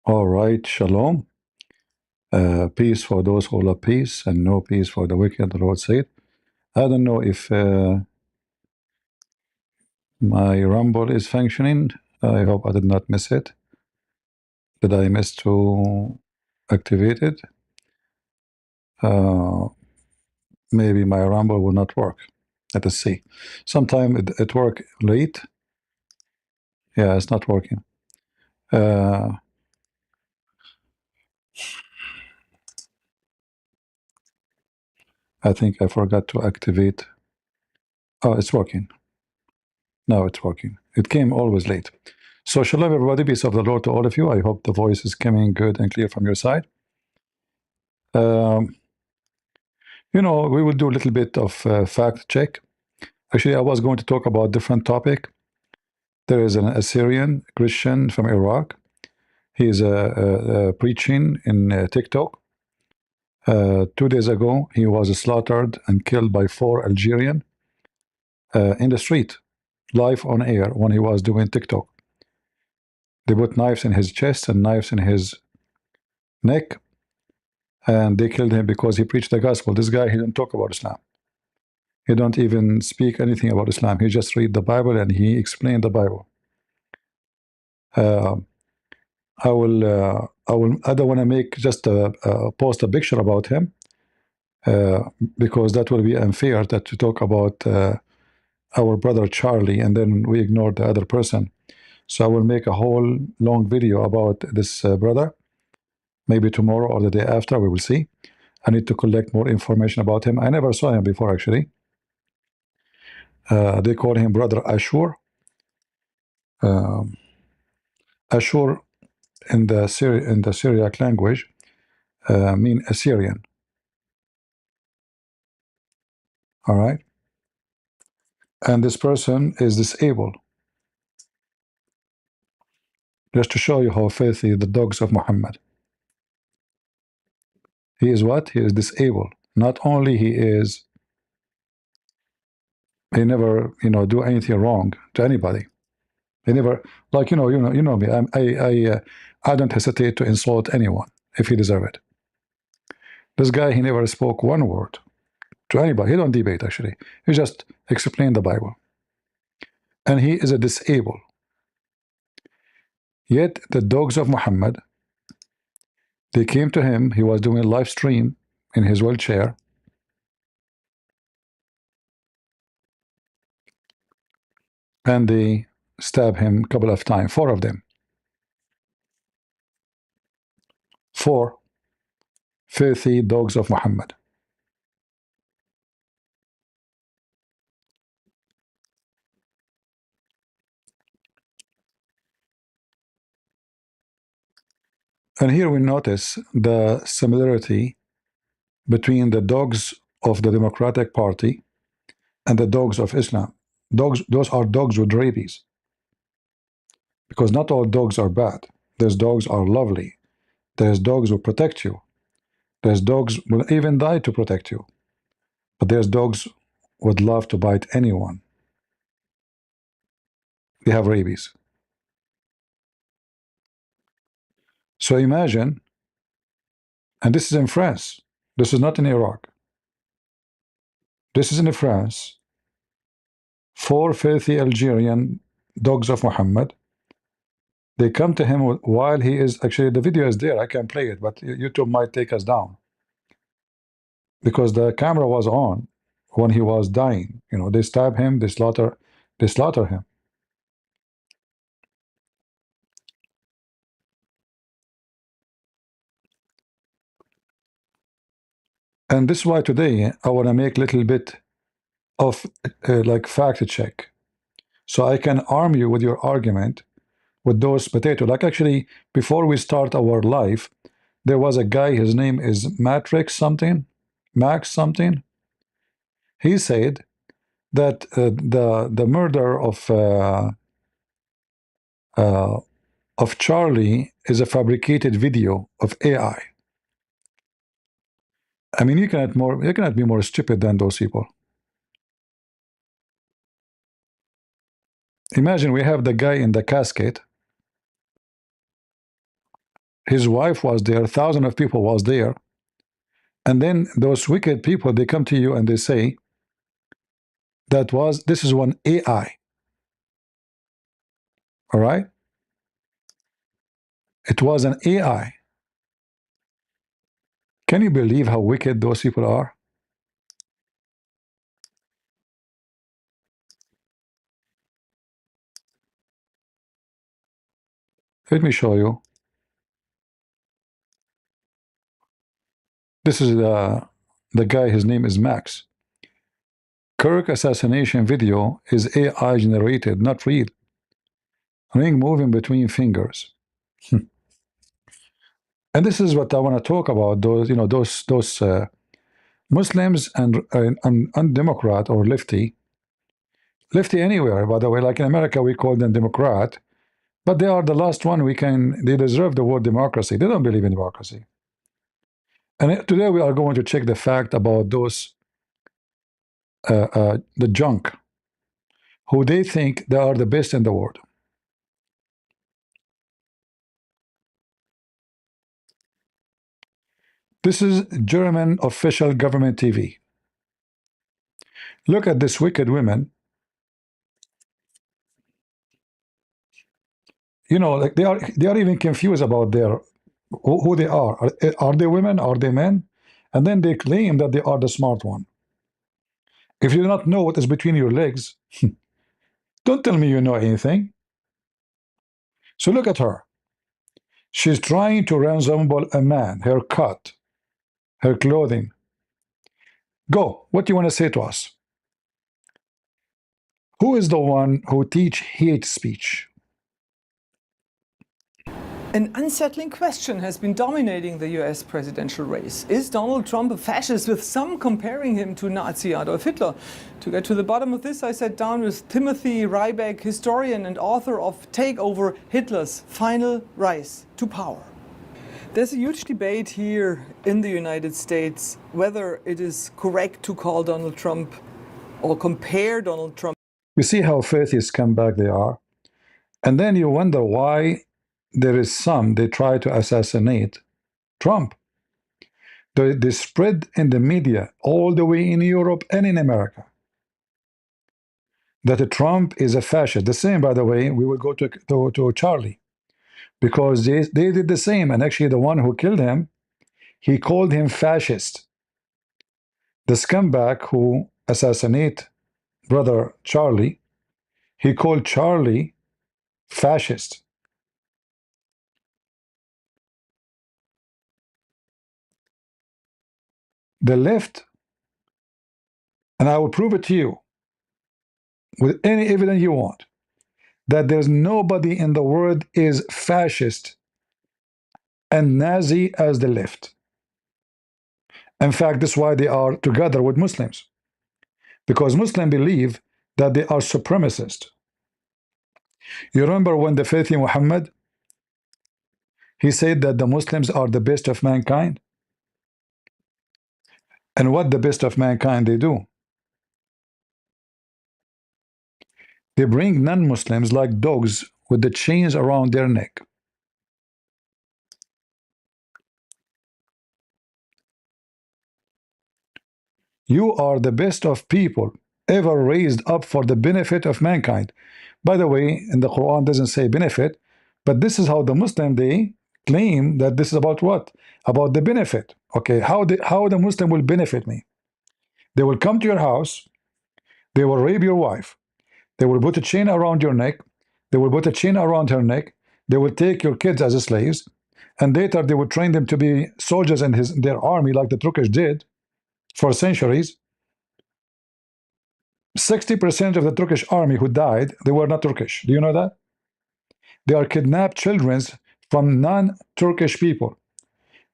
All right, shalom. Peace for those who love peace, and no peace for the wicked, the Lord said. I don't know if my Rumble is functioning. I hope I did not miss it. Did I miss to activate it? Uh, Maybe my Rumble will not work. Let us see. Sometime it work late. Yeah, it's not working. Uh, I think I forgot to activate. Oh, it's working. Now it's working. It came always late. So shalom everybody, peace of the Lord to all of you. I hope the voice is coming good and clear from your side. Um, we will do a little bit of fact check. Actually, I was going to talk about different topic. There is an Assyrian Christian from Iraq. He is preaching in TikTok. 2 days ago, he was slaughtered and killed by 4 Algerian in the street, live on air when he was doing TikTok. They put knives in his chest and knives in his neck, and they killed him because he preached the gospel. This guy, he didn't talk about Islam. He don't even speak anything about Islam. He just read the Bible and he explained the Bible. Uh, I don't want to make just post a picture about him because that will be unfair that to talk about our brother Charlie and then we ignore the other person. So I will make a whole long video about this brother. Maybe tomorrow or the day after, we will see. I need to collect more information about him. I never saw him before, actually. They call him Brother Ashur. Ashur in the Syriac language mean Assyrian. All right, and this person is disabled. Just to show you how filthy the dogs of Muhammad. He is what? He is disabled. Not only he never do anything wrong to anybody. He never, like you know me. I don't hesitate to insult anyone if he deserve it. This guy, he never spoke one word to anybody. He don't debate, actually. He just explained the Bible. And he is a disabled. Yet the dogs of Muhammad, they came to him. He was doing a live stream in his wheelchair. And they stabbed him a couple of times, 4 of them. 4 filthy dogs of Muhammad. And here we notice the similarity between the dogs of the Democratic Party and the dogs of Islam. Those are dogs with rabies. Because not all dogs are bad. There's dogs are lovely. There's dogs who protect you. There's dogs who will even die to protect you. But there's dogs would love to bite anyone. They have rabies. So imagine, and this is in France. This is not in Iraq. This is in France. 4 filthy Algerian dogs of Muhammad. They come to him while he is, actually the video is there. I can play it, but YouTube might take us down. Because the camera was on when he was dying. They stab him, they slaughter him. And this is why today I want to make a little bit of like fact check. So I can arm you with your argument with those potatoes. Like actually, before we start our life, there was a guy, his name is Max something. He said that the murder of Charlie is a fabricated video of AI. I mean, you cannot be more stupid than those people. Imagine we have the guy in the casket. His wife was there. Thousands of people was there. And then those wicked people, they come to you and they say, this is one AI. All right? It was an AI. Can you believe how wicked those people are? Let me show you. This is the guy, his name is Max. Kirk assassination video is AI generated, not real. Ring moving between fingers. And this is what I want to talk about. Those Muslims and Democrat or lefty anywhere. By the way, like in America, we call them Democrat, but they are the last one they deserve the word democracy. They don't believe in democracy. And today we are going to check the fact about those the junk who they think they are the best in the world. This is German official government TV. Look at this wicked women. Like they are even confused about who they are. Are they women? Are they men? And then they claim that they are the smart one. If you do not know what is between your legs, don't tell me you know anything. So look at her. She's trying to resemble a man. Her cut, her clothing. Go. What do you want to say to us? Who is the one who teach hate speech? An unsettling question has been dominating the US presidential race. Is Donald Trump a fascist, with some comparing him to Nazi Adolf Hitler? To get to the bottom of this, I sat down with Timothy Ryback, historian and author of Takeover: Hitler's Final Rise to Power. There's a huge debate here in the United States whether it is correct to call Donald Trump or compare Donald Trump. You see how filthy scumbag they are? And then you wonder why they try to assassinate Trump. They spread in the media all the way in Europe and in America that Trump is a fascist. The same, by the way, we will go to Charlie, because they did the same. And actually the one who killed him, he called him fascist. The scumbag who assassinate brother Charlie, he called Charlie fascist. The left, and I will prove it to you with any evidence you want, that there's nobody in the world is fascist and Nazi as the left. In fact, that's why they are together with Muslims, because Muslims believe that they are supremacist. You remember when the faith in Muhammad, he said that the Muslims are the best of mankind? And what the best of mankind they do? They bring non-Muslims like dogs with the chains around their neck. You are the best of people ever raised up for the benefit of mankind. By the way, in the Quran doesn't say benefit, but this is how the Muslim, they claim that this is about what? About the benefit. Okay, how the Muslim will benefit me? They will come to your house, they will rape your wife, they will put a chain around your neck, they will put a chain around her neck, they will take your kids as slaves, and later they will train them to be soldiers in their army like the Turkish did for centuries. 60% of the Turkish army who died, they were not Turkish. Do you know that? They are kidnapped children from non-Turkish people.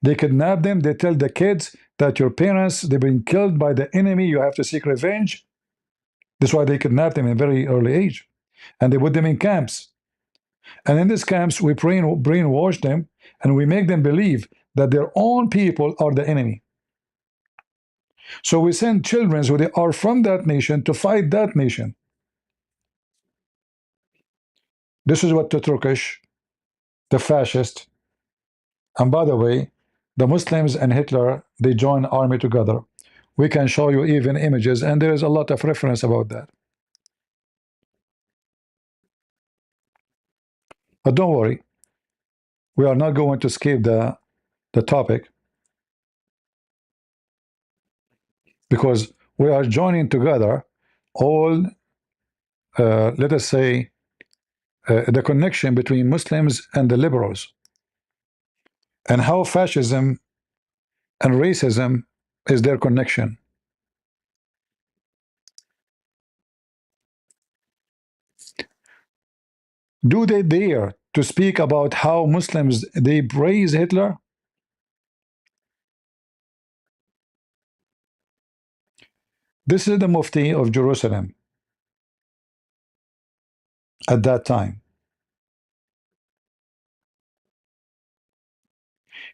They kidnap them. They tell the kids that your parents, they've been killed by the enemy. You have to seek revenge. That's why they kidnap them in a very early age. And they put them in camps. And in these camps, we brainwash them, and we make them believe that their own people are the enemy. So we send children who they are from that nation to fight that nation. This is what the Turkish, the fascist, And by the way, the Muslims and Hitler, they joined army together. We can show you even images, and there is a lot of reference about that. But don't worry, we are not going to skip the topic, because we are joining together all, let us say, the connection between Muslims and the liberals, and how fascism and racism is their connection. Do they dare to speak about how Muslims, they praise Hitler? This is the Mufti of Jerusalem at that time.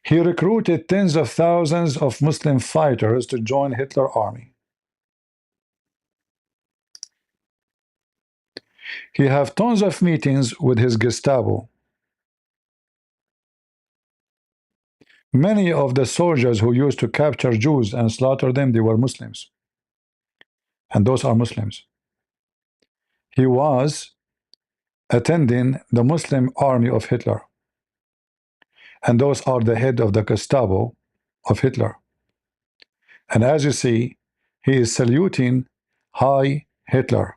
He recruited tens of thousands of Muslim fighters to join Hitler's army. He had tons of meetings with his Gestapo. Many of the soldiers who used to capture Jews and slaughter them, they were Muslims. And those are Muslims. He was attending the Muslim army of Hitler. And those are the head of the Gestapo of Hitler. And as you see, he is saluting Hi Hitler.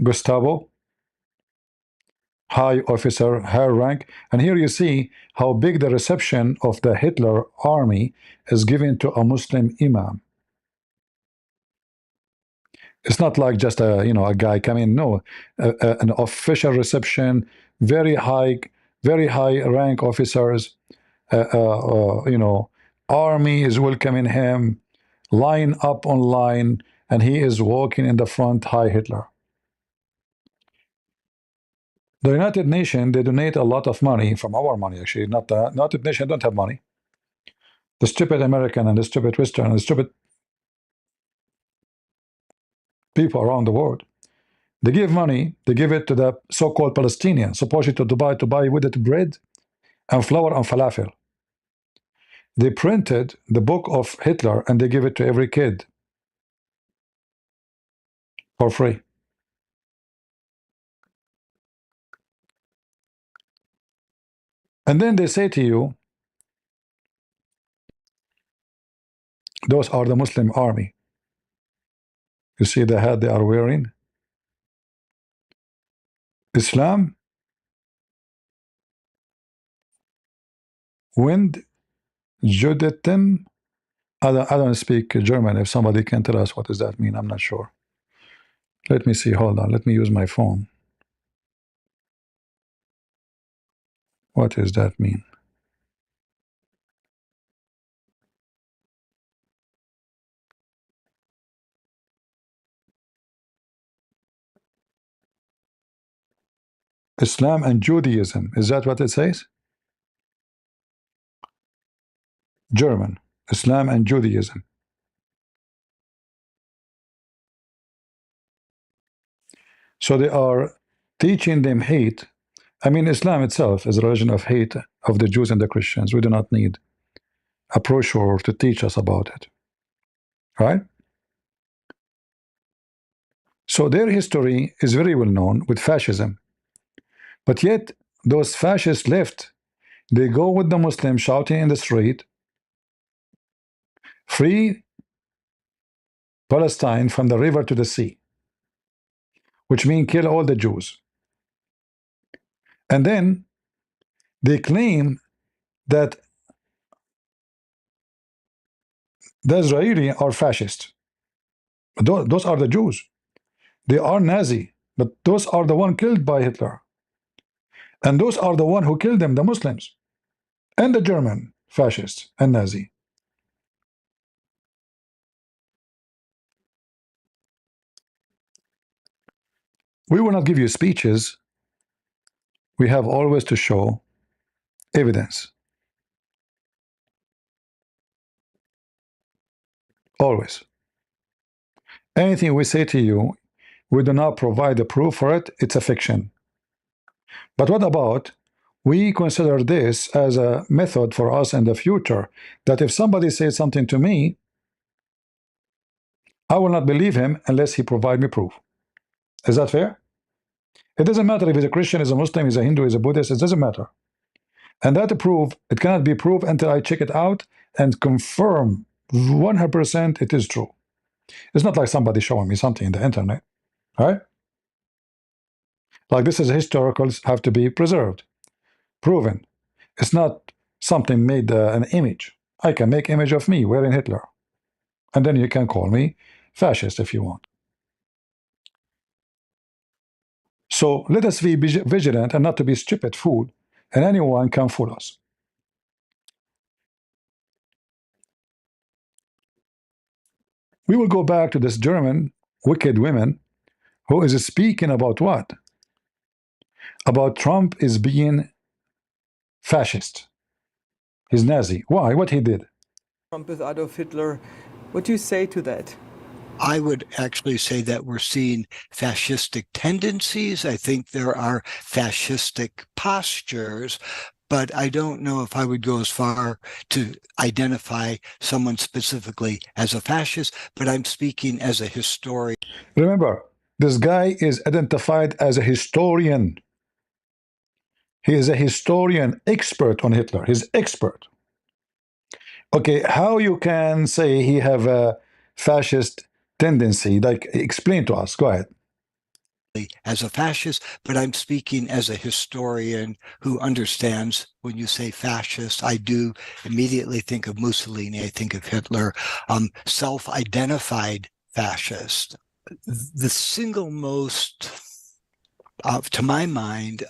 Gestapo, high officer, high rank. And here you see how big the reception of the Hitler army is given to a Muslim imam. It's not like just a guy coming. No, an official reception, very high rank officers. Army is welcoming him, line up on line, and he is walking in the front. Hi Hitler. The United Nations, they donate a lot of money from our money. Actually, not the United Nations don't have money. The stupid American and the stupid Western and the stupid people around the world, they give money, they give it to the so-called Palestinians, supposedly to buy with it bread and flour and falafel. They printed the book of Hitler and they give it to every kid for free. And then they say to you, those are the Muslim army. You see the hat they are wearing? Islam, wind, Judaism. I don't speak German. If somebody can tell us what does that mean, I'm not sure. Let me see. Hold on. Let me use my phone. What does that mean? Islam and Judaism. Is that what it says? German. Islam and Judaism. So they are teaching them hate. I mean, Islam itself is a religion of hate of the Jews and the Christians. We do not need a brochure to teach us about it. Right? So their history is very well known with fascism. But yet, those fascist left, they go with the Muslims shouting in the street, free Palestine from the river to the sea, which means kill all the Jews. And then they claim that the Israeli are fascist. Those are the Jews. They are Nazi, but those are the one killed by Hitler. And those are the one who killed them, the Muslims, and the German fascists and Nazi. We will not give you speeches. We have always to show evidence. Always. Anything we say to you, we do not provide the proof for it, it's a fiction. But what about we consider this as a method for us in the future, that if somebody says something to me, I will not believe him unless he provide me proof. Is that fair? It doesn't matter if he's a Christian, he's a Muslim, he's a Hindu, he's a Buddhist, it doesn't matter. And that proof, it cannot be proved until I check it out and confirm 100% it is true. It's not like somebody showing me something in the internet, right? Like this is historicals have to be preserved, proven. It's not something made an image. I can make image of me wearing Hitler. And then you can call me fascist if you want. So let us be vigilant and not to be stupid fool, and anyone can fool us. We will go back to this German wicked woman who is speaking about what? About Trump is being fascist. He's Nazi. Why? What he did? Trump with Adolf Hitler. What do you say to that? I would actually say that we're seeing fascistic tendencies. I think there are fascistic postures, but I don't know if I would go as far to identify someone specifically as a fascist, but I'm speaking as a historian. Remember, this guy is identified as a historian. He is a historian, expert on Hitler. He's expert. Okay, how you can say he have a fascist tendency? Like, explain to us. Go ahead. As a fascist, but I'm speaking as a historian who understands when you say fascist, I do immediately think of Mussolini, I think of Hitler, self-identified fascist. The single most, to my mind,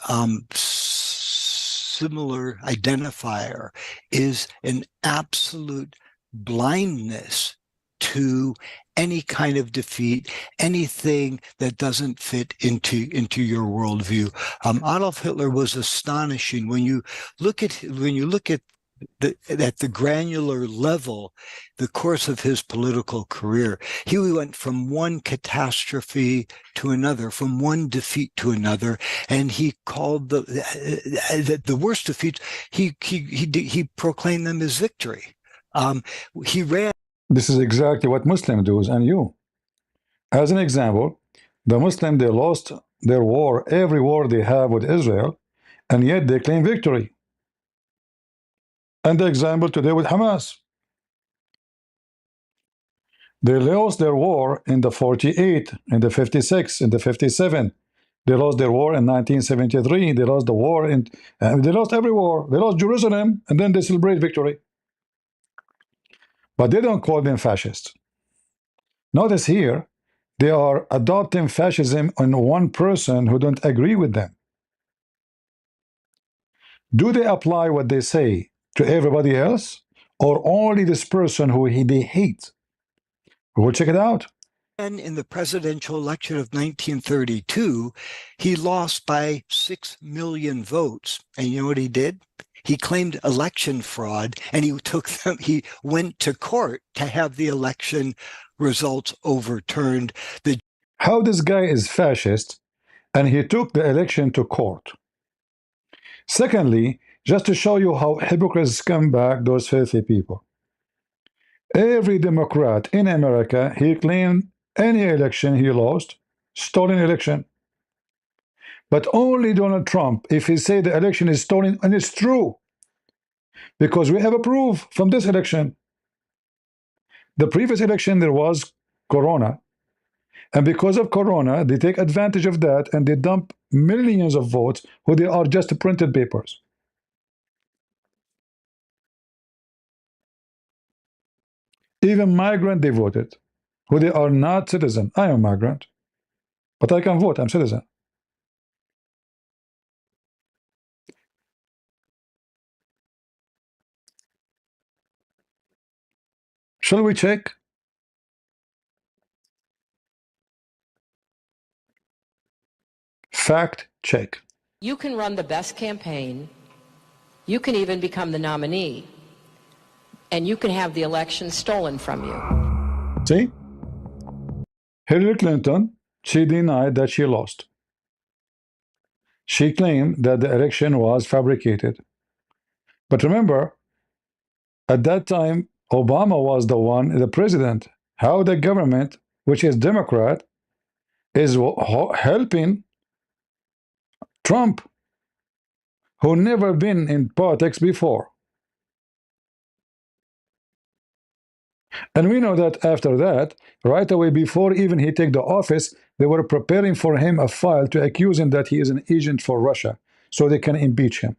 similar identifier is an absolute blindness to any kind of defeat, anything that doesn't fit into your worldview. Adolf Hitler was astonishing when you look at the granular level, the course of his political career. He went from one catastrophe to another, from one defeat to another, and he called the worst defeats. He proclaimed them as victory. He ran. This is exactly what Muslims do, and you. As an example, the Muslims, they lost their war, every war they have with Israel, and yet they claim victory. And the example today with Hamas. They lost their war in the 48, in the 56, in the 57. They lost their war in 1973. They lost the war in, they lost every war. They lost Jerusalem, and then they celebrate victory. But they don't call them fascists. Notice here, they are adopting fascism on one person who don't agree with them. Do they apply what they say to everybody else, or only this person who they hate? We'll check it out. And in the presidential election of 1932, he lost by 6 million votes. And you know what he did? He claimed election fraud, and he went to court to have the election results overturned. How this guy is fascist, and he took the election to court. Secondly, just to show you how hypocrites come back, those filthy people. Every Democrat in America, he claimed any election he lost, stolen election. But only Donald Trump, if he say the election is stolen, and it's true, because we have a proof from this election. The previous election, there was Corona, and because of Corona, they take advantage of that, and they dump millions of votes who they are just printed papers. Even migrant, they voted, who they are not citizen. I am a migrant, but I can vote, I'm citizen. Shall we check? Fact check. You can run the best campaign, you can even become the nominee, and you can have the election stolen from you. See? Hillary Clinton, she denied that she lost. She claimed that the election was fabricated. But remember, at that time, Obama was the president. How the government, which is Democrat, is helping Trump, who never been in politics before. And we know that after that, right away before even he take the office, they were preparing for him a file to accuse him that he is an agent for Russia, so they can impeach him.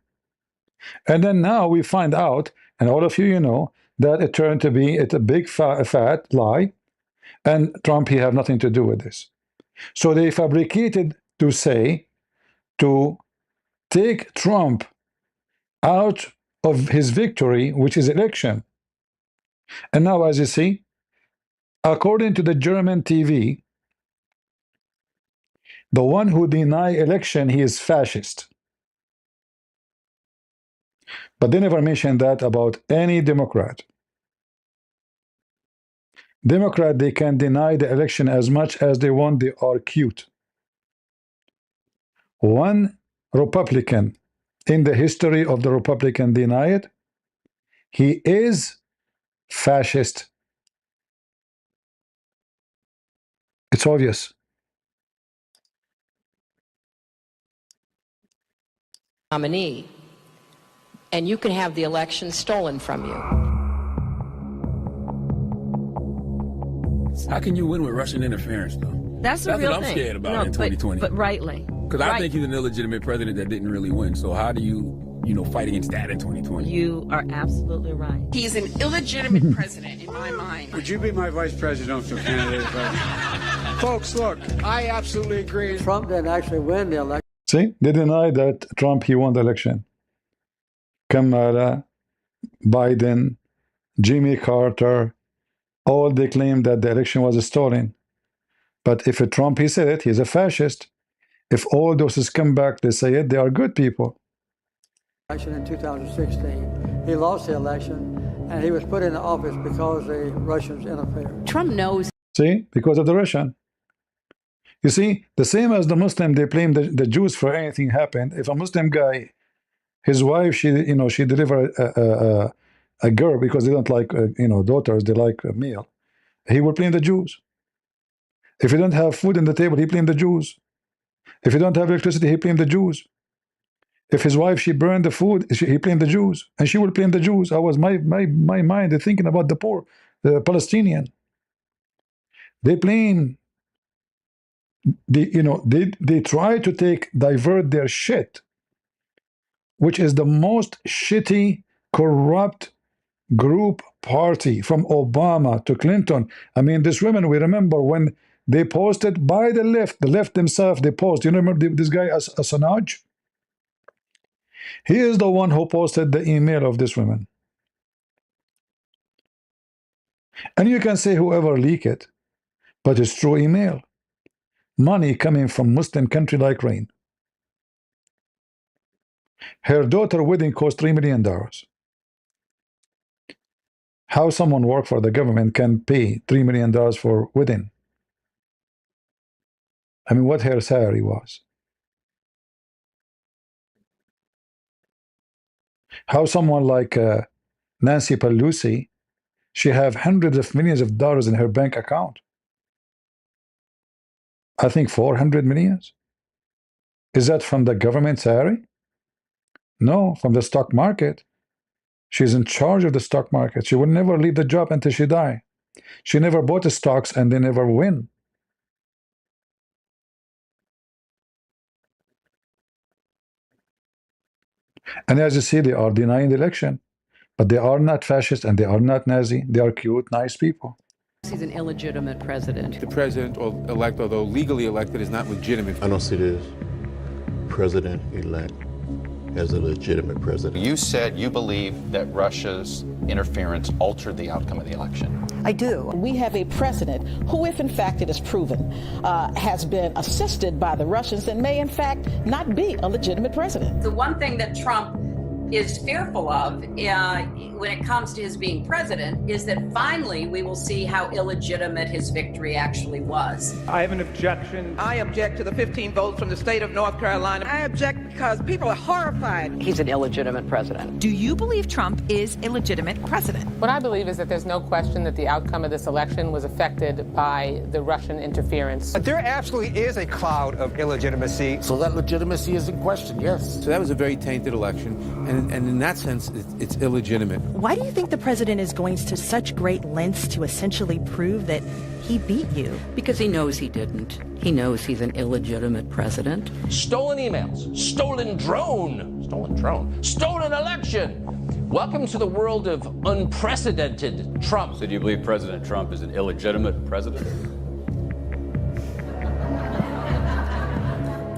And then now we find out, and all of you know, that it turned to be a big fat lie, and Trump, he had nothing to do with this. So they fabricated to say, to take Trump out of his victory, which is election. And now, as you see, according to the German TV, the one who deny election, he is fascist. But they never mentioned that about any Democrat. Democrat, they can deny the election as much as they want. They are cute. One Republican in the history of the Republican deny it. He is fascist. It's obvious. Nominee, and you can have the election stolen from you. How can you win with Russian interference, though? That's a That's real what I'm thing. scared about in 2020. But rightly. Because I think he's an illegitimate president that didn't really win. So how do you fight against that in 2020? You are absolutely right. He's an illegitimate president in my mind. Would you be my vice presidential candidate? Folks, look, I absolutely agree. Trump didn't actually win the election. See, they deny that Trump, he won the election. Kamala, Biden, Jimmy Carter, all they claim that the election was stolen. But if a Trump, he said it, he's a fascist. If all those come back, they say it, they are good people. Election in 2016. He lost the election, and he was put into office because the Russians interfered. Trump knows. See, because of the Russian. You see, the same as the Muslim, they blame the Jews for anything happened. If a Muslim guy, his wife, she delivered a girl because they don't like daughters, they like a male. He will blame the Jews. If you don't have food on the table, he blame the Jews. If you don't have electricity, he blame the Jews. If his wife, she burned the food, he blamed the Jews, and she will blame the Jews. I was my mind thinking about the poor, the Palestinian. They blame. They try to divert their shit, which is the most shitty, corrupt group party from Obama to Clinton. I mean, these women, we remember when they posted by the left themselves, they post. You remember this guy, Assange? He is the one who posted the email of this woman. And you can say whoever leaked it, but it's true email. Money coming from Muslim country like rain. Her daughter wedding cost $3 million. How someone work for the government can pay $3 million for wedding? I mean, what her salary was. How someone like Nancy Pelosi, she have hundreds of millions of dollars in her bank account. I think 400 millions. Is that from the government salary? No, from the stock market. She's in charge of the stock market. She will never leave the job until she die. She never bought the stocks and they never win. And as you see, they are denying the election. But they are not fascist and they are not Nazi. They are cute, nice people. He's an illegitimate president. The president-elect, although legally elected, is not legitimate. I don't see this president-elect as a legitimate president. You said you believe that Russia's interference altered the outcome of the election. I do. We have a president who, if in fact it is proven, has been assisted by the Russians and may in fact not be a legitimate president. The one thing that Trump is fearful of when it comes to his being president is that finally we will see how illegitimate his victory actually was. I have an objection. I object to the 15 votes from the state of North Carolina. I object because people are horrified. He's an illegitimate president. Do you believe Trump is illegitimate president? What I believe is that there's no question that the outcome of this election was affected by the Russian interference. There absolutely is a cloud of illegitimacy. So that legitimacy is in question, yes. So that was a very tainted election, and in that sense, it's illegitimate. Why do you think the president is going to such great lengths to essentially prove that he beat you? Because he knows he didn't. He knows he's an illegitimate president. Stolen emails, stolen drone, stolen election. Welcome to the world of unprecedented Trump. So do you believe President Trump is an illegitimate president?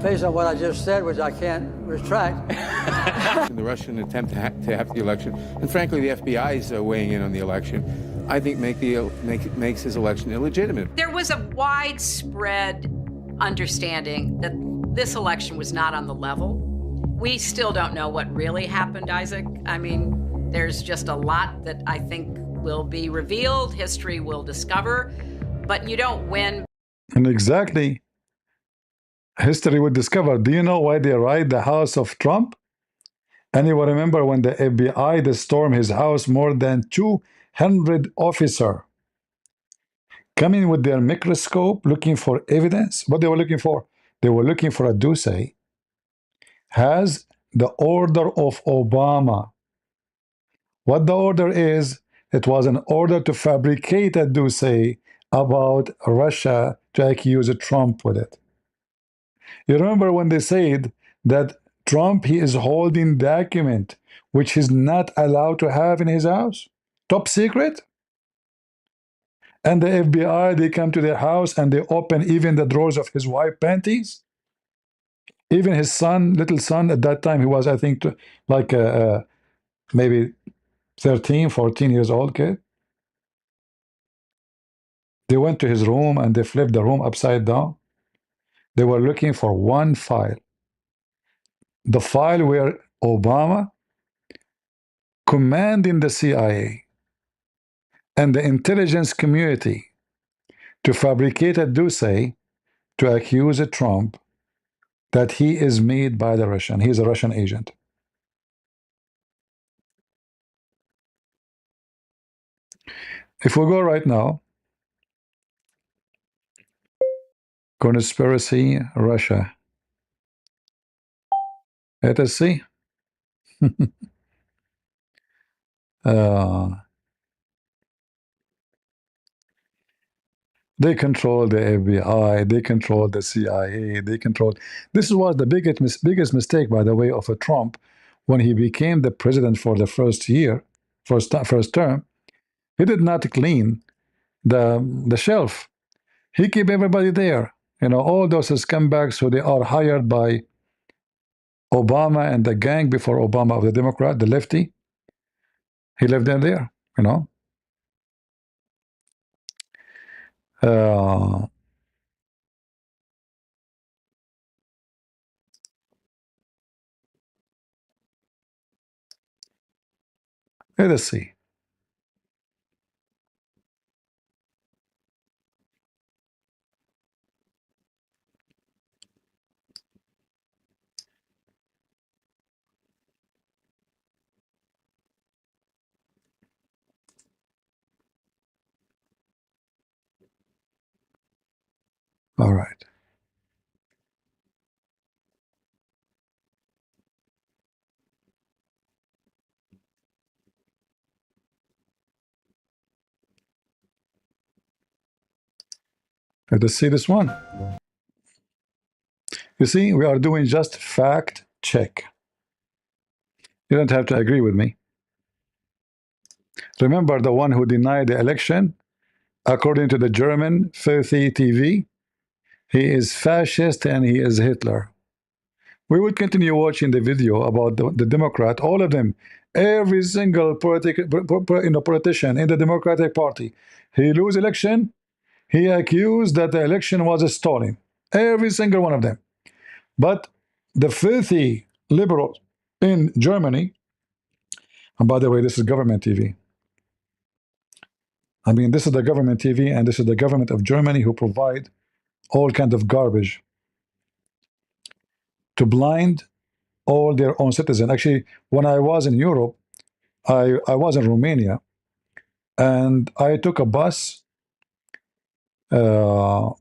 Based on what I just said, which I can't retract. The Russian attempt to have the election, and frankly, the FBI is weighing in on the election, I think makes his election illegitimate. There was a widespread understanding that this election was not on the level. We still don't know what really happened, Isaac. I mean, there's just a lot that I think will be revealed, history will discover, but you don't win. And exactly. History would discover. Do you know why they raid the house of Trump? Anyone remember when the FBI they stormed his house? More than 200 officers coming with their microscope looking for evidence. What they were looking for? They were looking for a dossier. Has the order of Obama. What the order is, it was an order to fabricate a dossier about Russia to accuse Trump with it. You remember when they said that Trump, he is holding document which he's not allowed to have in his house? Top secret? And the FBI, they come to their house and they open even the drawers of his wife's panties? Even his son, little son, at that time, he was, I think, like maybe 13, 14 years old kid. They went to his room and they flipped the room upside down. They were looking for one file. The file where Obama commanding the CIA and the intelligence community to fabricate a dossier to accuse Trump that he is made by the Russian. He's a Russian agent. If we go right now, conspiracy Russia. Let us see. They control the FBI, they control the CIA, they control... This was the biggest mistake, by the way, of Trump when he became the president for the first term. He did not clean the shelf. He kept everybody there. You know, all those scumbags who they are hired by Obama and the gang before Obama of the Democrat, the lefty. He left them there, you know. Let us see. All right. Let us see this one. You see, we are doing just fact check. You don't have to agree with me. Remember the one who denied the election? According to the German filthy TV, he is fascist and he is Hitler. We will continue watching the video about the Democrat, all of them, every single politician in the Democratic Party. He lose election, he accused that the election was stolen. Every single one of them. But the filthy liberals in Germany, And by the way, this is government TV. I mean, this is the government TV, and this is the government of Germany who provide all kind of garbage to blind all their own citizens. Actually, when I was in Europe, I was in Romania, and I took a bus. I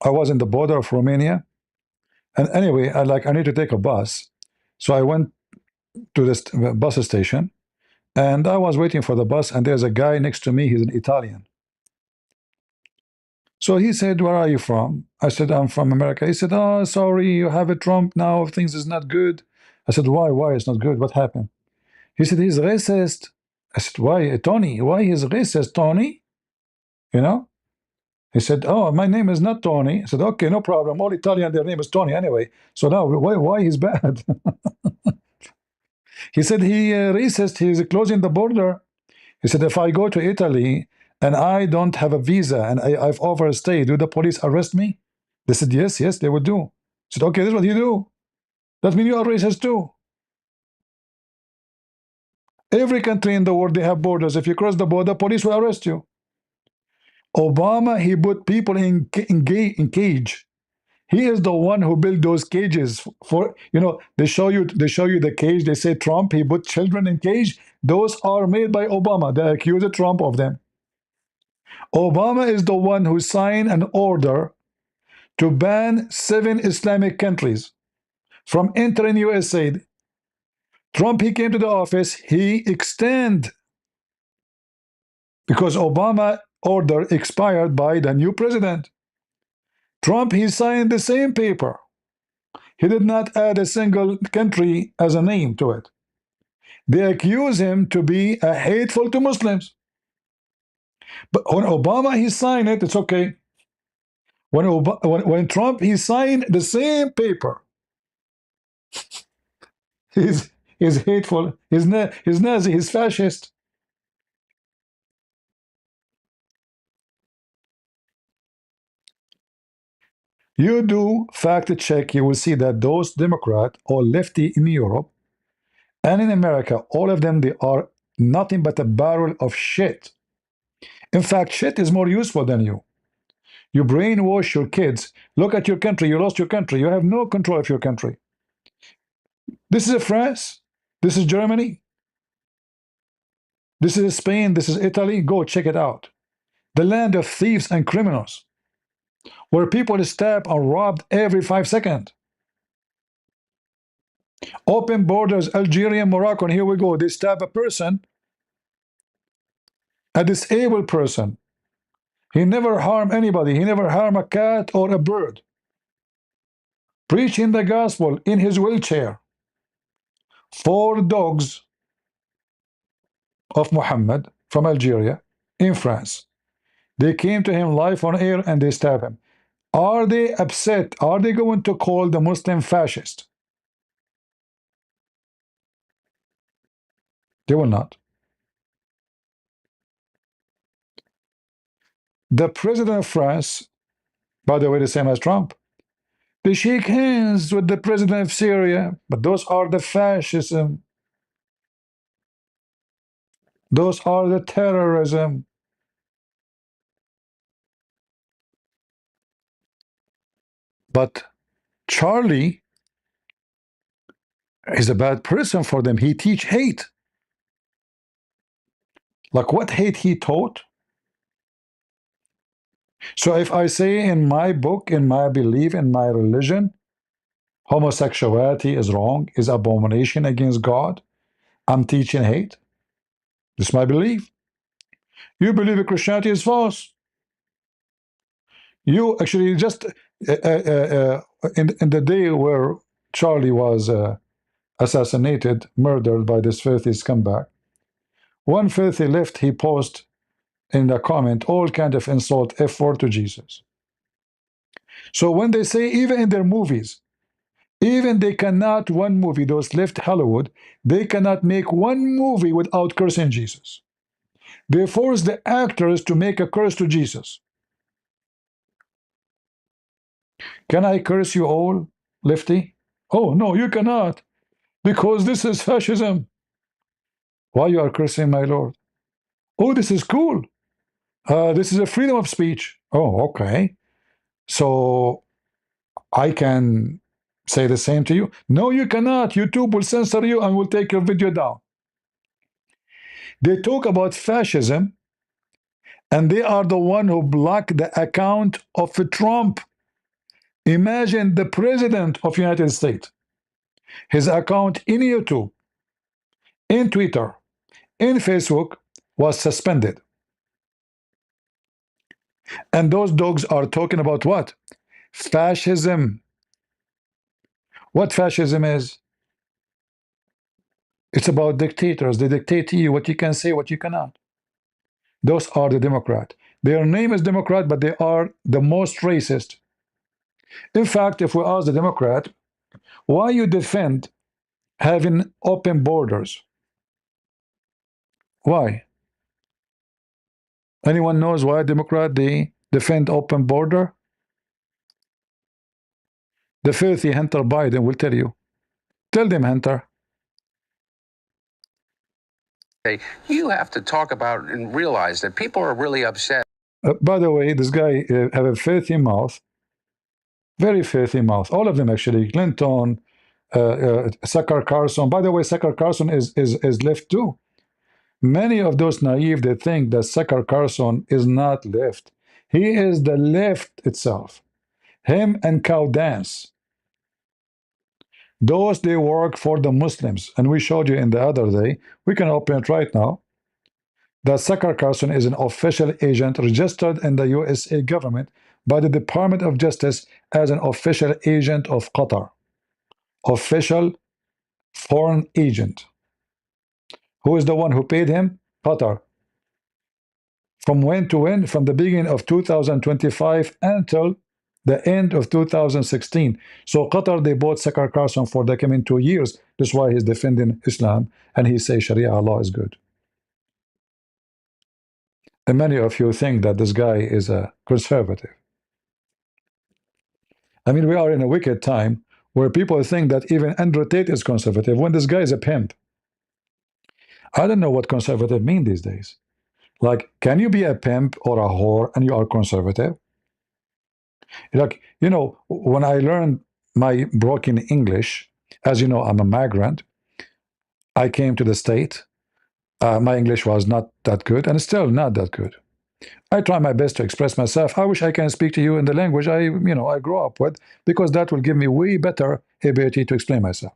was in the border of Romania, and anyway, I need to take a bus, so I went to this bus station, and I was waiting for the bus, and there's a guy next to me. He's an Italian. So he said, "Where are you from?" I said, "I'm from America." He said, "Oh, sorry, you have a Trump now. Things is not good." I said, "Why? Why it's not good? What happened?" He said, "He's racist." I said, "Why, Tony? Why he's racist, Tony?" You know? He said, "Oh, my name is not Tony." I said, "Okay, no problem. All Italian, their name is Tony anyway. So now, why he's bad?" He said, "He racist. He's closing the border." He said, "If I go to Italy and I don't have a visa and I've overstayed, do the police arrest me?" They said, "Yes, yes, they would do." I said, "Okay, this is what you do. That means you are racist too." Every country in the world, they have borders. If you cross the border, police will arrest you. Obama, he put people in cage. He is the one who built those cages for, they show you the cage. They say Trump, he put children in cage. Those are made by Obama. They accuse Trump of them. Obama is the one who signed an order to ban 7 Islamic countries from entering USA. Trump, he came to the office, he extended, because Obama order expired by the new president. Trump, he signed the same paper. He did not add a single country as a name to it. They accuse him to be a hateful to Muslims. But when Obama, he signed it, it's okay. When Trump, he signed the same paper, he's hateful, he's Nazi, he's fascist. You do fact check, you will see that those Democrat or lefty in Europe and in America, all of them, they are nothing but a barrel of shit. In fact, shit is more useful than you. You brainwash your kids. Look at your country. You lost your country. You have no control of your country. This is France. This is Germany. This is Spain. This is Italy. Go check it out. The land of thieves and criminals, where people stab and robbed every 5 seconds. Open borders, Algeria, Morocco, and here we go. They stab a person, a disabled person. He never harmed anybody. He never harmed a cat or a bird. Preaching the gospel in his wheelchair. 4 dogs of Muhammad from Algeria in France. They came to him live on air and they stabbed him. Are they upset? Are they going to call the Muslim fascist? They will not. The president of France, by the way, the same as Trump, they shake hands with the president of Syria, but those are the fascism. Those are the terrorism. But Charlie is a bad person for them. He teach hate. Like what hate he taught? So if I say in my book, in my belief, in my religion, homosexuality is wrong, is abomination against God, I'm teaching hate. This is my belief. You believe that Christianity is false. You actually just in the day where Charlie was assassinated, murdered by this filthy scumbag, one filthy left, he posted in the comment all kind of insult, F4 to Jesus. So when they say, even in their movies, even they cannot, one movie, those left Hollywood, they cannot make one movie without cursing Jesus. They force the actors to make a curse to Jesus. Can I curse you all, lefty? Oh, no, you cannot. because this is fascism. Why you are cursing, my lord? Oh, this is cool. This is a freedom of speech. Oh, okay. So I can say the same to you? No, you cannot. YouTube will censor you and will take your video down. They talk about fascism, and they are the one who blocked the account of Trump. Imagine the president of the United States. His account in YouTube, in Twitter, in Facebook was suspended. And those dogs are talking about what? Fascism. What fascism is? It's about dictators. They dictate to you what you can say, what you cannot. Those are the Democrat. Their name is Democrat, but they are the most racist. In fact, if we ask the Democrat, why you defend having open borders? Why? Anyone knows why Democrat they defend open border? The filthy Hunter Biden will tell you. Tell them, Hunter. You have to talk about and realize that people are really upset. By the way, this guy have a filthy mouth, very filthy mouth. All of them actually. Clinton, Tucker Carlson. By the way, Tucker Carlson is left too. Many of those naive, they think that Tucker Carlson is not left. He is the left itself. Him and Cow Dance. Those they work for the Muslims. And we showed you in the other day, we can open it right now, that Tucker Carlson is an official agent registered in the USA government by the Department of Justice as an official agent of Qatar. Official foreign agent. Who is the one who paid him? Qatar. From when to when? From the beginning of 2025 until the end of 2016. So Qatar, they bought Tucker Carlson for the coming 2 years. That's why he's defending Islam and he says Sharia law is good. And many of you think that this guy is a conservative. I mean, we are in a wicked time where people think that even Andrew Tate is conservative when this guy is a pimp. I don't know what conservative mean these days. Like, can you be a pimp or a whore and you are conservative? Like, you know, when I learned my broken English, as you know, I'm a migrant. I came to the state. My English was not that good and still not that good. I try my best to express myself. I wish I can speak to you in the language I grew up with, because that will give me way better ability to explain myself.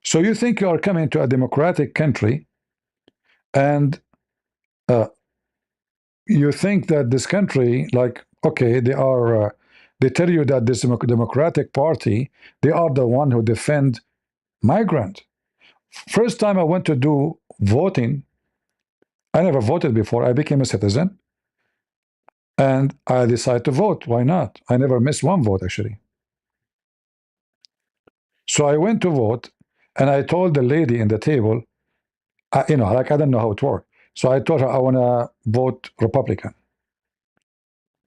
So you think you are coming to a democratic country and you think that this country, like, okay, they tell you that this Democratic Party, they are the one who defend migrant. First time I went to do voting, I never voted before. I became a citizen and I decided to vote. Why not? I never missed one vote, actually. So I went to vote and I told the lady in the table, I don't know how it worked. So I told her I want to vote Republican.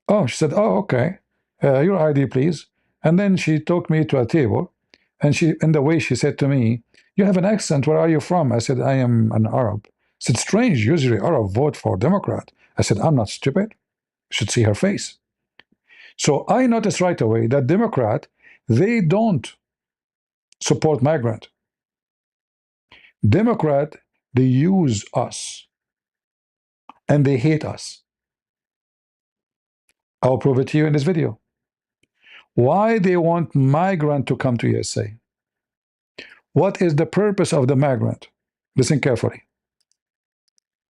Oh, she said, oh, okay. Your ID, please. And then she took me to a table and in the way she said to me, you have an accent. Where are you from? I said, I am an Arab. She said, strange. Usually Arab vote for Democrat. I said, I'm not stupid. You should see her face. So I noticed right away that Democrat, they don't support migrant. Democrat, they use us and they hate us. I'll prove it to you in this video. Why they want migrant to come to USA? What is the purpose of the migrant? Listen carefully.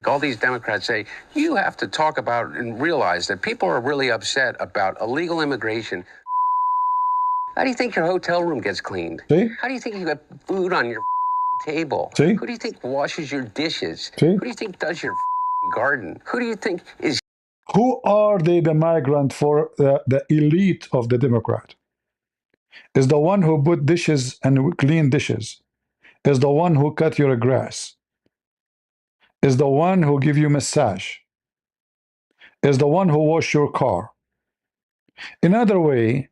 All these Democrats say, you have to talk about and realize that people are really upset about illegal immigration. How do you think your hotel room gets cleaned? See? How do you think you got food on your table? See? Who do you think washes your dishes? See? Who do you think does your garden? Who do you think is... Who are they, the migrant, for the elite of the Democrat? Is the one who put dishes and clean dishes. Is the one who cut your grass. Is the one who give you massage. Is the one who wash your car. In other way,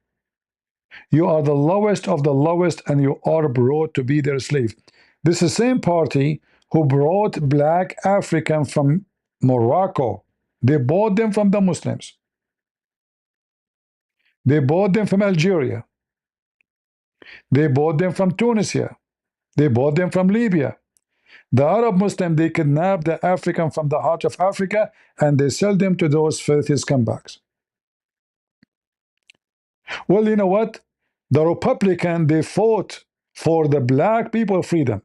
You are the lowest of the lowest, and you are brought to be their slave. This is the same party who brought black African from Morocco. They bought them from the Muslims. They bought them from Algeria. They bought them from Tunisia. They bought them from Libya. The Arab Muslim, they kidnap the African from the heart of Africa and they sell them to those filthy scumbags. Well, you know what? The Republican, they fought for the black people freedom.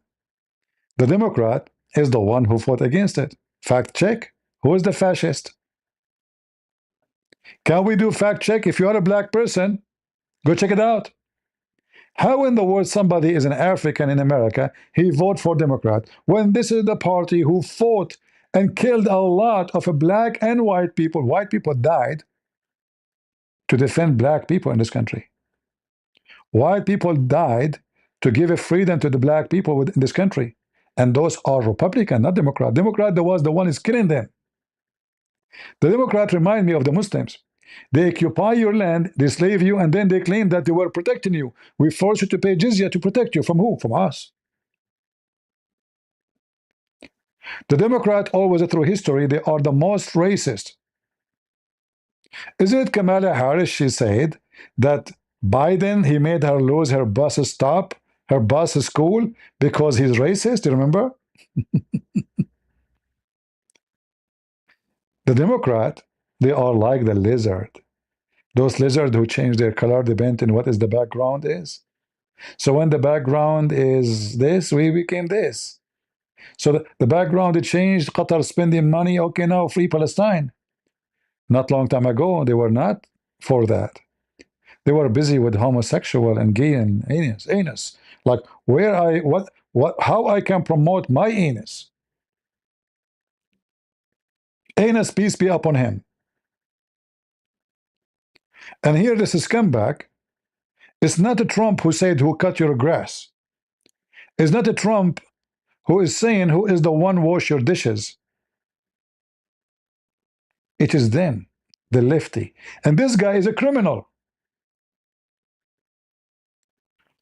The Democrat is the one who fought against it. Fact check. Who is the fascist? Can we do fact check? If you are a black person, go check it out. How in the world somebody is an African in America, he vote for Democrat, when this is the party who fought and killed a lot of black and white people. White people died to defend black people in this country. White people died to give a freedom to the black people in this country. And those are Republican, not Democrat. Democrat was the one who is killing them. The Democrat remind me of the Muslims. They occupy your land, they slave you, and then they claim that they were protecting you. We force you to pay jizya to protect you. From who? From us. The Democrat, always through history, they are the most racist. Isn't it Kamala Harris, she said, that Biden, he made her lose her bus stop, her bus school, because he's racist, you remember? The Democrat, they are like the lizard. Those lizards who change their color depending on what is the background is. So when the background is this, we became this. So the background it changed, Qatar spending money, okay, now free Palestine. Not long time ago, they were not for that. They were busy with homosexual and gay and anus. Like how I can promote my anus. Anus, peace be upon him. And here this is scumbag. It's not a Trump who said who cut your grass. It's not a Trump who is saying who is the one wash your dishes. It is them, the lefty. And this guy is a criminal.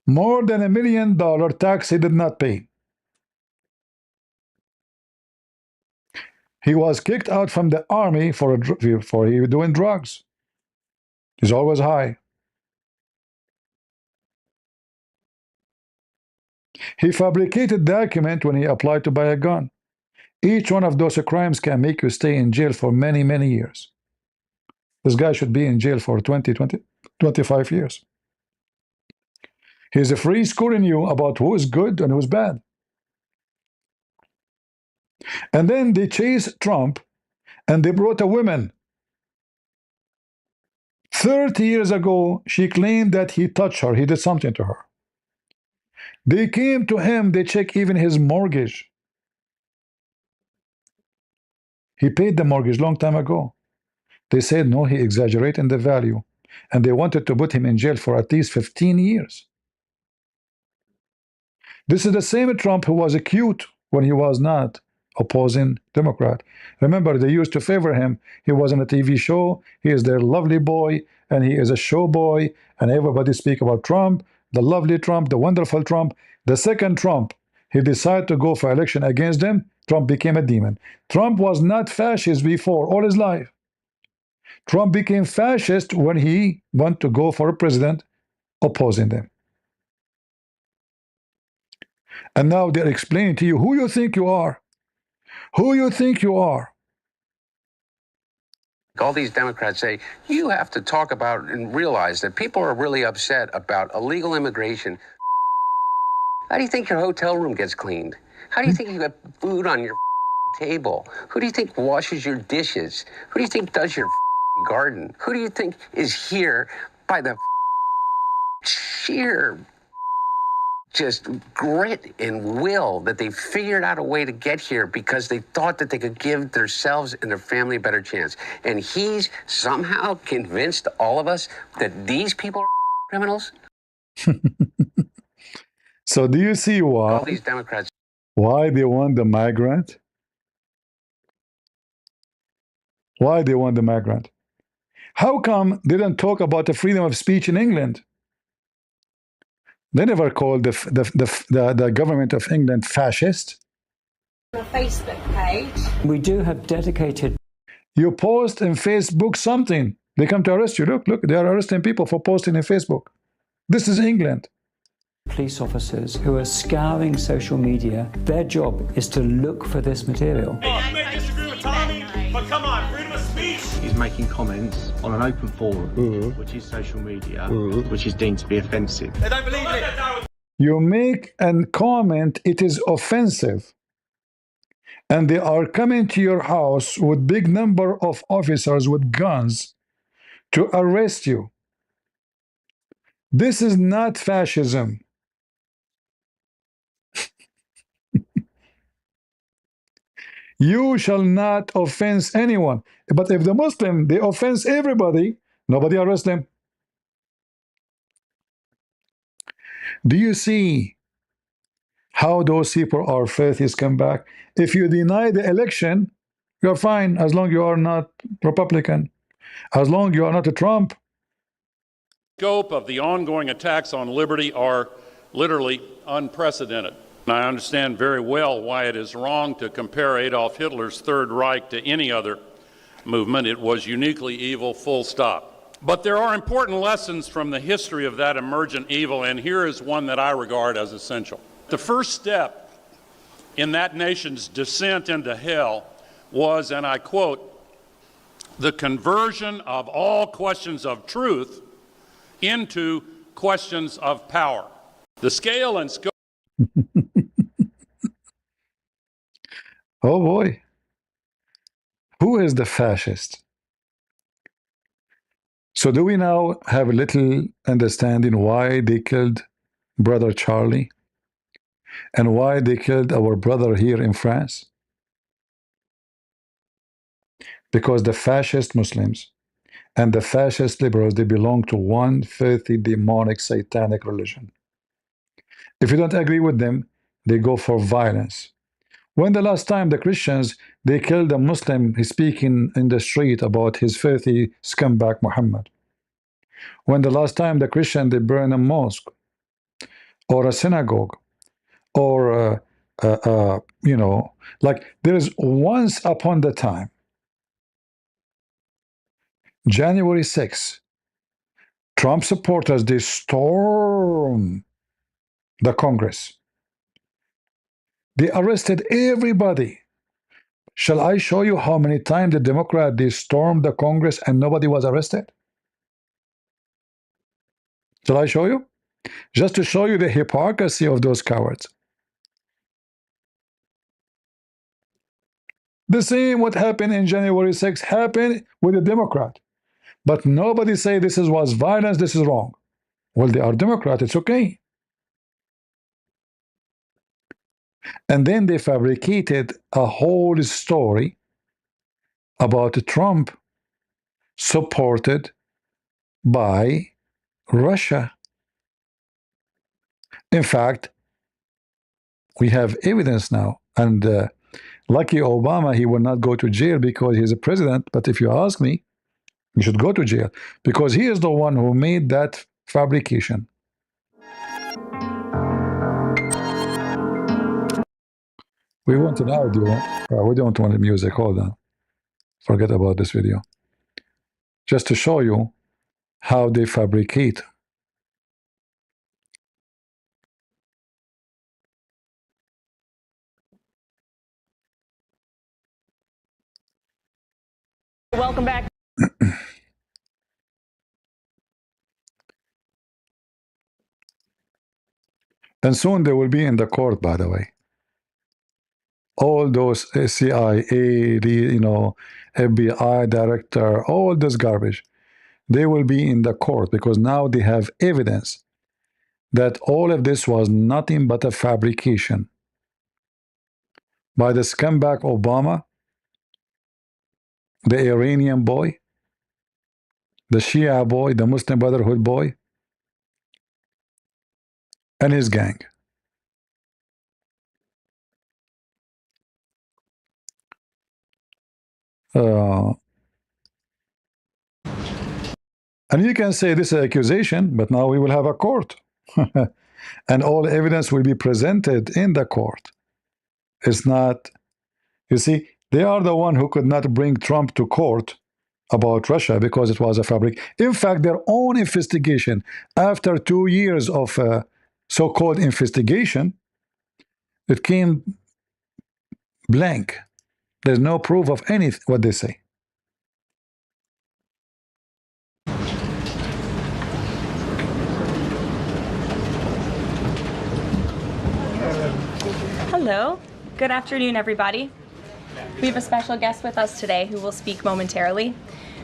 More than $1 million tax he did not pay. He was kicked out from the army for he doing drugs. He's always high. He fabricated document when he applied to buy a gun. Each one of those crimes can make you stay in jail for many, many years. This guy should be in jail for 25 years. He's free schooling you about who is good and who's bad. And then they chased Trump and they brought a woman. 30 years ago, she claimed that he touched her. He did something to her. They came to him, they checked even his mortgage. He paid the mortgage long time ago. They said, no, he exaggerated in the value. And they wanted to put him in jail for at least 15 years. This is the same Trump who was cute when he was not opposing Democrat. Remember, they used to favor him. He was on a TV show. He is their lovely boy, and he is a show boy. And everybody speak about Trump, the lovely Trump, the wonderful Trump. The second Trump, he decided to go for election against them. Trump became a demon. Trump was not fascist before all his life. Trump became fascist when he went to go for a president opposing them. And now they're explaining to you who you think you are. Who you think you are. All these Democrats say, you have to talk about and realize that people are really upset about illegal immigration. How do you think your hotel room gets cleaned? How do you think you got food on your table? Who do you think washes your dishes? Who do you think does your garden? Who do you think is here by the sheer just grit and will that they figured out a way to get here because they thought that they could give themselves and their family a better chance? And he's somehow convinced all of us that these people are criminals? So do you see why all these Democrats, why they want the migrant? Why they want the migrant? How come they didn't talk about the freedom of speech in England? They never called the government of England fascist. A Facebook page. We do have dedicated. You post in Facebook something, they come to arrest you. Look, they are arresting people for posting in Facebook. This is England. Police officers who are scouring social media, their job is to look for this material. You may disagree with Tommy, but come on, freedom of speech. He's making comments on an open forum, which is social media, which is deemed to be offensive. They don't believe it. You make a comment, it is offensive. And they are coming to your house with big number of officers with guns to arrest you. This is not fascism. You shall not offense anyone. But if the Muslim, they offense everybody, nobody arrests them. Do you see how those people are faithists come back? If you deny the election, you're fine as long as you are not Republican, as long as you are not a Trump. Scope of the ongoing attacks on liberty are literally unprecedented. And I understand very well why it is wrong to compare Adolf Hitler's Third Reich to any other movement. It was uniquely evil, full stop. But there are important lessons from the history of that emergent evil, and here is one that I regard as essential. The first step in that nation's descent into hell was, and I quote, the conversion of all questions of truth into questions of power. The scale and scope. Oh boy. Who is the fascist? So do we now have a little understanding why they killed brother Charlie and why they killed our brother here in France? Because the fascist Muslims and the fascist liberals, they belong to one filthy, demonic, satanic religion. If you don't agree with them, they go for violence. When the last time the Christians, they killed a Muslim speaking in the street about his filthy scumbag Muhammad? When the last time the Christian, they burn a mosque or a synagogue or, you know, like there is once upon the time, January 6th, Trump supporters, they storm the Congress. They arrested everybody. Shall I show you how many times the Democrats, they stormed the Congress and nobody was arrested? Shall I show you? Just to show you the hypocrisy of those cowards. The same what happened in January 6th happened with the Democrat. But nobody say this was violence, this is wrong. Well, they are Democrat, it's okay. And then they fabricated a whole story about Trump supported by Russia. In fact, we have evidence now, and lucky Obama, he will not go to jail because he's a president. But if you ask me, he should go to jail because he is the one who made that fabrication. We want an audio. We don't want the music. Hold on. Forget about this video. Just to show you how they fabricate. Welcome back. And soon they will be in the court, by the way. All those CIA, you know, FBI director, all this garbage, they will be in the court because now they have evidence that all of this was nothing but a fabrication by the scumbag Obama, the Iranian boy, the Shia boy, the Muslim Brotherhood boy, and his gang. And you can say this is an accusation, but now we will have a court. and all evidence will be presented in the court. It's not, you see, they are the one who could not bring Trump to court about Russia because it was a fabric. In fact, their own investigation, after 2 years of so-called investigation, it came blank. There's no proof of anything what they say. Hello. Good afternoon, everybody. We have a special guest with us today who will speak momentarily.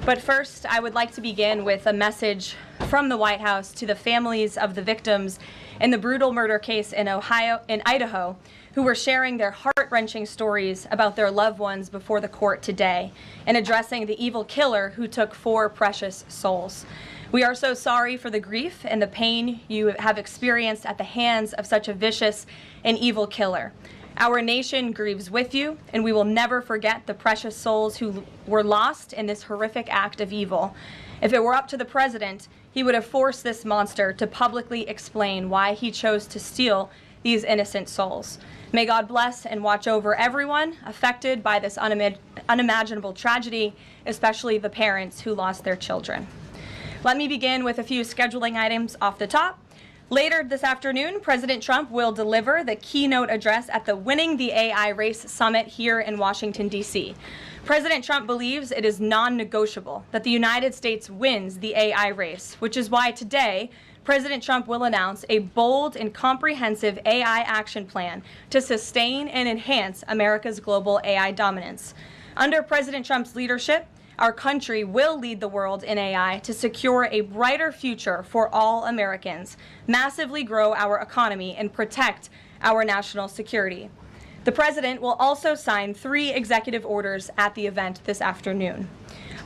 But first, I would like to begin with a message from the White House to the families of the victims in the brutal murder case in Idaho, who were sharing their heart-wrenching stories about their loved ones before the court today and addressing the evil killer who took 4 precious souls. We are so sorry for the grief and the pain you have experienced at the hands of such a vicious and evil killer. Our nation grieves with you, and we will never forget the precious souls who were lost in this horrific act of evil. If it were up to the president, he would have forced this monster to publicly explain why he chose to steal these innocent souls. May God bless and watch over everyone affected by this unimaginable tragedy, especially the parents who lost their children. Let me begin with a few scheduling items off the top. Later this afternoon, President Trump will deliver the keynote address at the Winning the AI Race Summit here in Washington, D.C. President Trump believes it is non-negotiable that the United States wins the AI race, which is why today, President Trump will announce a bold and comprehensive AI action plan to sustain and enhance America's global AI dominance. Under President Trump's leadership, our country will lead the world in AI to secure a brighter future for all Americans, massively grow our economy, and protect our national security. The president will also sign 3 executive orders at the event this afternoon.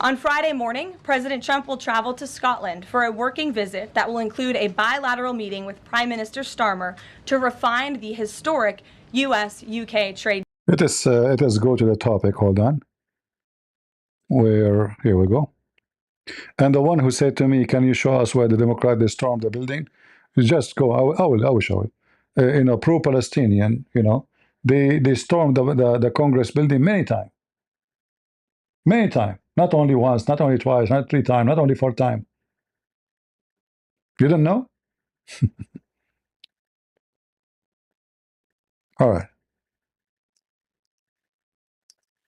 On Friday morning, President Trump will travel to Scotland for a working visit that will include a bilateral meeting with Prime Minister Starmer to refine the historic U.S.-UK trade. It is go to the topic. Hold on. Here we go. And the one who said to me, "Can you show us where the Democrats they stormed the building?" You just go. I will show it. Pro-Palestinian. They stormed the Congress building many times. Many times. Not only once, not only twice, not 3 times, not only 4 times. You don't know? All right.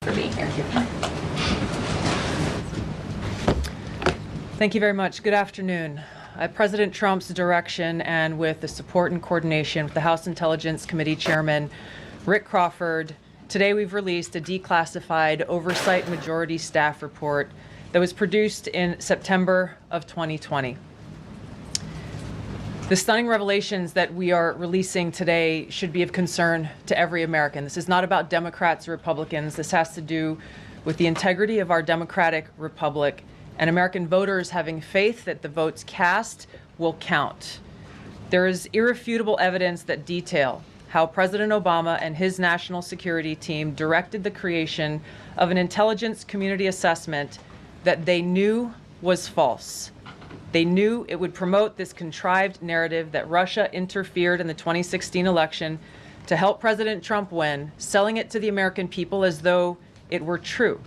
For being here. Thank you very much. Good afternoon. At President Trump's direction and with the support and coordination with the House Intelligence Committee Chairman Rick Crawford, today we've released a declassified Oversight Majority Staff report that was produced in September of 2020. The stunning revelations that we are releasing today should be of concern to every American. This is not about Democrats or Republicans. This has to do with the integrity of our democratic republic and American voters having faith that the votes cast will count. There is irrefutable evidence that detail how President Obama and his national security team directed the creation of an intelligence community assessment that they knew was false. They knew it would promote this contrived narrative that Russia interfered in the 2016 election to help President Trump win, selling it to the American people as though it were true.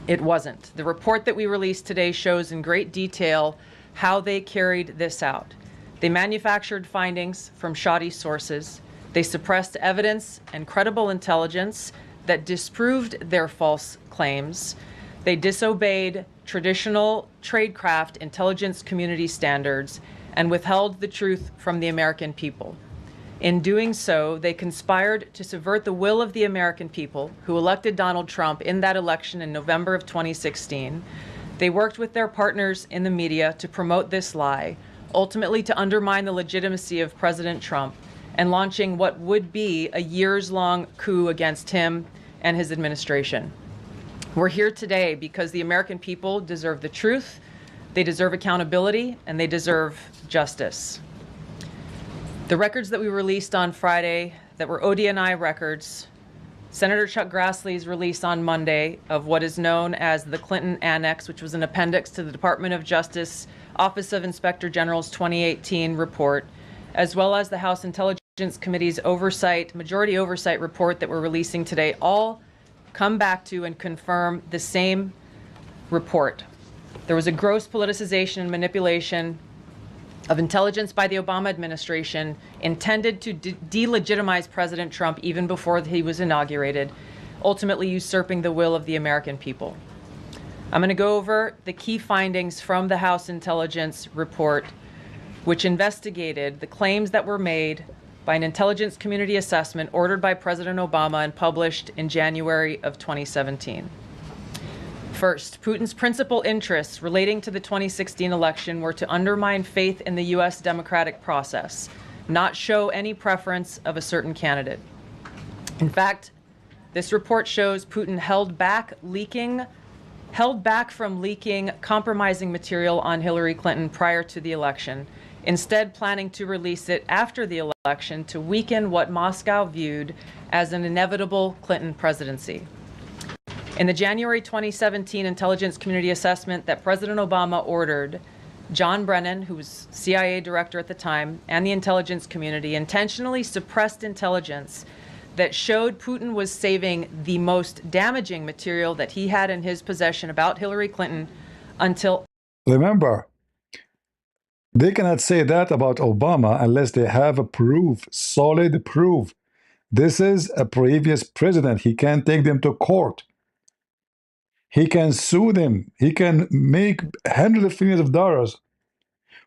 It wasn't. The report that we released today shows in great detail how they carried this out. They manufactured findings from shoddy sources. They suppressed evidence and credible intelligence that disproved their false claims. They disobeyed traditional tradecraft intelligence community standards and withheld the truth from the American people. In doing so, they conspired to subvert the will of the American people who elected Donald Trump in that election in November of 2016. They worked with their partners in the media to promote this lie, ultimately to undermine the legitimacy of President Trump and launching what would be a years-long coup against him and his administration. We're here today because the American people deserve the truth, they deserve accountability, and they deserve justice. The records that we released on Friday that were ODNI records, Senator Chuck Grassley's release on Monday of what is known as the Clinton Annex, which was an appendix to the Department of Justice Office of Inspector General's 2018 report, as well as the House Intelligence Committee's majority oversight report that we're releasing today, all come back to and confirm the same report. There was a gross politicization and manipulation of intelligence by the Obama administration intended to delegitimize President Trump even before he was inaugurated, ultimately usurping the will of the American people. I'm going to go over the key findings from the House Intelligence report, which investigated the claims that were made by an intelligence community assessment ordered by President Obama and published in January of 2017. First, Putin's principal interests relating to the 2016 election were to undermine faith in the U.S. democratic process, not show any preference of a certain candidate. In fact, this report shows Putin held back from leaking compromising material on Hillary Clinton prior to the election, instead planning to release it after the election to weaken what Moscow viewed as an inevitable Clinton presidency. In the January 2017 intelligence community assessment that President Obama ordered, John Brennan, who was CIA director at the time, and the intelligence community intentionally suppressed intelligence that showed Putin was saving the most damaging material that he had in his possession about Hillary Clinton until... Remember, they cannot say that about Obama unless they have a proof, solid proof. This is a previous president. He can't take them to court. He can sue them. He can make hundreds of millions of dollars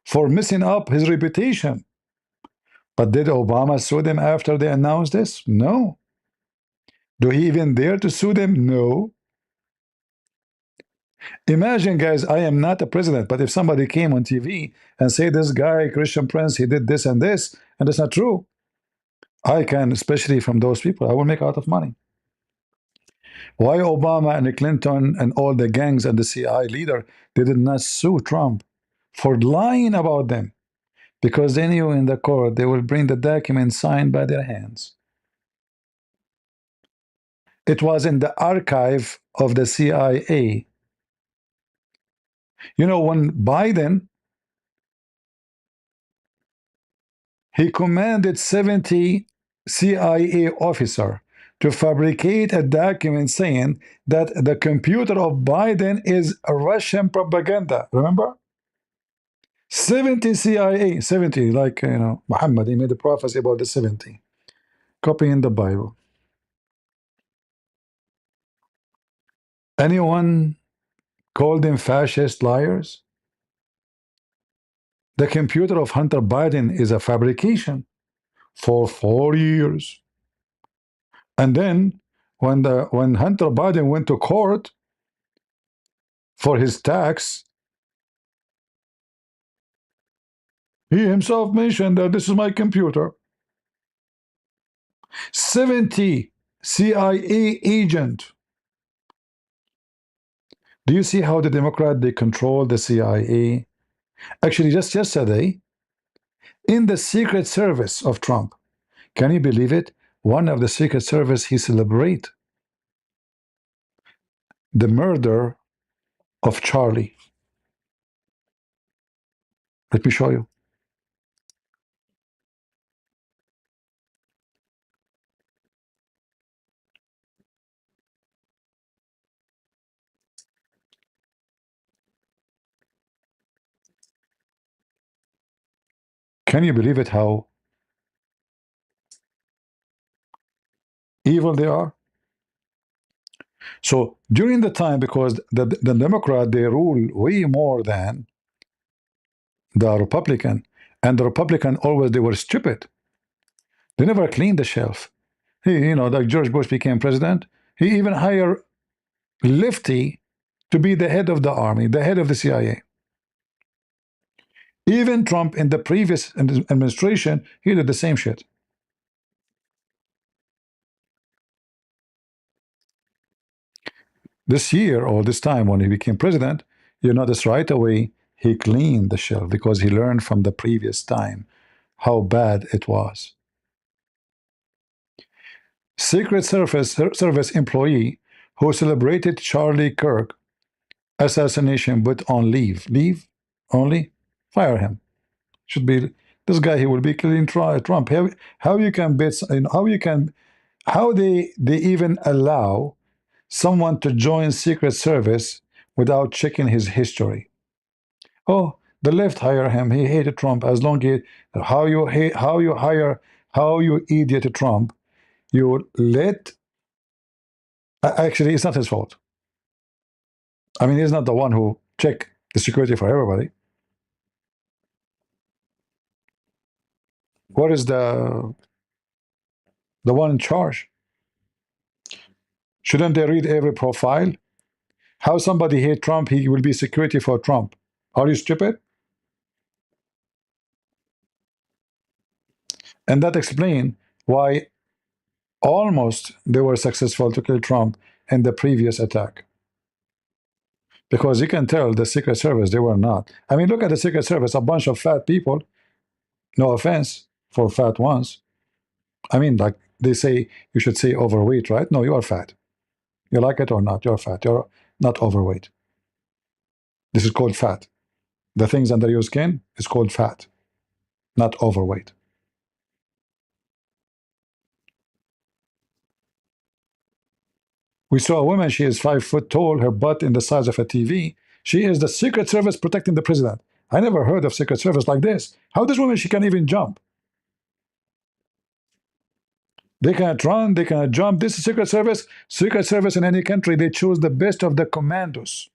for messing up his reputation. But did Obama sue them after they announced this? No. Do he even dare to sue them? No. Imagine, guys, I am not a president, but if somebody came on TV and say this guy, Christian Prince, he did this, and that's not true, I can, especially from those people, I will make a lot of money. Why Obama and Clinton and all the gangs and the CIA leader, they did not sue Trump for lying about them? Because they knew in the court they will bring the document signed by their hands. It was in the archive of the CIA. You know, when Biden, he commanded 70 CIA officers to fabricate a document saying that the computer of Biden is a Russian propaganda. Remember? 70 CIA, 70, like, you know, Muhammad, he made a prophecy about the 70. Copying the Bible. Anyone call them fascist liars? The computer of Hunter Biden is a fabrication for 4 years. And then when Hunter Biden went to court for his tax, he himself mentioned that this is my computer. 70 CIA agent. Do you see how the Democrat, they control the CIA? Actually, just yesterday, in the Secret Service of Trump, can you believe it? One of the Secret Service, he celebrate the murder of Charlie. Let me show you. Can you believe it how evil they are? So during the time, because the Democrat, they rule way more than the Republican, and the Republican always, they were stupid. They never cleaned the shelf. You know, like George Bush became president, he even hired Lefty to be the head of the army, the head of the CIA. Even Trump in the previous administration, he did the same shit. This year or this time when he became president, you notice right away he cleaned the shelf because he learned from the previous time how bad it was. Secret Service employee who celebrated Charlie Kirk assassination but on leave only, fire him. Should be This guy, he will be killing Trump. How you can bet? How they even allow someone to join Secret Service without checking his history? Oh, the left hire him. He hated Trump. As long as how you idiot Trump, you let. Actually, it's not his fault. I mean, he's not the one who checked the security for everybody. What is the one in charge? Shouldn't they read every profile? How somebody hate Trump, he will be security for Trump? Are you stupid? And that explains why almost they were successful to kill Trump in the previous attack. Because you can tell the Secret Service, they were not. I mean, look at the Secret Service, a bunch of fat people. No offense for fat ones. I mean, like they say, you should say overweight, right? No, you are fat. You like it or not, you're fat. You're not overweight. This is called fat. The things under your skin is called fat, not overweight. We saw a woman, she is 5 foot tall, her butt in the size of a TV. She is the Secret Service protecting the president. I never heard of Secret Service like this. How this woman, she can even jump? They cannot run, they cannot jump. This is Secret Service. Secret Service in any country, they choose the best of the commandos.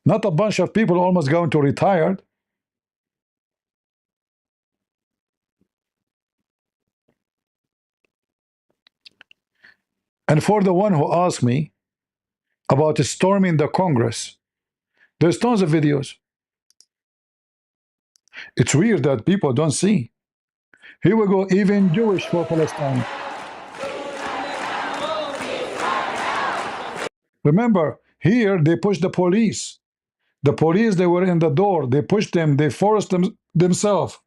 Not a bunch of people almost going to retire. And for the one who asked me about storming the Congress, there's tons of videos. It's weird that people don't see. Here we go, even Jewish for Palestine. Remember, here they pushed the police. The police, they were in the door. They pushed them. They forced them themselves.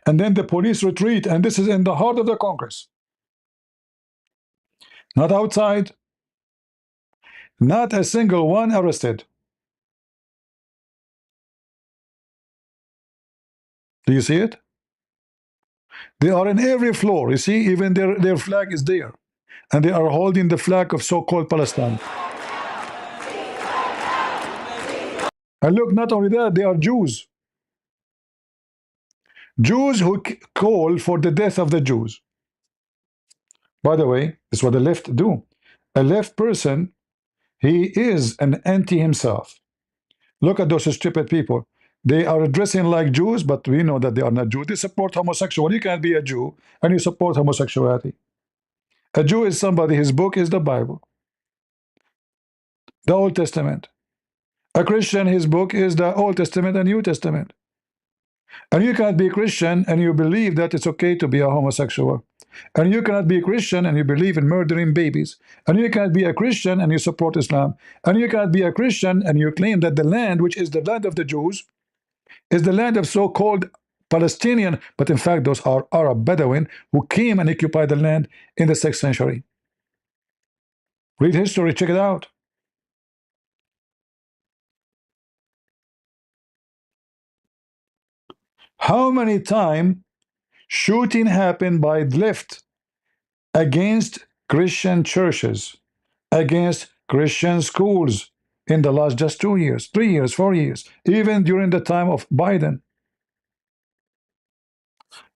And then the police retreat. And this is in the heart of the Congress. Not outside. Not a single one arrested. Do you see it? They are in every floor. You see, even their flag is there. And they are holding the flag of so-called Palestine. And look, not only that, they are Jews. Jews who call for the death of the Jews. By the way, it's what the left do. A left person, he is an anti himself. Look at those stupid people. They are dressing like Jews, but we know that they are not Jews. They support homosexuality. You can't be a Jew and you support homosexuality. A Jew is somebody, his book is the Bible, the Old Testament. A Christian, his book is the Old Testament and New Testament. And you can't be a Christian and you believe that it's okay to be a homosexual. And you cannot be a Christian and you believe in murdering babies. And you cannot be a Christian and you support Islam. And you cannot be a Christian and you claim that the land, which is the land of the Jews, is the land of so-called Palestinian, but in fact those are Arab Bedouin who came and occupied the land in the 6th century. Read history, check it out. How many times shooting happened by left against Christian churches, against Christian schools in the last just 2 years, 3 years, 4 years, even during the time of Biden?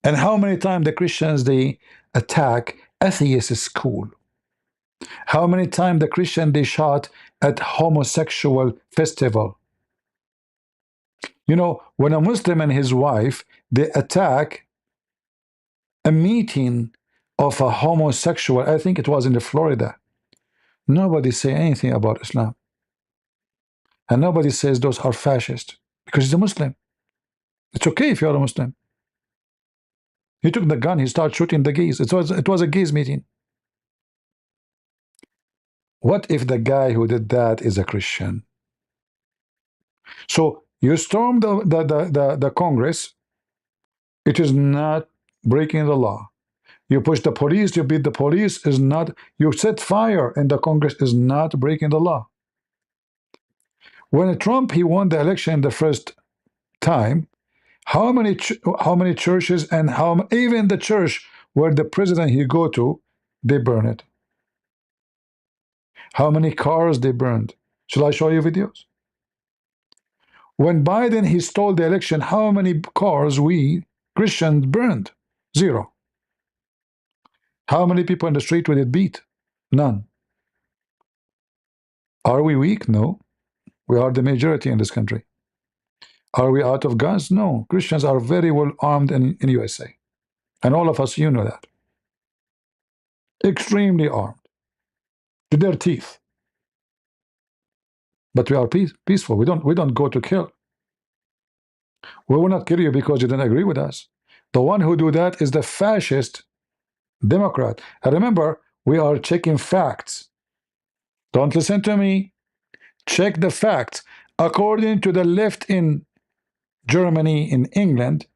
And how many times the Christians, they attack atheist school? How many times the Christian, they shot at homosexual festival? You know, when a Muslim and his wife, they attack a meeting of a homosexual, I think it was in Florida, nobody say anything about Islam. And nobody says those are fascist because he's a Muslim. It's okay if you're a Muslim. He took the gun, he started shooting the gays. It was a gays meeting. What if the guy who did that is a Christian? So you storm the Congress, it is not breaking the law. You push the police, you beat the police, is not, you set fire in the Congress, is not breaking the law. When Trump, he won the election the first time, how many churches and even the church where the president he go to, they burn it. How many cars they burned? Shall I show you videos? When Biden he stole the election, how many cars we Christians burned? Zero. How many people in the street would it beat? None. Are we weak? No. We are the majority in this country. Are we out of guns? No. Christians are very well armed in USA. And all of us, you know that. Extremely armed. To their teeth. But we are peaceful. We don't go to kill. We will not kill you because you don't agree with us. The one who do that is the fascist Democrat. And remember, we are checking facts. Don't listen to me. Check the facts. According to the left in Germany, in England,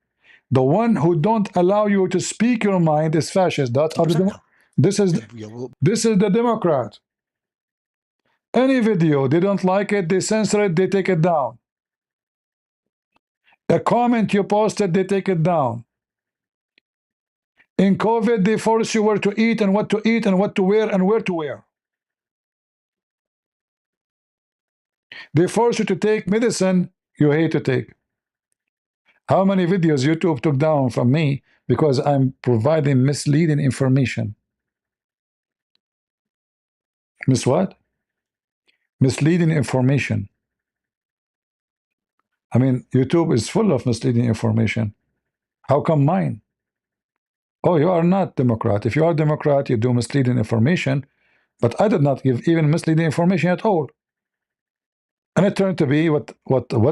the one who don't allow you to speak your mind is fascist. This is the Democrat. Any video, they don't like it, they censor it, they take it down. A comment you posted, they take it down. In COVID, they force you where to eat and what to eat and what to wear and where to wear. They force you to take medicine you hate to take. How many videos YouTube took down from me because I'm providing misleading information? Miss what? Misleading information. I mean, YouTube is full of misleading information. How come mine? Oh, you are not Democrat. If you are Democrat, you do misleading information, but I did not give even misleading information at all. And it turned to be what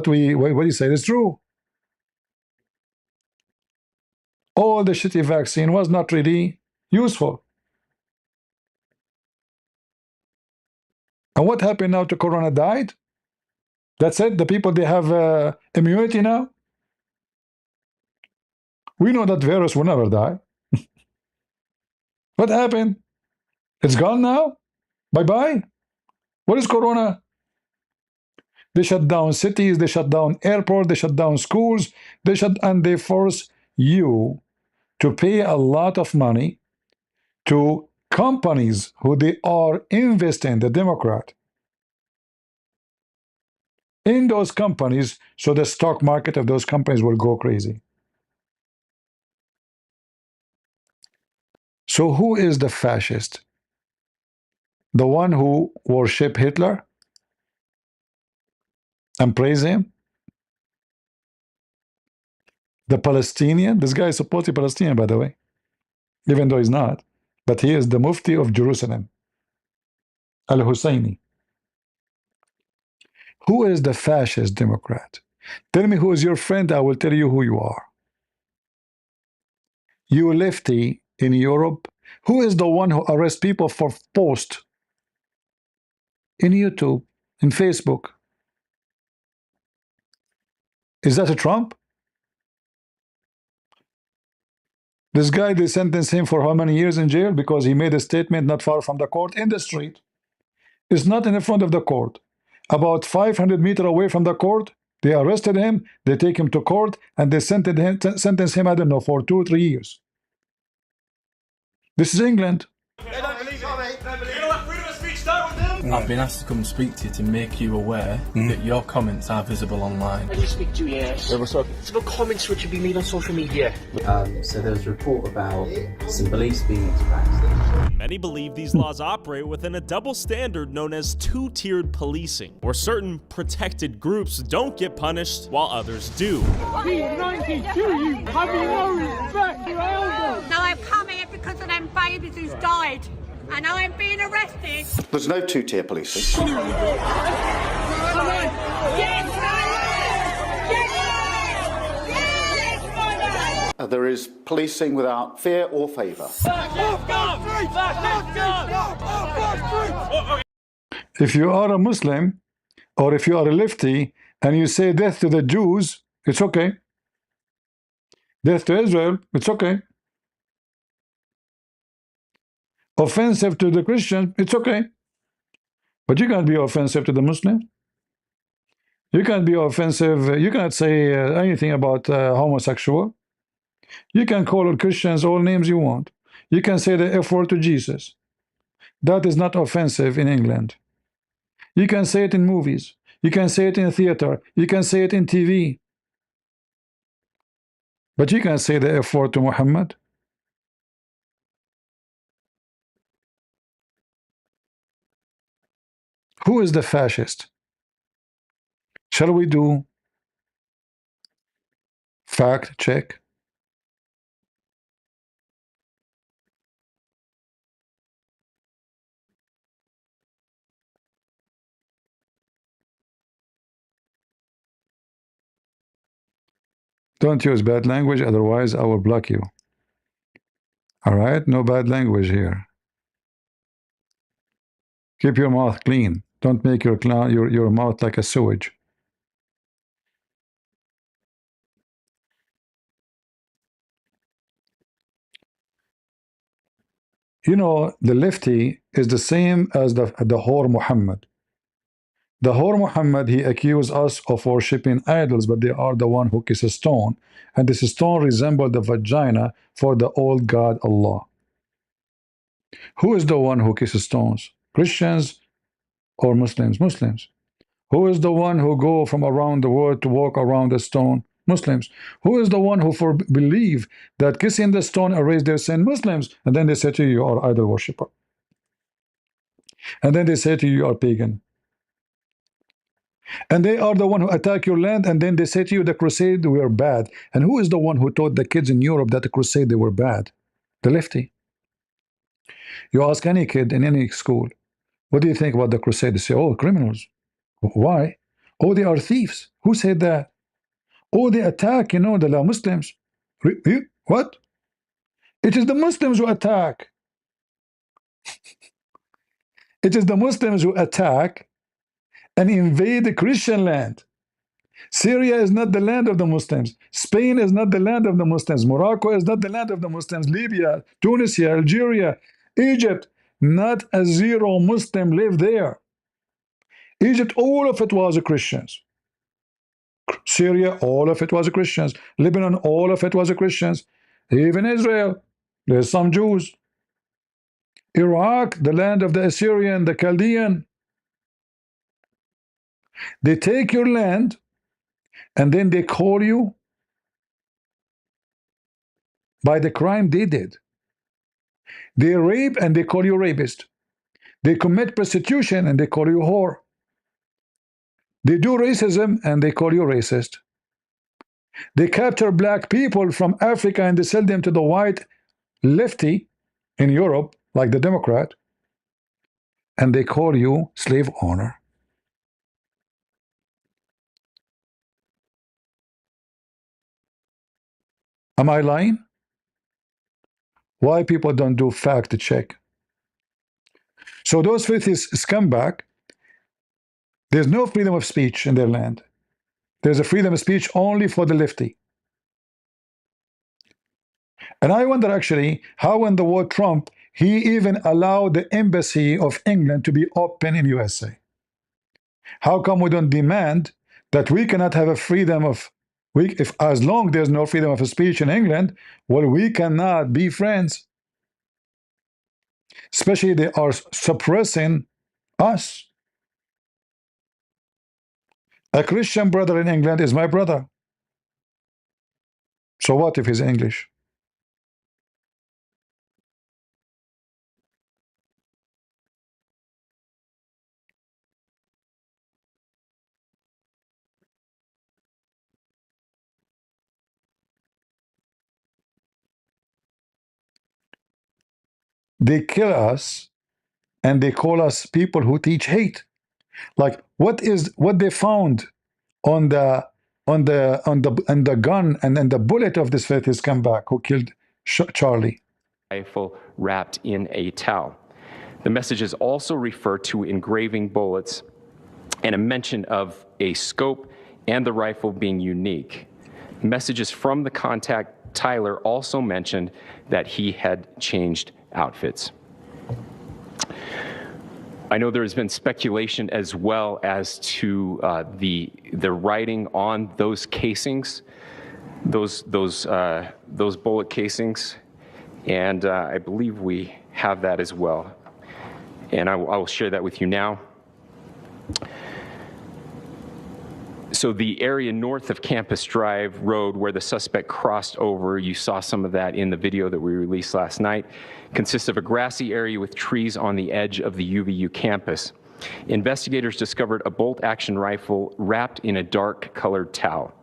you say is true. All the shitty vaccine was not really useful. And what happened now to Corona died? That's it? The people, they have immunity now? We know that virus will never die. What happened? It's gone now? Bye-bye? What is Corona? They shut down cities, they shut down airports, they shut down schools, and they force you to pay a lot of money to companies who they are investing, the Democrat, in those companies, so the stock market of those companies will go crazy. So who is the fascist? The one who worship Hitler and praise him? The Palestinian? This guy is supposedly Palestinian, by the way, even though he's not. But he is the Mufti of Jerusalem, Al-Husseini. Who is the fascist Democrat? Tell me who is your friend, I will tell you who you are. You lefty in Europe, who is the one who arrests people for post in YouTube, in Facebook? Is that a Trump? This guy, they sentenced him for how many years in jail? Because he made a statement not far from the court, in the street. It's not in the front of the court. About 500 meters away from the court, they arrested him, they take him to court, and they sentenced him, I don't know, for 2 or 3 years. This is England. I've been asked to come speak to you to make you aware that your comments are visible online. I didn't speak to you, yes. It's about comments which have been made on social media. So there was a report about some beliefs being expressed. Many believe these laws operate within a double standard known as two-tiered policing, where certain protected groups don't get punished while others do. Now I've come here because of them babies who's died. And now I'm being arrested. There's no two-tier policing. There is policing without fear or favour. If you are a Muslim, or if you are a lefty, and you say death to the Jews, it's okay. Death to Israel, it's okay. Offensive to the Christian, it's okay. But you can't be offensive to the Muslim. You can't be offensive. You cannot say anything about homosexual. You can call Christians all names you want. You can say the F word to Jesus. That is not offensive in England. You can say it in movies. You can say it in theater. You can say it in TV. But you can say the F word to Muhammad. Who is the fascist? Shall we do fact check? Don't use bad language, otherwise I will block you. All right, no bad language here. Keep your mouth clean. Don't make your mouth like a sewage. You know, the lefty is the same as the whore Muhammad. The whore Muhammad, he accused us of worshipping idols, but they are the one who kisses stone, and this stone resembled the vagina for the old God Allah. Who is the one who kisses stones? Christians or Muslims? Muslims. Who is the one who go from around the world to walk around the stone? Muslims. Who is the one who believe that kissing the stone erase their sin? Muslims. And then they say to you, you are idol worshipper. And then they say to you, you are pagan. And they are the one who attack your land, and then they say to you, the crusade were bad. And who is the one who taught the kids in Europe that the crusade they were bad? The lefty. You ask any kid in any school, what do you think about the crusade? They say, oh, criminals. Why? Oh, they are thieves. Who said that? Oh, they attack, you know, the Muslims. What? It is the Muslims who attack. It is the Muslims who attack and invade the Christian land. Syria is not the land of the Muslims. Spain is not the land of the Muslims. Morocco is not the land of the Muslims. Libya, Tunisia, Algeria, Egypt, not a zero Muslim lived there. Egypt, all of it was Christians. Syria, all of it was Christians. Lebanon, all of it was Christians. Even Israel, there's some Jews. Iraq, the land of the Assyrian, the Chaldean. They take your land and then they call you by the crime they did. They rape and they call you rapist. They commit prostitution and they call you whore. They do racism and they call you racist. They capture black people from Africa and they sell them to the white lefty in Europe, like the Democrat, and they call you slave owner. Am I lying? Why people don't do fact check? So those filthy scumbag, there's no freedom of speech in their land. There's a freedom of speech only for the lefty. And I wonder actually how in the world Trump, he even allowed the embassy of England to be open in USA. How come we don't demand that we cannot have a freedom of, if as long there's no freedom of speech in England, well, we cannot be friends. Especially they are suppressing us. A Christian brother in England is my brother. So what if he's English? They kill us and they call us people who teach hate. Like what they found on the gun and the bullet of this filthy scumbag who killed Charlie. Rifle wrapped in a towel. The messages also refer to engraving bullets and a mention of a scope and the rifle being unique. Messages from the contact, Tyler, also mentioned that he had changed outfits. I know there has been speculation as well as to the writing on those casings, those bullet casings, and I believe we have that as well. And I will share that with you now. So the area north of Campus Drive Road where the suspect crossed over, you saw some of that in the video that we released last night, consists of a grassy area with trees on the edge of the UVU campus. Investigators discovered a bolt-action rifle wrapped in a dark-colored towel.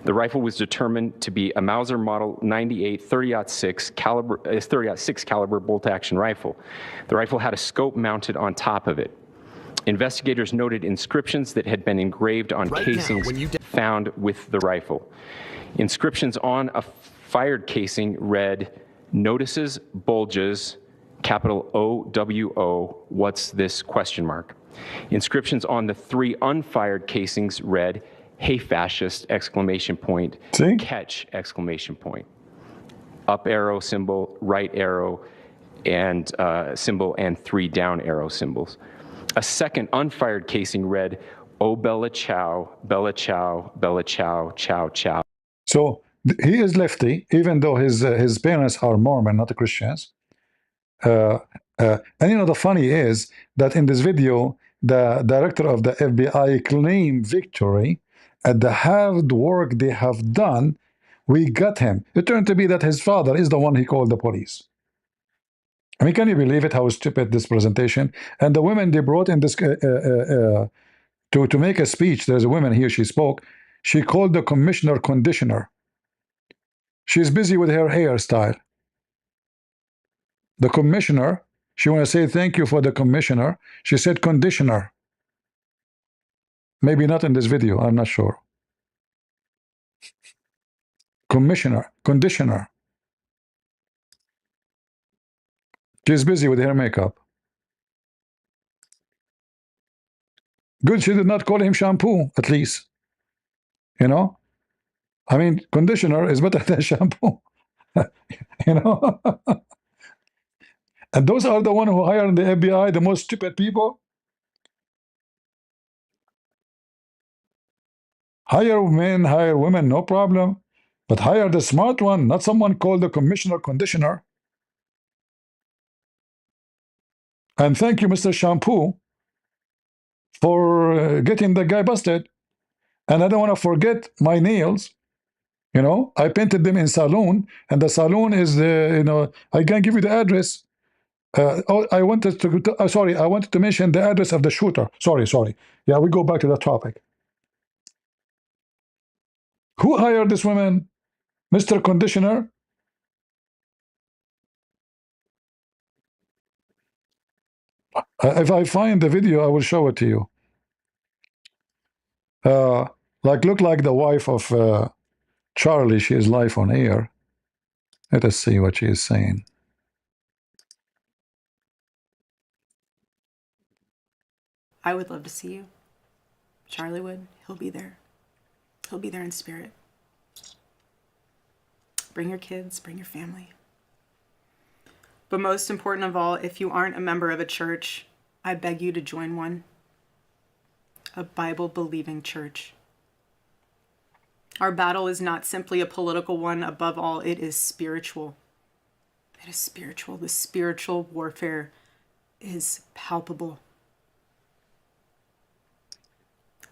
The rifle was determined to be a Mauser Model 98 30-06 caliber bolt-action rifle. The rifle had a scope mounted on top of it. Investigators noted inscriptions that had been engraved on casings found with the rifle. Inscriptions on a fired casing read, "Notices, bulges, capital OWO, what's this, question mark." Inscriptions on the 3 unfired casings read, "Hey fascist, exclamation point, catch, exclamation point." Up arrow symbol, right arrow and symbol, and 3 down arrow symbols. A second unfired casing read, "Oh Bella Chow, Bella Chow, Bella Chow, Chow Chow." So he is lefty, even though his parents are Mormon, not Christians. And you know, the funny is that in this video, the director of the FBI claimed victory at the hard work they have done. We got him. It turned to be that his father is the one he called the police. I mean, can you believe it, how stupid this presentation? And the women they brought in this to make a speech, there's a woman here, she spoke. She called the commissioner conditioner. She's busy with her hairstyle. The commissioner, she want to say thank you for the commissioner. She said conditioner. Maybe not in this video, I'm not sure. Commissioner, conditioner. She's busy with her makeup. Good she did not call him shampoo, at least. You know? I mean, conditioner is better than shampoo. You know? And those are the one who hire in the FBI, the most stupid people. Hire men, hire women, no problem. But hire the smart one, not someone called the commissioner conditioner. And thank you, Mr. Shampoo, for getting the guy busted. And I don't want to forget my nails. You know, I painted them in saloon, and the saloon is, you know, I can give you the address. I wanted to sorry, I wanted to mention the address of the shooter. Sorry. Yeah, we go back to the topic. Who hired this woman? Mr. Conditioner? If I find the video, I will show it to you. Look like the wife of Charlie. She is live on air. Let us see what she is saying. I would love to see you. Charlie would. He'll be there. He'll be there in spirit. Bring your kids, bring your family. But most important of all, if you aren't a member of a church, I beg you to join one. A Bible-believing church. Our battle is not simply a political one. Above all, it is spiritual. It is spiritual. The spiritual warfare is palpable.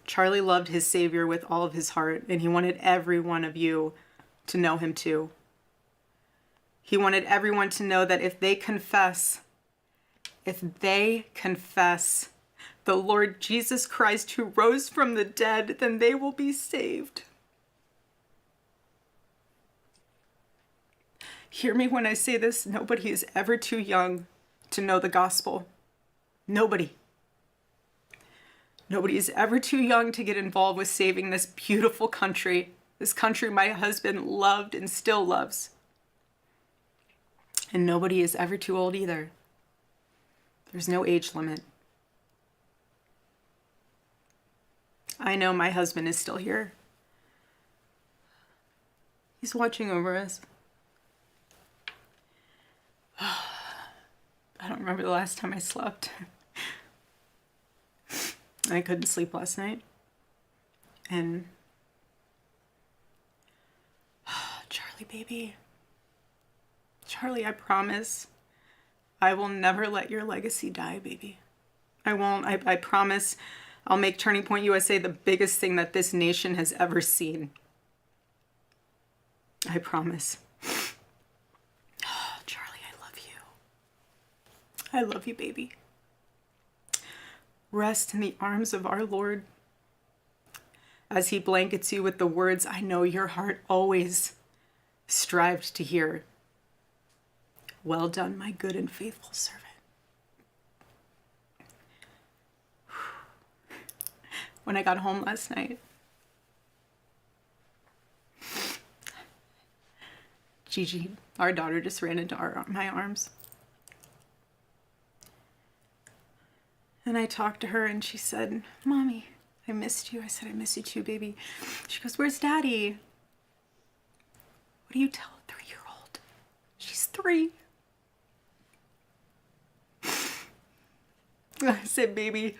Charlie loved his Savior with all of his heart, and he wanted every one of you to know him too. He wanted everyone to know that if they confess the Lord Jesus Christ who rose from the dead, then they will be saved. Hear me when I say this, nobody is ever too young to know the gospel. Nobody. Nobody is ever too young to get involved with saving this beautiful country, this country my husband loved and still loves. And nobody is ever too old either. There's no age limit. I know my husband is still here. He's watching over us. I don't remember the last time I slept. I couldn't sleep last night. And Charlie, baby. Charlie, I promise I will never let your legacy die, baby. I won't. I promise I'll make Turning Point USA the biggest thing that this nation has ever seen. I promise. Oh, Charlie, I love you. I love you, baby. Rest in the arms of our Lord as he blankets you with the words I know your heart always strived to hear. Well done, my good and faithful servant. When I got home last night, Gigi, our daughter, just ran into my arms. And I talked to her and she said, Mommy, I missed you. I said, I miss you too, baby. She goes, where's Daddy? What do you tell a 3-year-old? She's 3. I said, baby,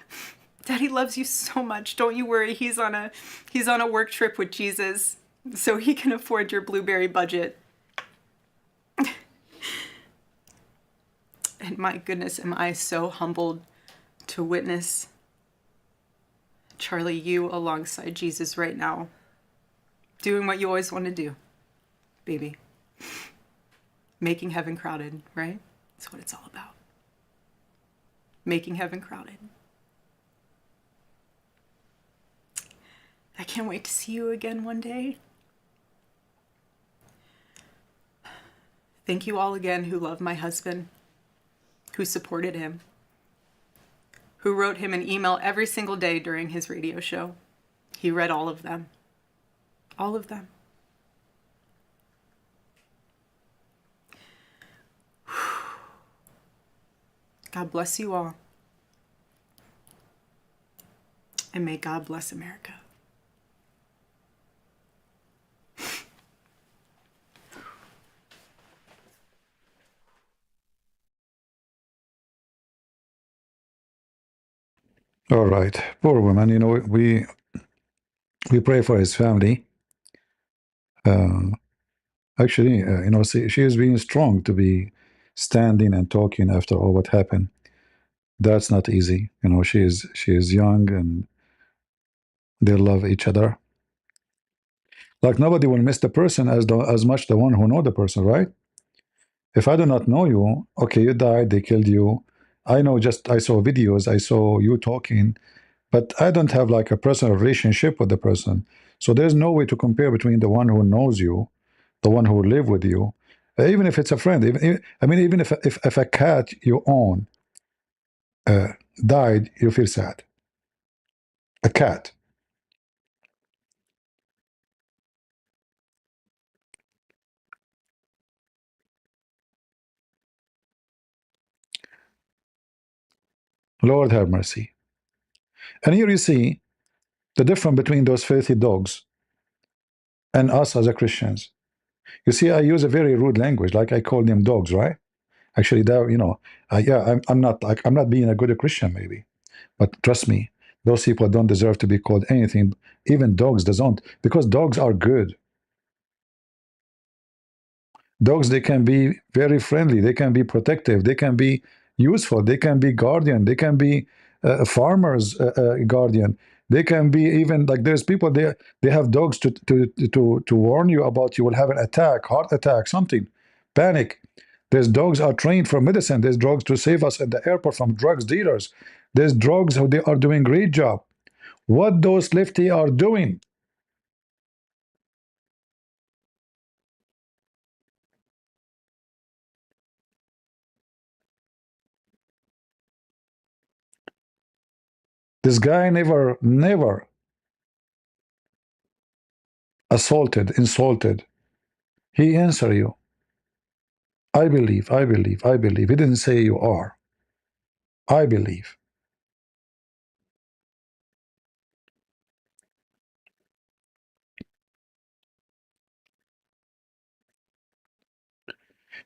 Daddy loves you so much. Don't you worry. He's on a work trip with Jesus, so he can afford your blueberry budget. And my goodness, am I so humbled to witness, Charlie, you alongside Jesus right now, doing what you always want to do, baby. Making heaven crowded, right? That's what it's all about. Making heaven crowded. I can't wait to see you again one day. Thank you all again who love my husband, who supported him, who wrote him an email every single day during his radio show. He read all of them. All of them. God bless you all. And may God bless America. All right, poor woman. You know, we pray for his family. Actually, you know, she is being strong to be standing and talking after all what happened. That's not easy. You know, she is young and they love each other. Like nobody will miss the person as much the one who know the person, right? If I do not know you, okay, you died, they killed you. I know, just I saw videos, I saw you talking, but I don't have like a personal relationship with the person. So there's no way to compare between the one who knows you, the one who live with you, even if it's a friend. I mean, even if a cat you own died, you feel sad. A cat. Lord have mercy. And here you see the difference between those filthy dogs and us as a Christians. You see, I use a very rude language, like I call them dogs, right? Actually, that, you know, yeah, I'm not like I'm not being a good Christian, maybe, but trust me, those people don't deserve to be called anything. Even dogs don't, because dogs are good. Dogs, they can be very friendly, they can be protective, they can be useful, they can be guardian, they can be a farmer's guardian. They can be even like there's people there. They have dogs to warn you about you will have an attack, heart attack, something, panic. There's dogs are trained for medicine. There's dogs to save us at the airport from drugs dealers. There's dogs who they are doing great job. What those lefty are doing? This guy never assaulted, insulted. He answer you. I believe, I believe, I believe. He didn't say you are. I believe.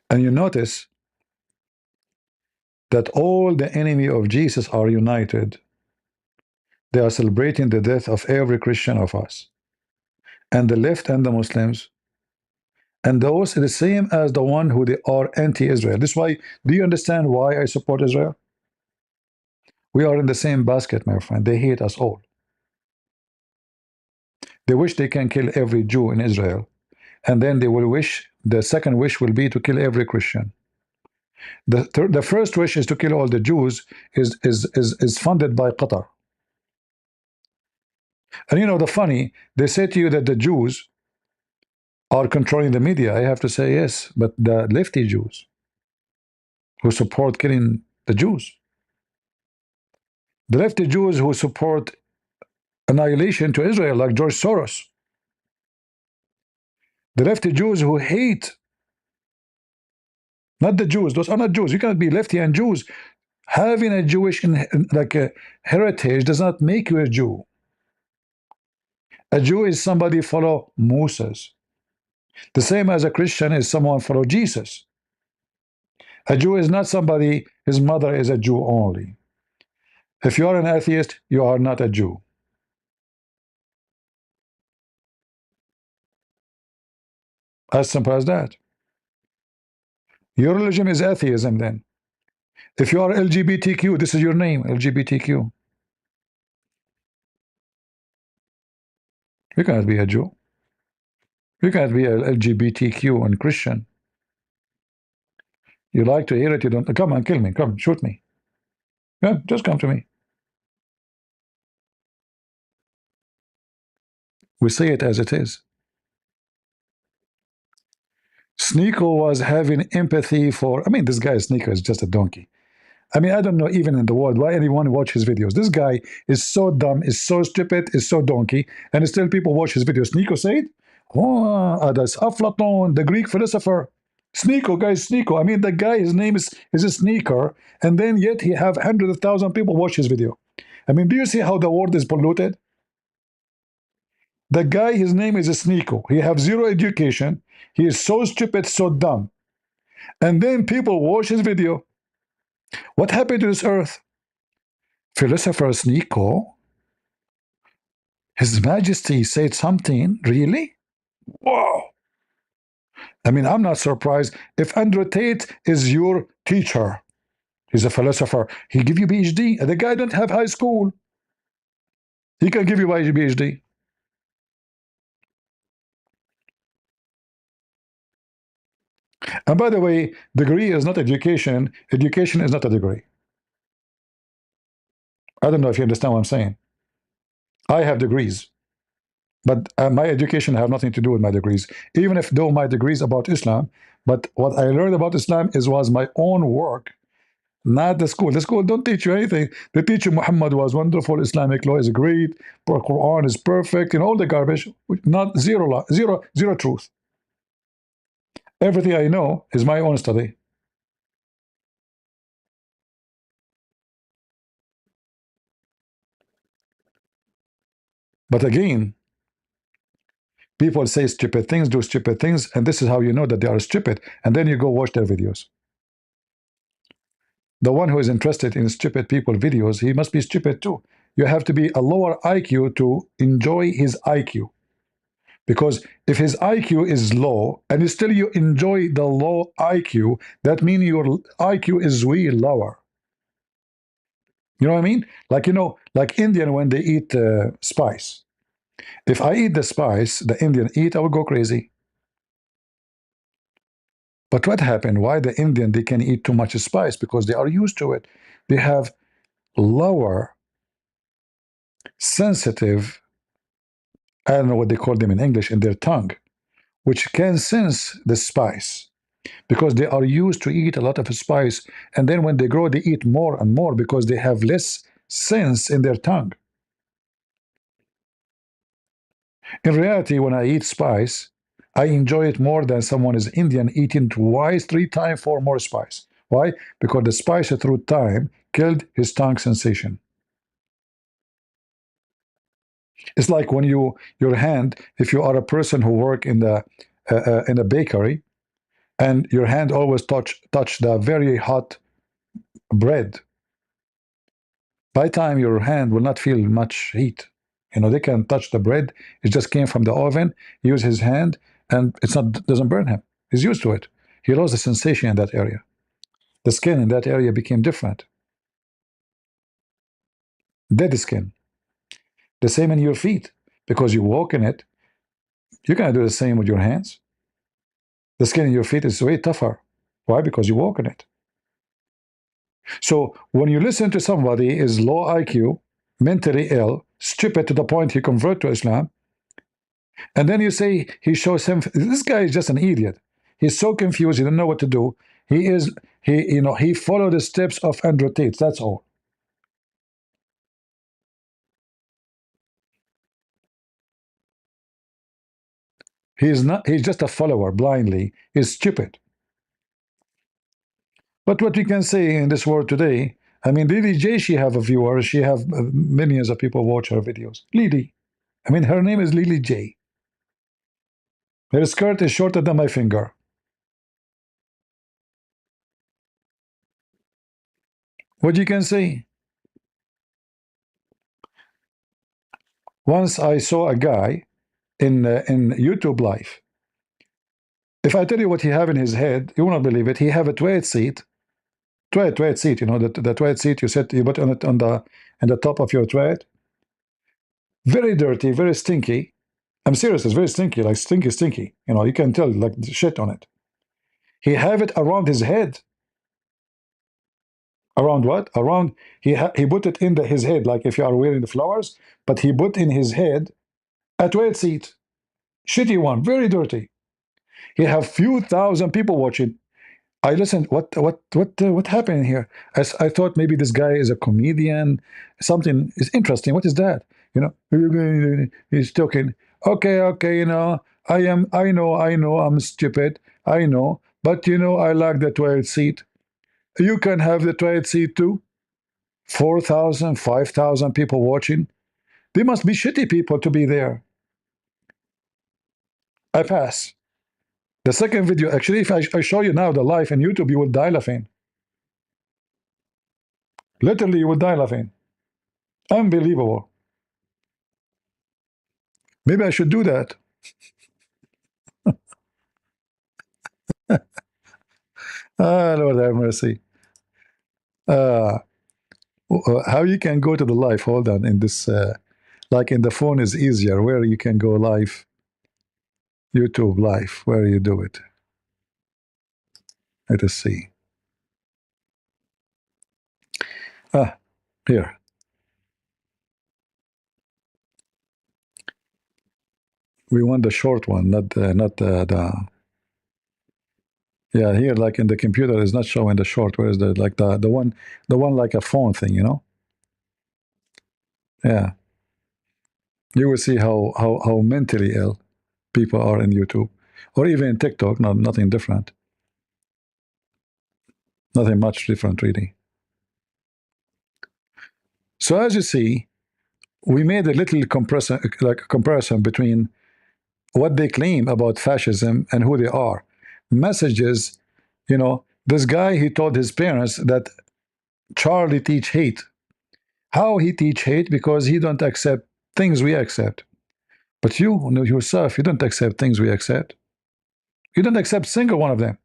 And you notice that all the enemy of Jesus are united. They are celebrating the death of every Christian of us. And the left and the Muslims. And those are the same as the one who they are anti-Israel. This is why, do you understand why I support Israel? We are in the same basket, my friend. They hate us all. They wish they can kill every Jew in Israel. And then they will wish, the second wish will be to kill every Christian. The first wish is to kill all the Jews is funded by Qatar. And you know, the funny, they say to you that the Jews are controlling the media. I have to say yes, but the lefty Jews who support killing the Jews. The lefty Jews who support annihilation to Israel, like George Soros. The lefty Jews who hate, not the Jews, those are not Jews. You cannot be lefty and Jews. Having a Jewish like a heritage does not make you a Jew. A Jew is somebody follow Moses. The same as a Christian is someone follow Jesus. A Jew is not somebody, his mother is a Jew only. If you are an atheist, you are not a Jew. As simple as that. Your religion is atheism then. If you are LGBTQ, this is your name, LGBTQ. You cannot be a Jew. You cannot be a LGBTQ and Christian. You like to hear it, you don't. Come and kill me. Come, shoot me. Yeah, just come to me. We say it as it is. Sneeko was having empathy for, I mean, this guy Sneeko is just a donkey. I mean, I don't know even in the world why anyone watch his videos. This guy is so dumb, is so stupid, is so donkey, and still people watch his videos. Sneeko said, oh, that's Aflaton, the Greek philosopher. Sneeko, guys, Sneeko. I mean, the guy, his name is a sneaker, and then yet he have hundreds of thousands of people watch his video. I mean, do you see how the world is polluted? The guy, his name is a Sneeko. He have zero education. He is so stupid, so dumb. And then people watch his video. What happened to this earth? Philosopher Sneeko, His Majesty said something, really? Wow. I mean, I'm not surprised. If Andrew Tate is your teacher, he's a philosopher, he give you PhD. The guy don't have high school. He can give you a PhD. And by the way, degree is not education. Education is not a degree. I don't know if you understand what I'm saying. I have degrees, but my education have nothing to do with my degrees, even if though my degrees about Islam. But what I learned about Islam was my own work, not the school. The school don't teach you anything. They teach you Muhammad was wonderful, Islamic law is great, Quran is perfect, and all the garbage. Not zero truth. Everything I know is my own study. But again, people say stupid things, do stupid things, and this is how you know that they are stupid. And then you go watch their videos. The one who is interested in stupid people videos, he must be stupid too. You have to be a lower IQ to enjoy his IQ. Because if his IQ is low and still you enjoy the low IQ, that means your IQ is way lower. You know what I mean? Like, you know, like Indian when they eat spice. If I eat the spice the Indian eat, I will go crazy. But what happened? Why the Indian, they can eat too much spice? Because they are used to it. They have lower sensitive, I don't know what they call them in English, in their tongue, which can sense the spice because they are used to eat a lot of spice. And then when they grow, they eat more and more because they have less sense in their tongue. In reality, when I eat spice, I enjoy it more than someone is Indian eating twice, 3 times, 4 more spice. Why? Because the spice through time killed his tongue sensation. It's like when your hand, if you are a person who work in a bakery, and your hand always touch the very hot bread, By the time your hand will not feel much heat. You know, they can touch the bread. It just came from the oven. Use his hand, and it's not doesn't burn him. He's used to it. He lost the sensation in that area. The skin in that area became different. Dead skin. The same in your feet, because you walk in it. You can do the same with your hands. The skin in your feet is way tougher. Why? Because you walk in it. So when you listen to somebody is low IQ, mentally ill, stupid to the point he convert to Islam, and then you say he shows him, this guy is just an idiot. He's so confused, he doesn't know what to do. He followed the steps of Andrew Tate. That's all. He's just a follower blindly. He's stupid. But what we can say in this world today, I mean, Lily J, she have a viewer, she have millions of people watch her videos. Lily. I mean, her name is Lily J. Her skirt is shorter than my finger. What you can say? Once I saw a guy in YouTube live. If I tell you what he have in his head, you will not believe it. He have a toilet seat. Toilet seat, you know, the toilet seat you put on it on the top of your toilet. Very dirty, very stinky. I'm serious, it's very stinky, like stinky. You know, you can tell like shit on it. He have it around his head. Around what? Around he put it in his head, like if you are wearing the flowers, but he put in his head a toilet seat. Shitty one, very dirty. He have few thousand people watching. I listened. What happened here? I thought maybe this guy is a comedian. Something is interesting. What is that? You know, he's talking. Okay. You know, I know. I'm stupid. I know. But you know, I like the toilet seat. You can have the toilet seat too. 4,000, 5,000 people watching. They must be shitty people to be there. I pass. The second video, actually, if I show you now the live on YouTube, you will die laughing. Literally, you will die laughing. Unbelievable. Maybe I should do that. Lord have mercy. How you can go to the live? Hold on. In this, like in the phone is easier. Where you can go live? YouTube live. Where you do it? Let us see. Here. We want the short one, not the. Yeah, here, like in the computer, is not showing the short. Where is the the one like a phone thing? You know. Yeah. You will see how mentally ill people are in YouTube, or even in TikTok. Nothing different. Nothing much different, really. So as you see, we made a little comparison between what they claim about fascism and who they are. Messages, you know, this guy, he told his parents that Charlie teach hate. How he teach hate? Because he don't accept things we accept. But you know yourself, you don't accept things we accept. You don't accept single one of them.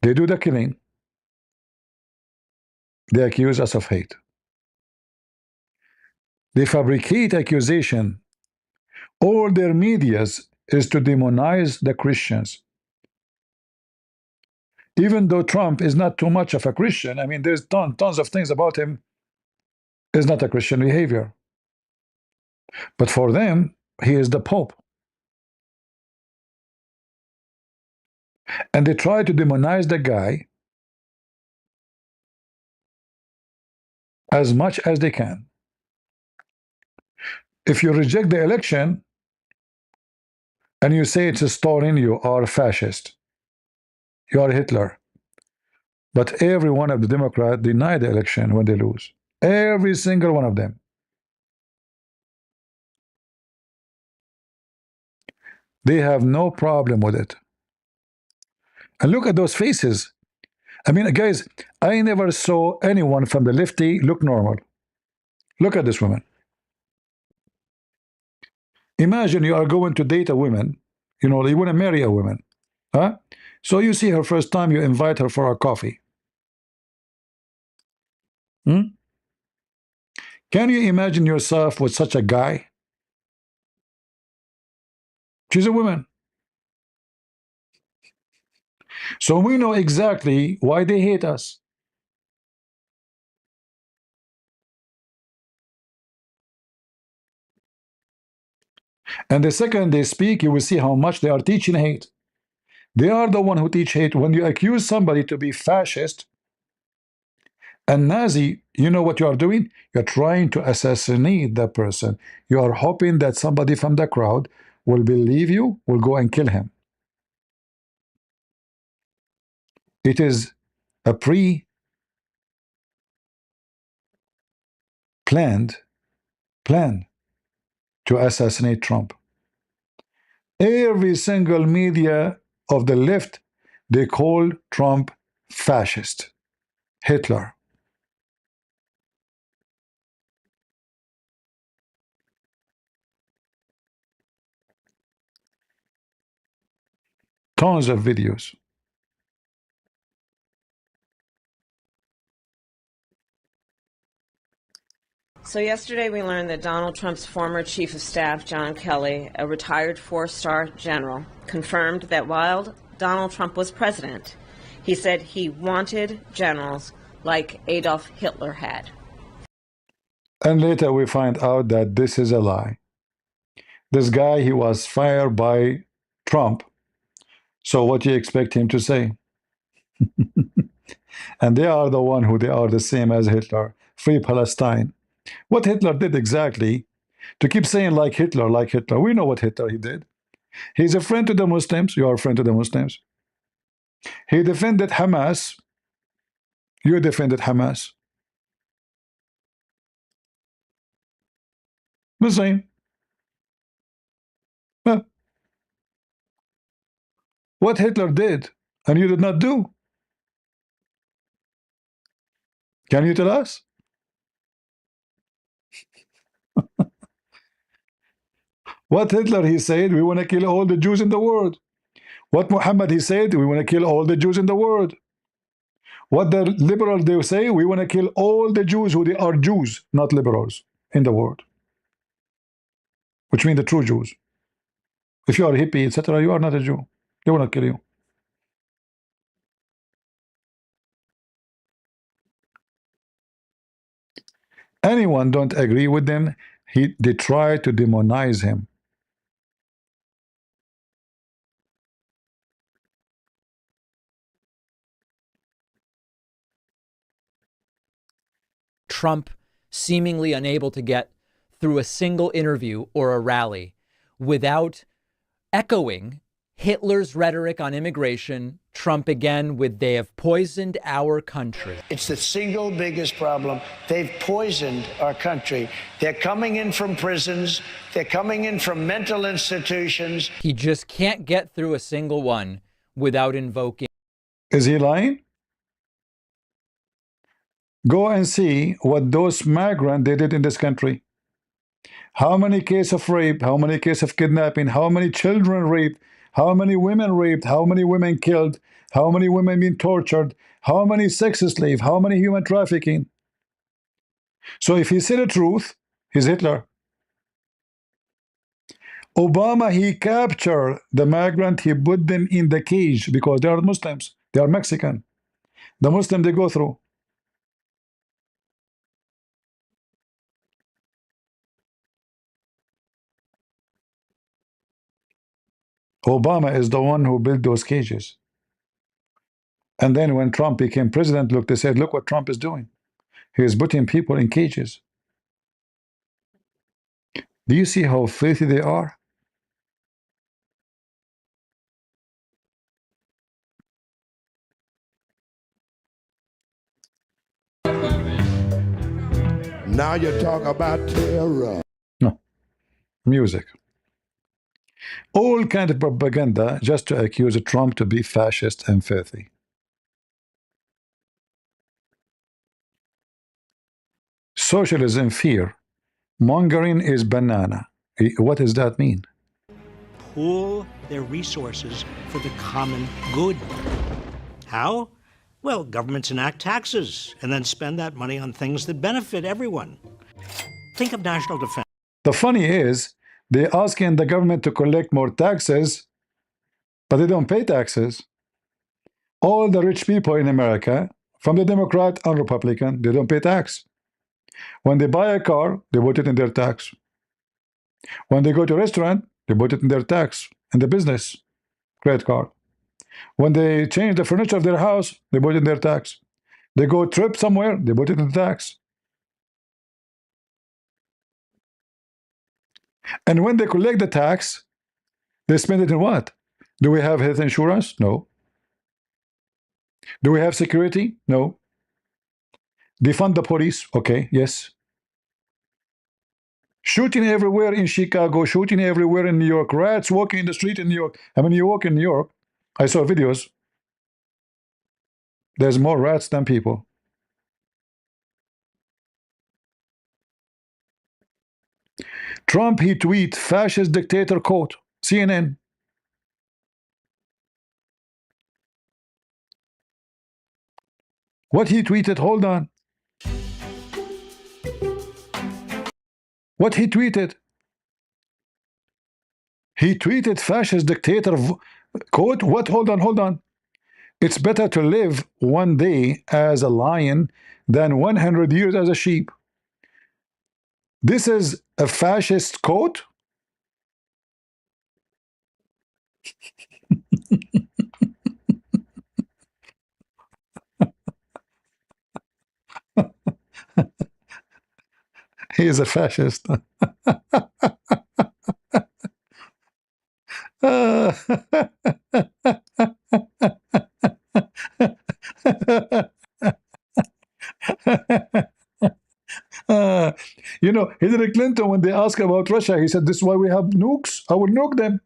They do the killing. They accuse us of hate. They fabricate accusation. All their medias is to demonize the Christians. Even though Trump is not too much of a Christian, I mean, there's tons of things about him is not a Christian behavior. But for them, he is the Pope. And they try to demonize the guy as much as they can. If you reject the election and you say it's a Stalin, you are a fascist. You are Hitler. But every one of the Democrats deny the election when they lose. Every single one of them. They have no problem with it. And look at those faces. I mean, guys, I never saw anyone from the lefty look normal. Look at this woman. Imagine you are going to date a woman, you know, you want to marry a woman, huh? So you see her first time, you invite her for a coffee. Hmm? Can you imagine yourself with such a guy? She's a woman. So we know exactly why they hate us. And the second they speak, you will see how much they are teaching hate. They are the one who teach hate. When you accuse somebody to be fascist and Nazi, you know what you are doing? You're trying to assassinate that person. You are hoping that somebody from the crowd will believe you, will go and kill him. It is a planned plan to assassinate Trump. Every single media of the left, they call Trump fascist, Hitler. Tons of videos. So yesterday we learned that Donald Trump's former chief of staff, John Kelly, a retired 4-star general, confirmed that while Donald Trump was president, he said he wanted generals like Adolf Hitler had. And later we find out that this is a lie. This guy, he was fired by Trump. So what do you expect him to say? And they are the one who they are the same as Hitler. Free Palestine. What Hitler did exactly, to keep saying like Hitler, we know what Hitler he did. He's a friend to the Muslims. You are a friend to the Muslims. He defended Hamas. You defended Hamas. The same. Huh. What Hitler did and you did not do. Can you tell us? What Hitler he said, we want to kill all the Jews in the world. What Muhammad he said, we want to kill all the Jews in the world. What the liberals they say, we want to kill all the Jews who they are Jews, not liberals, in the world. Which means the true Jews. If you are a hippie, etc., you are not a Jew. They will not kill you. Anyone don't agree with them, they try to demonize him. Trump seemingly unable to get through a single interview or a rally without echoing Hitler's rhetoric on immigration. Trump again with "they have poisoned our country." It's the single biggest problem. They've poisoned our country. They're coming in from prisons. They're coming in from mental institutions. He just can't get through a single one without invoking. Is he lying? Go and see what those migrants they did in this country. How many cases of rape, how many cases of kidnapping, how many children raped, how many women raped, how many women killed, how many women being tortured, how many sex slaves, how many human trafficking. So if he said the truth, he's Hitler. Obama, he captured the migrant, he put them in the cage because they are Muslims, they are Mexican. The Muslim they go through. Obama is the one who built those cages. And then when Trump became president, look, they said, look what Trump is doing. He is putting people in cages. Do you see how filthy they are? Now you talk about terror. No. Music. All kind of propaganda just to accuse Trump to be fascist and filthy. Socialism, fear. Mongering is banana. What does that mean? Pool their resources for the common good. How? Well, governments enact taxes and then spend that money on things that benefit everyone. Think of national defense. The funny is, they're asking the government to collect more taxes, but they don't pay taxes. All the rich people in America, from the Democrat and Republican, they don't pay tax. When they buy a car, they put it in their tax. When they go to a restaurant, they put it in their tax, in the business credit card. When they change the furniture of their house, they put it in their tax. They go trip somewhere, they put it in the tax. And when they collect the tax, they spend it in what? Do we have health insurance? No. Do we have security? No. Defund the police? Okay, yes. Shooting everywhere in Chicago, shooting everywhere in New York, rats walking in the street in New York. I mean, you walk in New York, I saw videos. There's more rats than people. Trump, he tweet, fascist dictator quote, CNN. What he tweeted, hold on. What he tweeted? He tweeted fascist dictator quote, what? Hold on, hold on. It's better to live one day as a lion than 100 years as a sheep. This is a fascist quote? He is a fascist. You know, Hillary Clinton, when they asked about Russia, he said, this is why we have nukes. I will nuke them.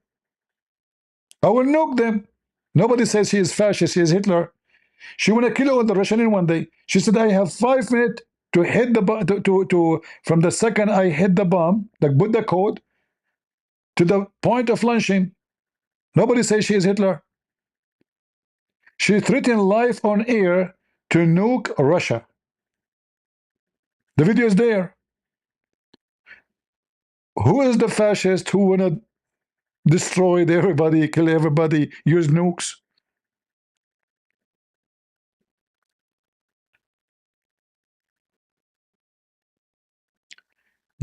I will nuke them. Nobody says he is fascist, he is Hitler. She want to kill all the Russian in one day. She said, I have 5 minutes to hit the bomb, from the second I hit the bomb, like put the code, to the point of launching. Nobody says she is Hitler. She threatened life on air to nuke Russia. The video is there. Who is the fascist who want to destroy everybody, kill everybody, use nukes?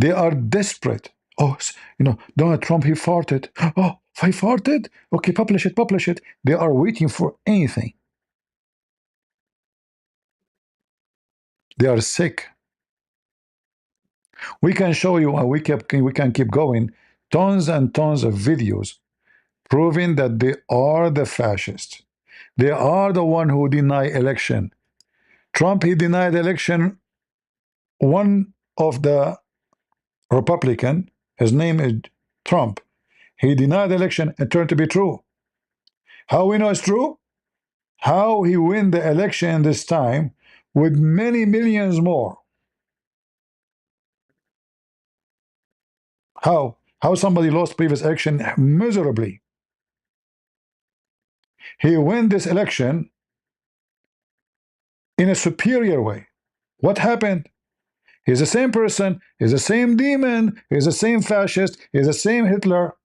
They are desperate. Oh, you know, Donald Trump, he farted. Oh, he farted? Okay, publish it, publish it. They are waiting for anything. They are sick. We can show you, and we can keep going, tons and tons of videos proving that they are the fascists. They are the one who deny election. Trump, he denied election. One of the Republican, his name is Trump. He denied election and turned to be true. How we know it's true? How he win the election this time with many millions more. How? How somebody lost previous election miserably. He win this election in a superior way. What happened? He's the same person, he's the same demon, he's the same fascist, he's the same Hitler.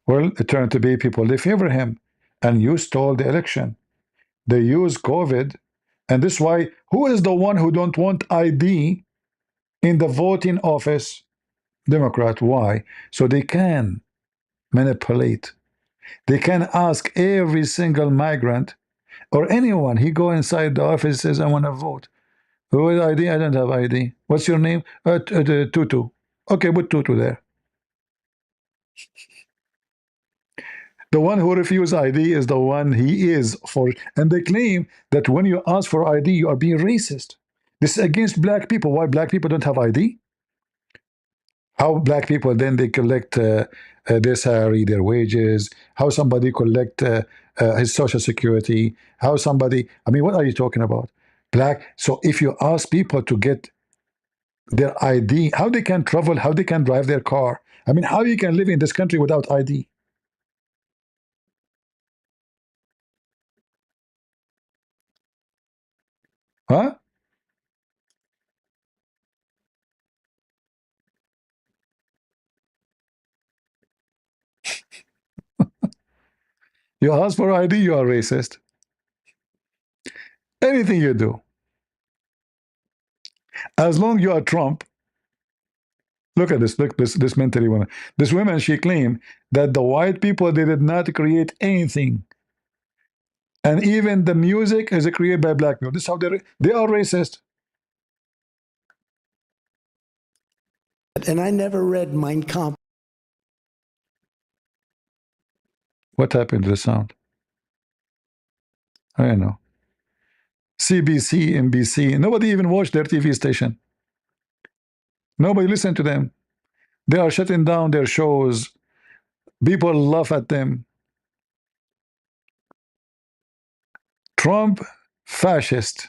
Well, it turned to be people, they favor him. And you stole the election. They use COVID. And this is why, who is the one who don't want ID in the voting office? Democrat. Why? So they can manipulate. They can ask every single migrant or anyone. He go inside the office, says, I want to vote. Who is ID? I don't have ID. What's your name? Tutu. Okay, put Tutu there. The one who refuses ID is the one he is for. And they claim that when you ask for ID, you are being racist. This is against black people. Why black people don't have ID? How black people then they collect their salary, their wages, how somebody collect his social security, how somebody, I mean, what are you talking about? Black. So if you ask people to get their ID, how they can travel, how they can drive their car, I mean, how you can live in this country without ID? Huh? You ask for ID, you are racist. Anything you do, as long you are Trump. Look at this. Look, this mentally woman. This woman, she claimed that the white people, they did not create anything, and even the music is created by black people. This is how they are racist. And I never read Mein Kampf. What happened to the sound? I don't know. CBC, NBC, nobody even watched their TV station. Nobody listened to them. They are shutting down their shows. People laugh at them. Trump, fascist.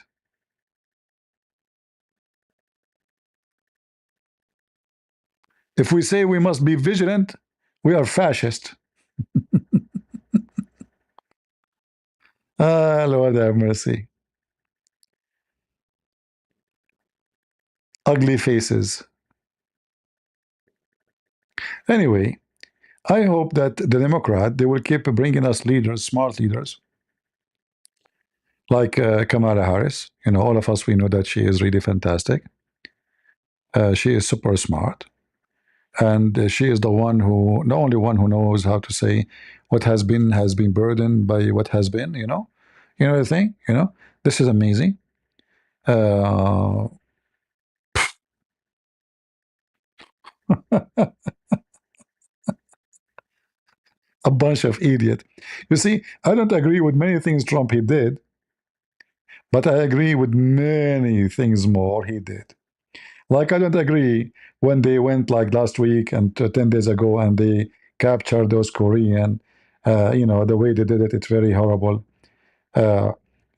If we say we must be vigilant, we are fascist. Ah, Lord have mercy. Ugly faces. Anyway, I hope that the Democrat, they will keep bringing us leaders, smart leaders, like Kamala Harris. You know, all of us, we know that she is really fantastic. She is super smart. And she is the only one who knows how to say what has been burdened by what has been, you know the thing, this is amazing. A bunch of idiot. You see, I don't agree with many things Trump he did, but I agree with many things more he did. Like, I don't agree when they went like last week and 10 days ago and they captured those Korean, the way they did it, it's very horrible.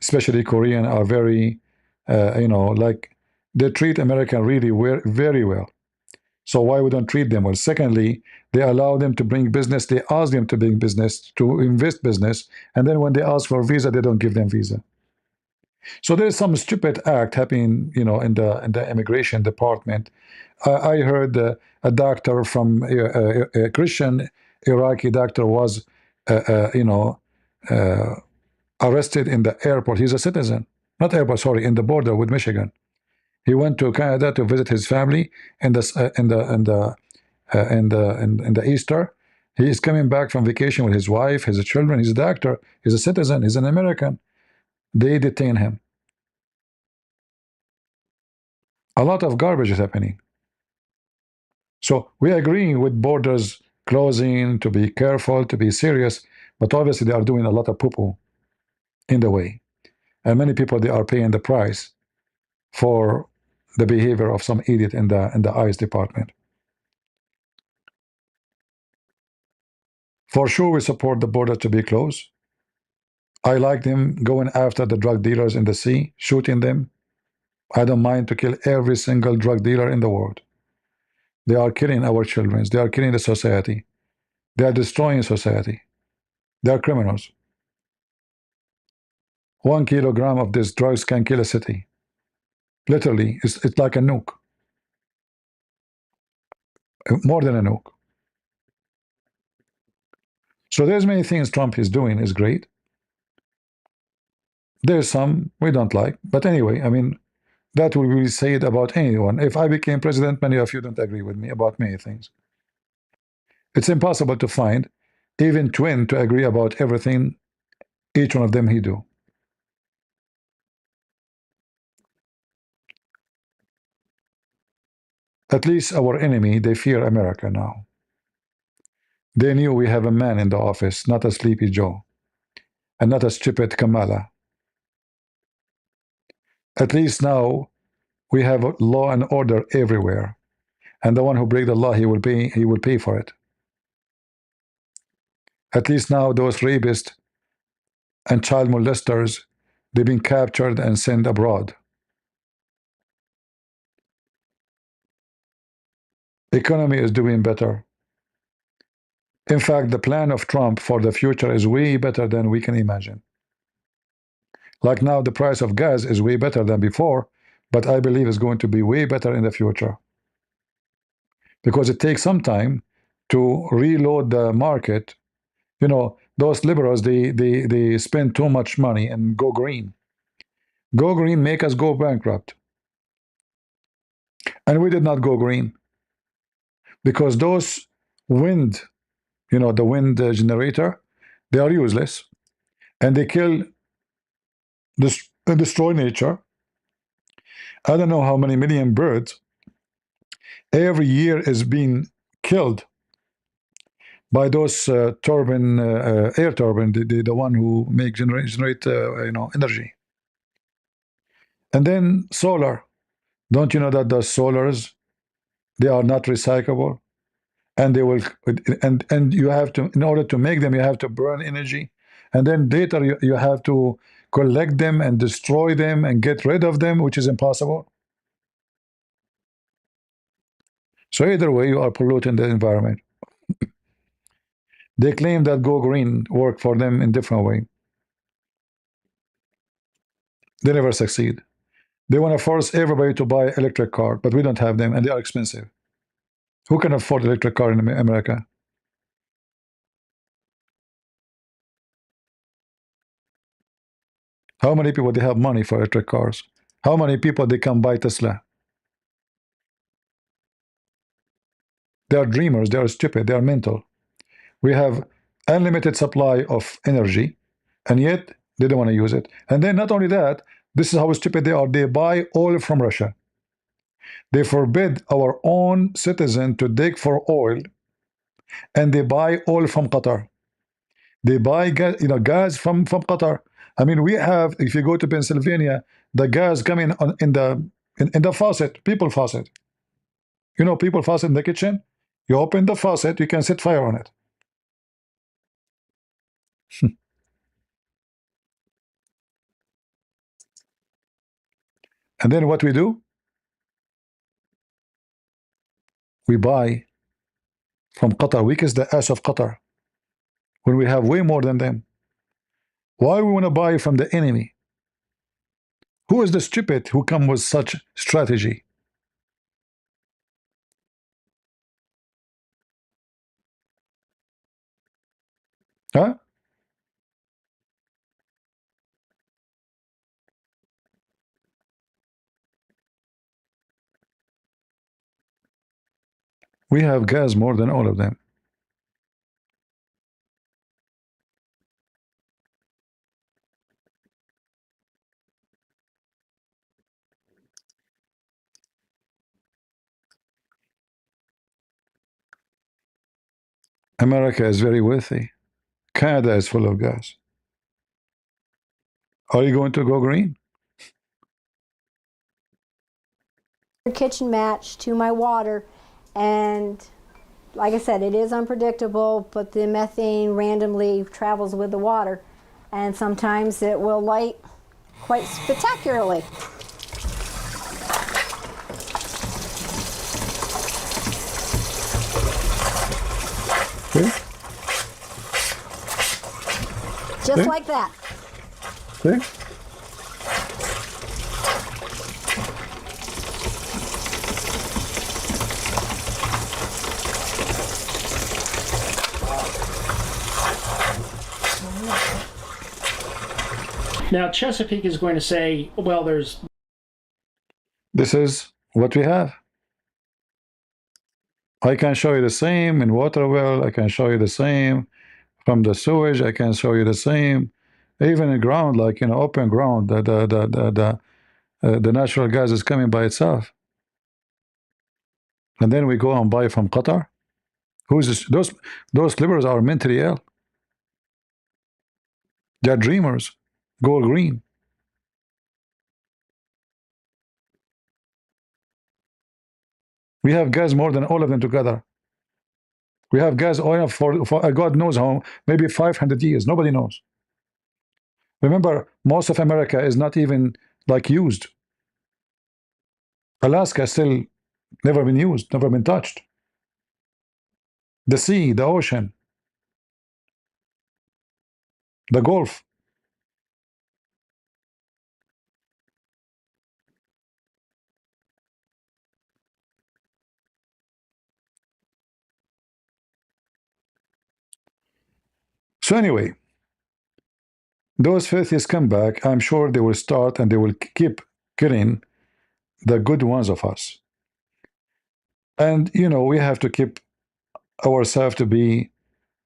Especially Korean are very, like they treat American really very well. So why we don't treat them well? Secondly, they allow them to bring business. They ask them to bring business, to invest business, and then when they ask for visa, they don't give them visa. So there's some stupid act happening, in the immigration department. I heard a doctor from a Christian Iraqi doctor was, arrested in the airport. He's a citizen, not airport, sorry, in the border with Michigan. He went to Canada to visit his family in the Easter. He is coming back from vacation with his wife, his children. He's a doctor. He's a citizen. He's an American. They detain him. A lot of garbage is happening. So we agree with borders closing, to be careful, to be serious, but obviously they are doing a lot of poo-poo in the way. And many people, they are paying the price for the behavior of some idiot in the ICE department. For sure, we support the border to be closed. I like them going after the drug dealers in the sea, shooting them. I don't mind to kill every single drug dealer in the world. They are killing our children. They are killing the society. They are destroying society. They are criminals. 1 kilogram of these drugs can kill a city. Literally, it's like a nuke. More than a nuke. So there's many things Trump is doing is great. There's some we don't like. But anyway, I mean, that will be said about anyone. If I became president, many of you don't agree with me about many things. It's impossible to find even twin to agree about everything each one of them he do. At least our enemy, they fear America now. They knew we have a man in the office, not a sleepy Joe, and not a stupid Kamala. At least now we have law and order everywhere, and the one who breaks the law, he will pay for it. At least now those rapists, and child molesters, they've been captured and sent abroad. Economy is doing better. In fact, the plan of Trump for the future is way better than we can imagine. Like now, the price of gas is way better than before, but I believe it's going to be way better in the future. Because it takes some time to reload the market. You know, those liberals, they spend too much money and go green. Go green, make us go bankrupt. And we did not go green. Because those wind, you know, the wind generator, they are useless. And they kill, destroy nature. I don't know how many million birds every year is being killed by those turbine, air turbine, the one who make generate you know, energy. And then solar. Don't you know that the solars, they are not recyclable, and they will, and you have to, in order to make them, you have to burn energy, and then later you have to collect them and destroy them and get rid of them, which is impossible. So either way, you are polluting the environment. They claim that go green work for them in different way. They never succeed. They want to force everybody to buy electric car, but we don't have them, and they are expensive. Who can afford electric car in America? How many people they have money for electric cars? How many people they can buy Tesla? They are dreamers. They are stupid. They are mental. We have unlimited supply of energy, and yet they don't want to use it. And then not only that, this is how stupid they are. They buy oil from Russia. They forbid our own citizen to dig for oil, and they buy oil from Qatar. They buy gas, you know, gas from Qatar. I mean, we have, if you go to Pennsylvania, the gas coming on in the faucet, people faucet. You know, people faucet in the kitchen. You open the faucet, you can set fire on it. And then what we do? We buy from Qatar. We kiss the ass of Qatar when we have way more than them. Why we want to buy from the enemy? Who is the stupid who come with such strategy? Huh? We have gas more than all of them. America is very wealthy. Canada is full of gas. Are you going to go green? Kitchen match to my water, and like I said, it is unpredictable, but the methane randomly travels with the water, and sometimes it will light quite spectacularly. See? Just See? like that. See? Now, Chesapeake is going to say, well, there's... This is what we have. I can show you the same in water well. I can show you the same from the sewage. I can show you the same. Even in ground, like, you know, open ground, the natural gas is coming by itself. And then we go and buy from Qatar. Who's this? Those liberals are mentally ill. They're dreamers. Go green. We have gas more than all of them together. We have gas oil for God knows how, maybe 500 years. Nobody knows. Remember, most of America is not even like used. Alaska still never been used, never been touched. The sea, the ocean, the Gulf. So anyway, those filthies come back. I'm sure they will start and they will keep killing the good ones of us. And, you know, we have to keep ourselves to be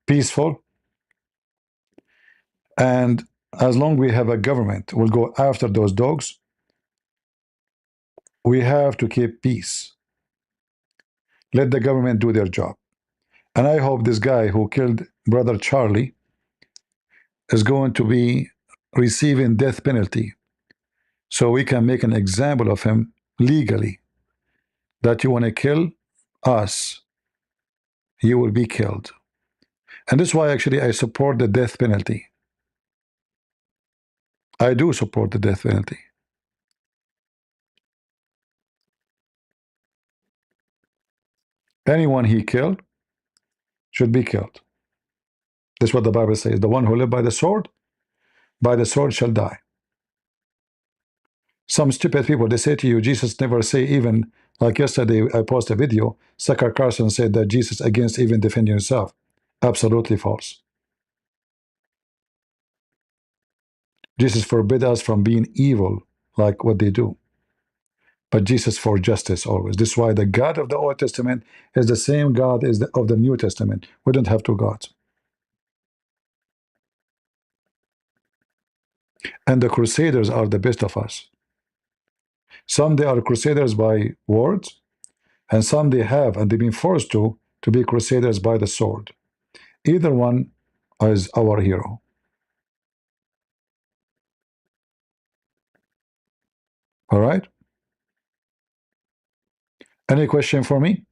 peaceful. And as long we have a government will go after those dogs, we have to keep peace. Let the government do their job. And I hope this guy who killed brother Charlie is going to be receiving death penalty, so we can make an example of him legally. That you want to kill us, you will be killed. And this is why actually I support the death penalty. I do support the death penalty. Anyone he killed should be killed. That's what the Bible says. The one who lives by the sword shall die. Some stupid people, they say to you, Jesus never say even, like yesterday I posted a video, Sucker Carson said that Jesus against even defending himself. Absolutely false. Jesus forbid us from being evil like what they do. But Jesus for justice always. This is why the God of the Old Testament is the same God as of the New Testament. We don't have two gods. And the Crusaders are the best of us. Some they are Crusaders by words, and some they have, and they've been forced to be Crusaders by the sword. Either one is our hero. All right? Any question for me?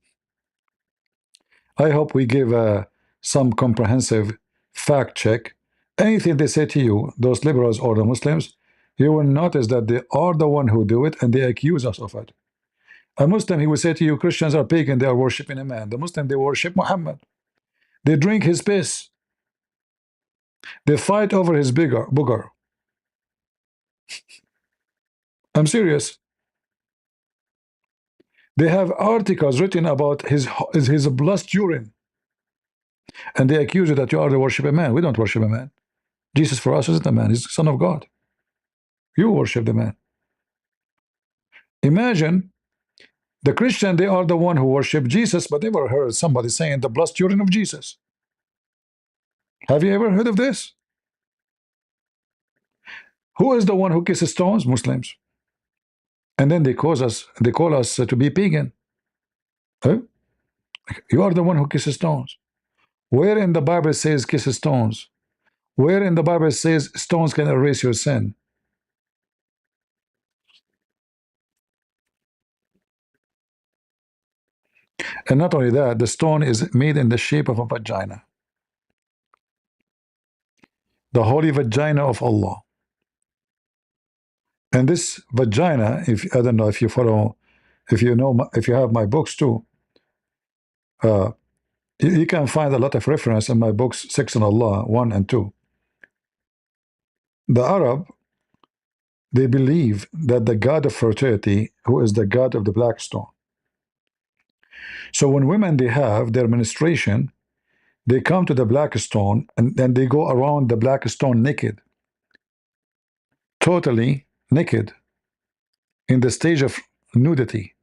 I hope we give some comprehensive fact check. Anything they say to you, those liberals or the Muslims, you will notice that they are the one who do it and they accuse us of it. A Muslim, he will say to you, Christians are pagan, they are worshiping a man. The Muslim, they worship Muhammad. They drink his piss. They fight over his booger. I'm serious. They have articles written about his blood urine. And they accuse you that you are the worship a man. We don't worship a man. Jesus for us isn't a man. He's the Son of God. You worship the man. Imagine the Christian, they are the one who worship Jesus, but never heard somebody saying the blood urine of Jesus. Have you ever heard of this? Who is the one who kisses stones? Muslims. And then they call us to be pagan. Huh? You are the one who kisses stones. Where in the Bible says kisses stones? Where in the Bible says stones can erase your sin? And not only that, the stone is made in the shape of a vagina. The holy vagina of Allah. And this vagina, if I don't know if you follow, if you know, if you have my books too, you can find a lot of reference in my books, Sex on Allah 1 and 2. The Arab, they believe that the god of fertility, who is the god of the black stone. So when women they have their menstruation, they come to the black stone and then they go around the black stone naked, totally naked, in the stage of nudity.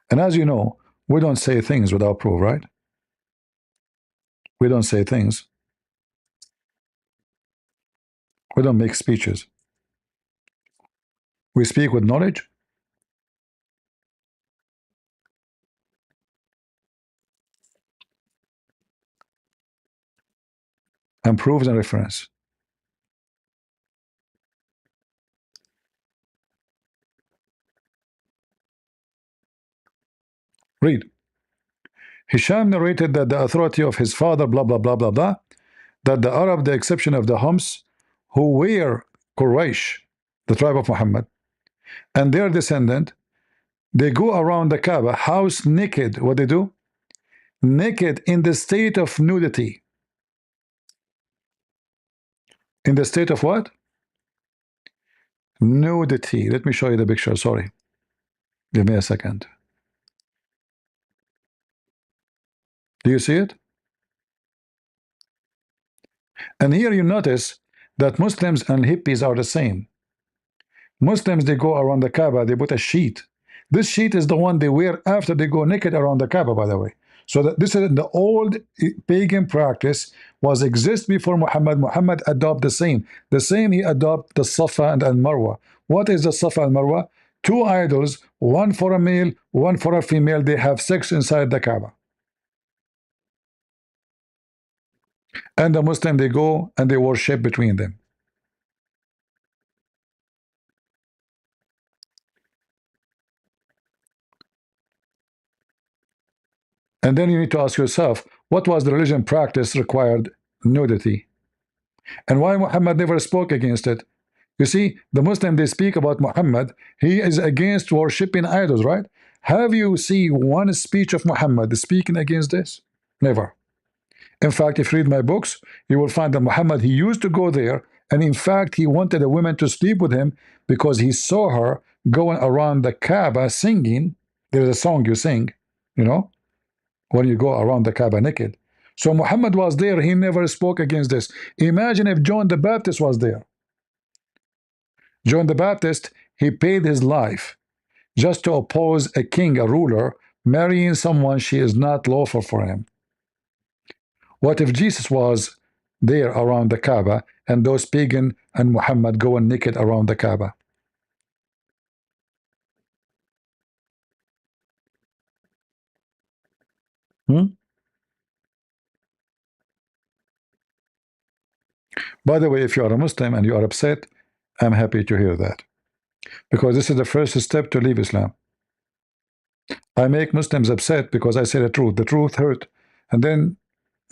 And as you know, we don't say things without proof, right? We don't say things. We don't make speeches. We speak with knowledge and proofs and reference. Read. Hisham narrated that the authority of his father, blah, blah, blah, blah, blah, that the Arab, the exception of the Homs, who were Quraysh, the tribe of Muhammad, and their descendant, they go around the Kaaba, house naked. What they do? Naked in the state of nudity. In the state of what? Nudity. Let me show you the picture. Sorry. Give me a second. Do you see it? And here you notice that Muslims and hippies are the same. Muslims, they go around the Kaaba, they put a sheet. This sheet is the one they wear after they go naked around the Kaaba, by the way. So that this is the old pagan practice was exist before Muhammad. Muhammad adopt the same. The same he adopt the Safa and Marwa. What is the Safa and Marwa? Two idols, one for a male, one for a female. They have sex inside the Kaaba. And the Muslim, they go and they worship between them. And then you need to ask yourself, what was the religion practice required nudity? And why Muhammad never spoke against it? You see, the Muslim, they speak about Muhammad, he is against worshipping idols, right? Have you seen one speech of Muhammad speaking against this? Never. In fact, if you read my books, you will find that Muhammad, he used to go there, and in fact, he wanted a woman to sleep with him because he saw her going around the Kaaba singing. There's a song you sing, you know, when you go around the Kaaba naked. So Muhammad was there, he never spoke against this. Imagine if John the Baptist was there. John the Baptist, he paid his life just to oppose a king, a ruler, marrying someone she is not lawful for him. What if Jesus was there around the Kaaba and those pagan and Muhammad going naked around the Kaaba? By the way, if you are a Muslim and you are upset, I'm happy to hear that, because this is the first step to leave Islam. I make Muslims upset because I say the truth. The truth hurt, and then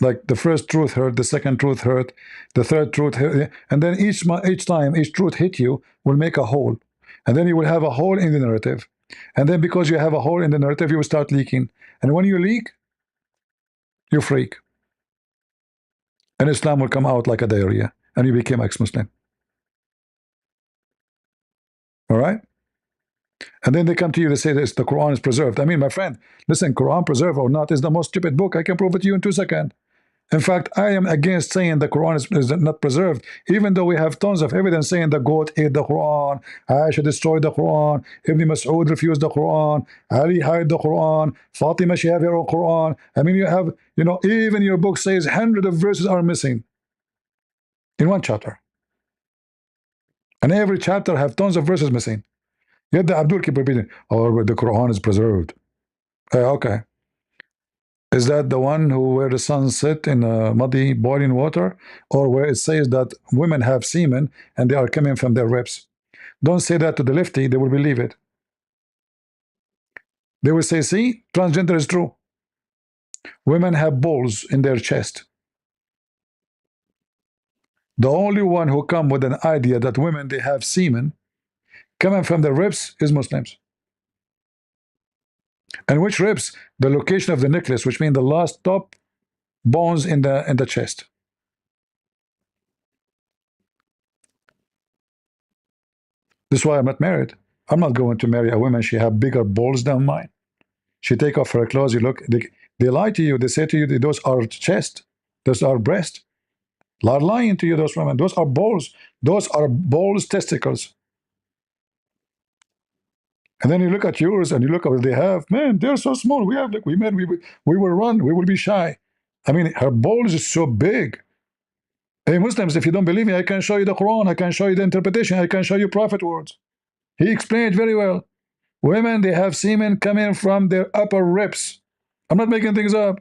like the first truth hurt, the second truth hurt, the third truth hurt, and then each time each truth hit you will make a hole, and then you will have a hole in the narrative, and then because you have a hole in the narrative, you will start leaking, and when you leak, you freak, and Islam will come out like a diarrhea, and you became ex-Muslim. All right? And then they come to you, they say this, the Quran is preserved. I mean, my friend, listen, Quran preserved or not is the most stupid book. I can prove it to you in 2 seconds. In fact, I am against saying the Quran is not preserved, even though we have tons of evidence saying the goat ate the Quran, Aisha destroyed the Quran, Ibn Mas'ud refused the Quran, Ali hid the Quran, Fatima, she have her own Quran. I mean, you have, you know, even your book says hundreds of verses are missing in one chapter. And every chapter have tons of verses missing. Yet the Abdul keep repeating, oh, the Quran is preserved. Okay. Is that the one who where the sun set in muddy boiling water, or where it says that women have semen and they are coming from their ribs? Don't say that to the lefty, they will believe it. They will say, see, transgender is true. Women have balls in their chest. The only one who come with an idea that women, they have semen coming from their ribs is Muslims. And which ribs? The location of the necklace, which means the last top bones in the chest. This is why I'm not married. I'm not going to marry a woman. She have bigger balls than mine. She take off her clothes. You look. They lie to you. They say to you, those are chest. Those are breast. They are lying to you. Those women. Those are balls. Those are balls, testicles. And then you look at yours and you look at what they have. Man, they're so small. We have, like, we will run. We will be shy. I mean, her balls is so big. Hey, Muslims, if you don't believe me, I can show you the Quran. I can show you the interpretation. I can show you prophet words. He explained it very well. Women, they have semen coming from their upper ribs. I'm not making things up.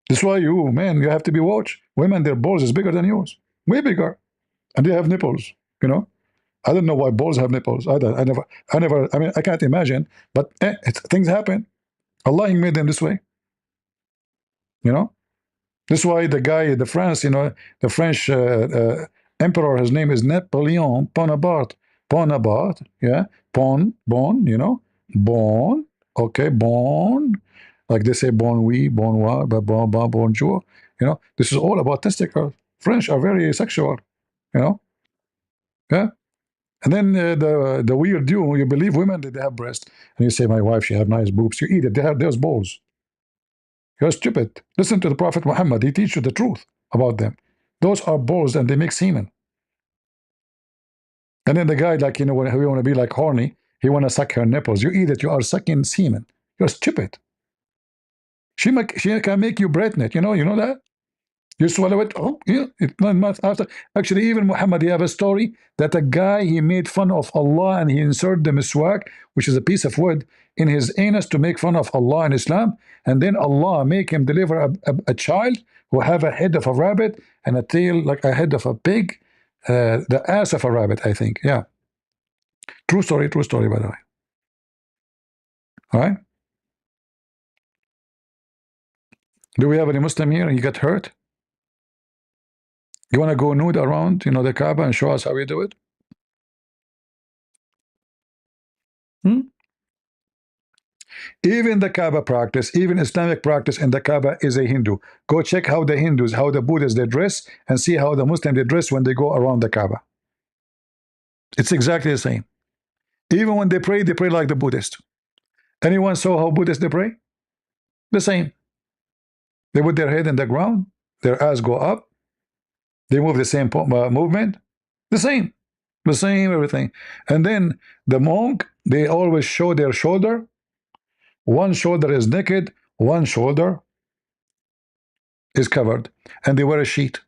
That's why you, man, you have to be watched. Women, their balls is bigger than yours. Way bigger. And they have nipples, you know. I don't know why balls have nipples. I mean, I can't imagine, but things happen. Allah He made them this way. You know, this is why the guy, the France, you know, the French emperor, his name is Napoleon Bonaparte. Bonaparte, yeah, bon, you know, bon, okay, bon, like they say bon oui, bon moi, bonjour. You know, this is all about testicles. French are very sexual. You know, yeah. And then the weird you believe women that they have breasts, and you say my wife she have nice boobs. You eat it. They have those balls. You're stupid. Listen to the Prophet Muhammad. He teaches you the truth about them. Those are balls and they make semen. And then the guy, like, you know, when he want to be like horny, he want to suck her nipples. You eat it, you are sucking semen. You're stupid. She can make you pregnant. You know that? You swallow it. Oh, yeah. 9 months after. Actually, even Muhammad, he have a story that a guy, he made fun of Allah and he inserted the miswak, which is a piece of wood, in his anus to make fun of Allah and Islam. And then Allah make him deliver a child who have a head of a rabbit and a tail like a head of a pig, the ass of a rabbit, I think. Yeah. True story, by the way. All right. Do we have any Muslim here? He got hurt? You want to go nude around, you know, the Kaaba and show us how you do it? Even the Kaaba practice, even Islamic practice in the Kaaba is a Hindu. Go check how the Hindus, how the Buddhists they dress, and see how the Muslims they dress when they go around the Kaaba. It's exactly the same. Even when they pray like the Buddhists. Anyone saw how Buddhists they pray? The same. They put their head in the ground, their eyes go up, they move the same movement, the same everything. And then the monk, they always show their shoulder. One shoulder is naked, one shoulder is covered, and they wear a sheet,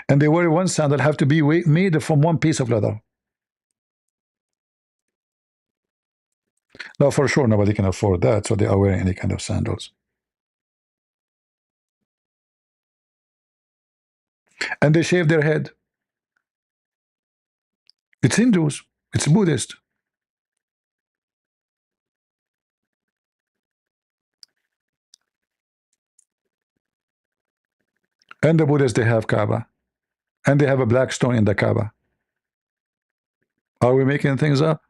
and they wear one sandal have to be made from one piece of leather. Now, for sure, nobody can afford that, so they are wearing any kind of sandals. And they shave their head. It's Hindus, it's Buddhist. And the Buddhists, they have Kaaba. And they have a black stone in the Kaaba. Are we making things up?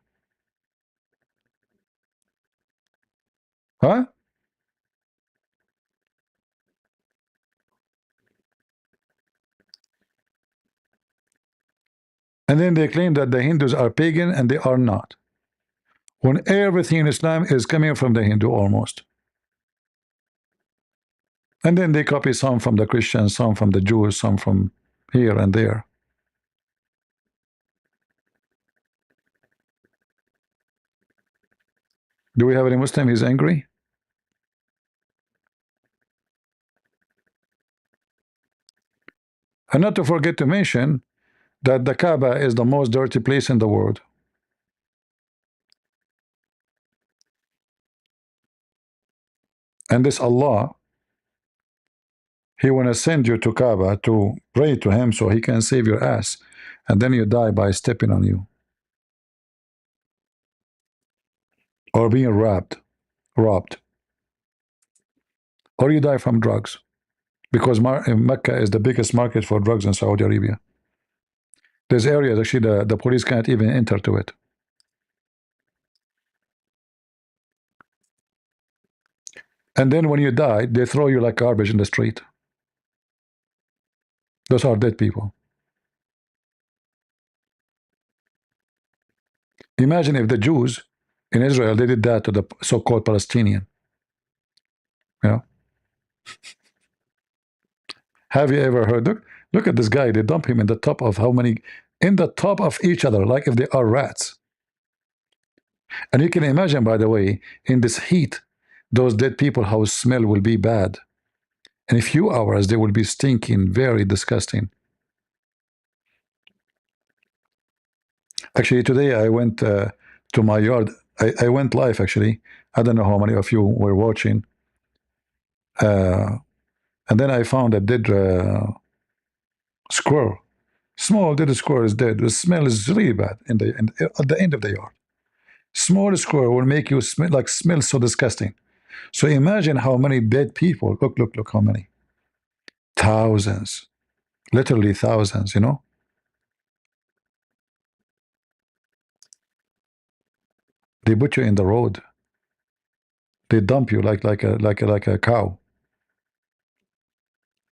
Huh? And then they claim that the Hindus are pagan, and they are not. When everything in Islam is coming from the Hindu almost. And then they copy some from the Christians, some from the Jews, some from here and there. Do we have any Muslim? He's angry? And not to forget to mention that the Kaaba is the most dirty place in the world. And this Allah, He want to send you to Kaaba to pray to Him so He can save your ass. And then you die by stepping on you. Or being robbed. Or you die from drugs. Because Mecca is the biggest market for drugs in Saudi Arabia. There's areas actually the police can't even enter to it. And then when you die, they throw you like garbage in the street. Those are dead people. Imagine if the Jews in Israel, they did that to the so-called Palestinian. You know? Have you ever heard? Look at this guy. They dump him in the top of how many? In the top of each other, like if they are rats. And you can imagine, by the way, in this heat, those dead people, how smell will be bad. In a few hours, they will be stinking, very disgusting. Actually, today I went to my yard. I went live, actually. I don't know how many of you were watching. And then I found a dead squirrel. Small dead squirrel is dead. The smell is really bad at the end of the yard. Small squirrel will make you smell so disgusting. So imagine how many dead people. Look how many. Thousands. Literally thousands, you know. They put you in the road. They dump you like a cow.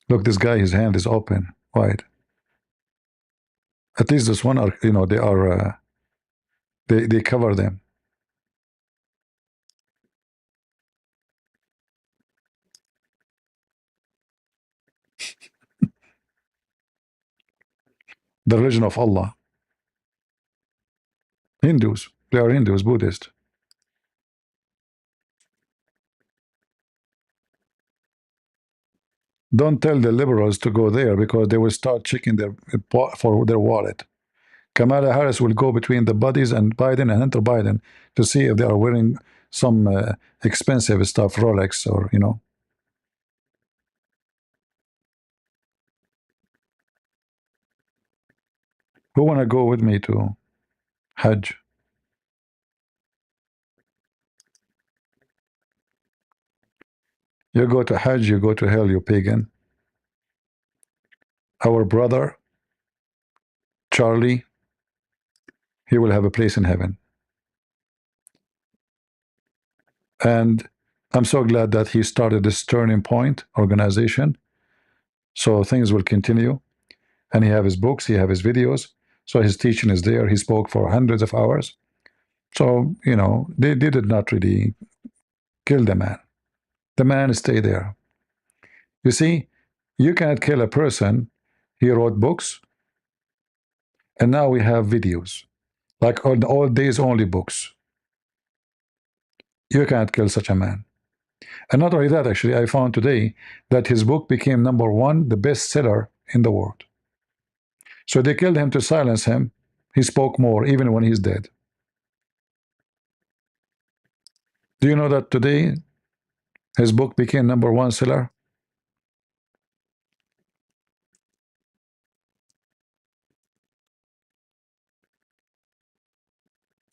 Look, this guy, his hand is open, wide. At least this one are, you know, they cover them. The religion of Allah. Hindus. They are Hindus, Buddhist. Don't tell the liberals to go there because they will start checking their for their wallet. Kamala Harris will go between the buddies and Biden and Hunter Biden to see if they are wearing some expensive stuff, Rolex or, you know. Who want to go with me to Hajj? You go to Hajj, you go to hell, you pagan. Our brother, Charlie, he will have a place in heaven. And I'm so glad that he started this Turning Point organization. So things will continue. And he have his books, he have his videos. So his teaching is there. He spoke for hundreds of hours. So, you know, they did not really kill the man. The man stayed there. You see, you cannot kill a person. He wrote books. And now we have videos. Like on the old days, only books. You can't kill such a man. And not only that, actually, I found today that his book became #1, the bestseller in the world. So they killed him to silence him. He spoke more, even when he's dead. Do you know that today his book became #1 seller?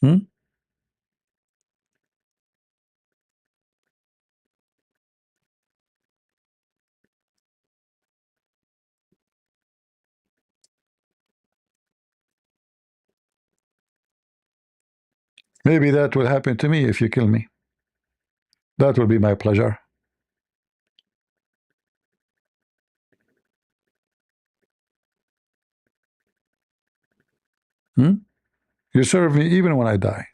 Hmm? Maybe that will happen to me if you kill me. That will be my pleasure. Hmm? You serve me even when I die.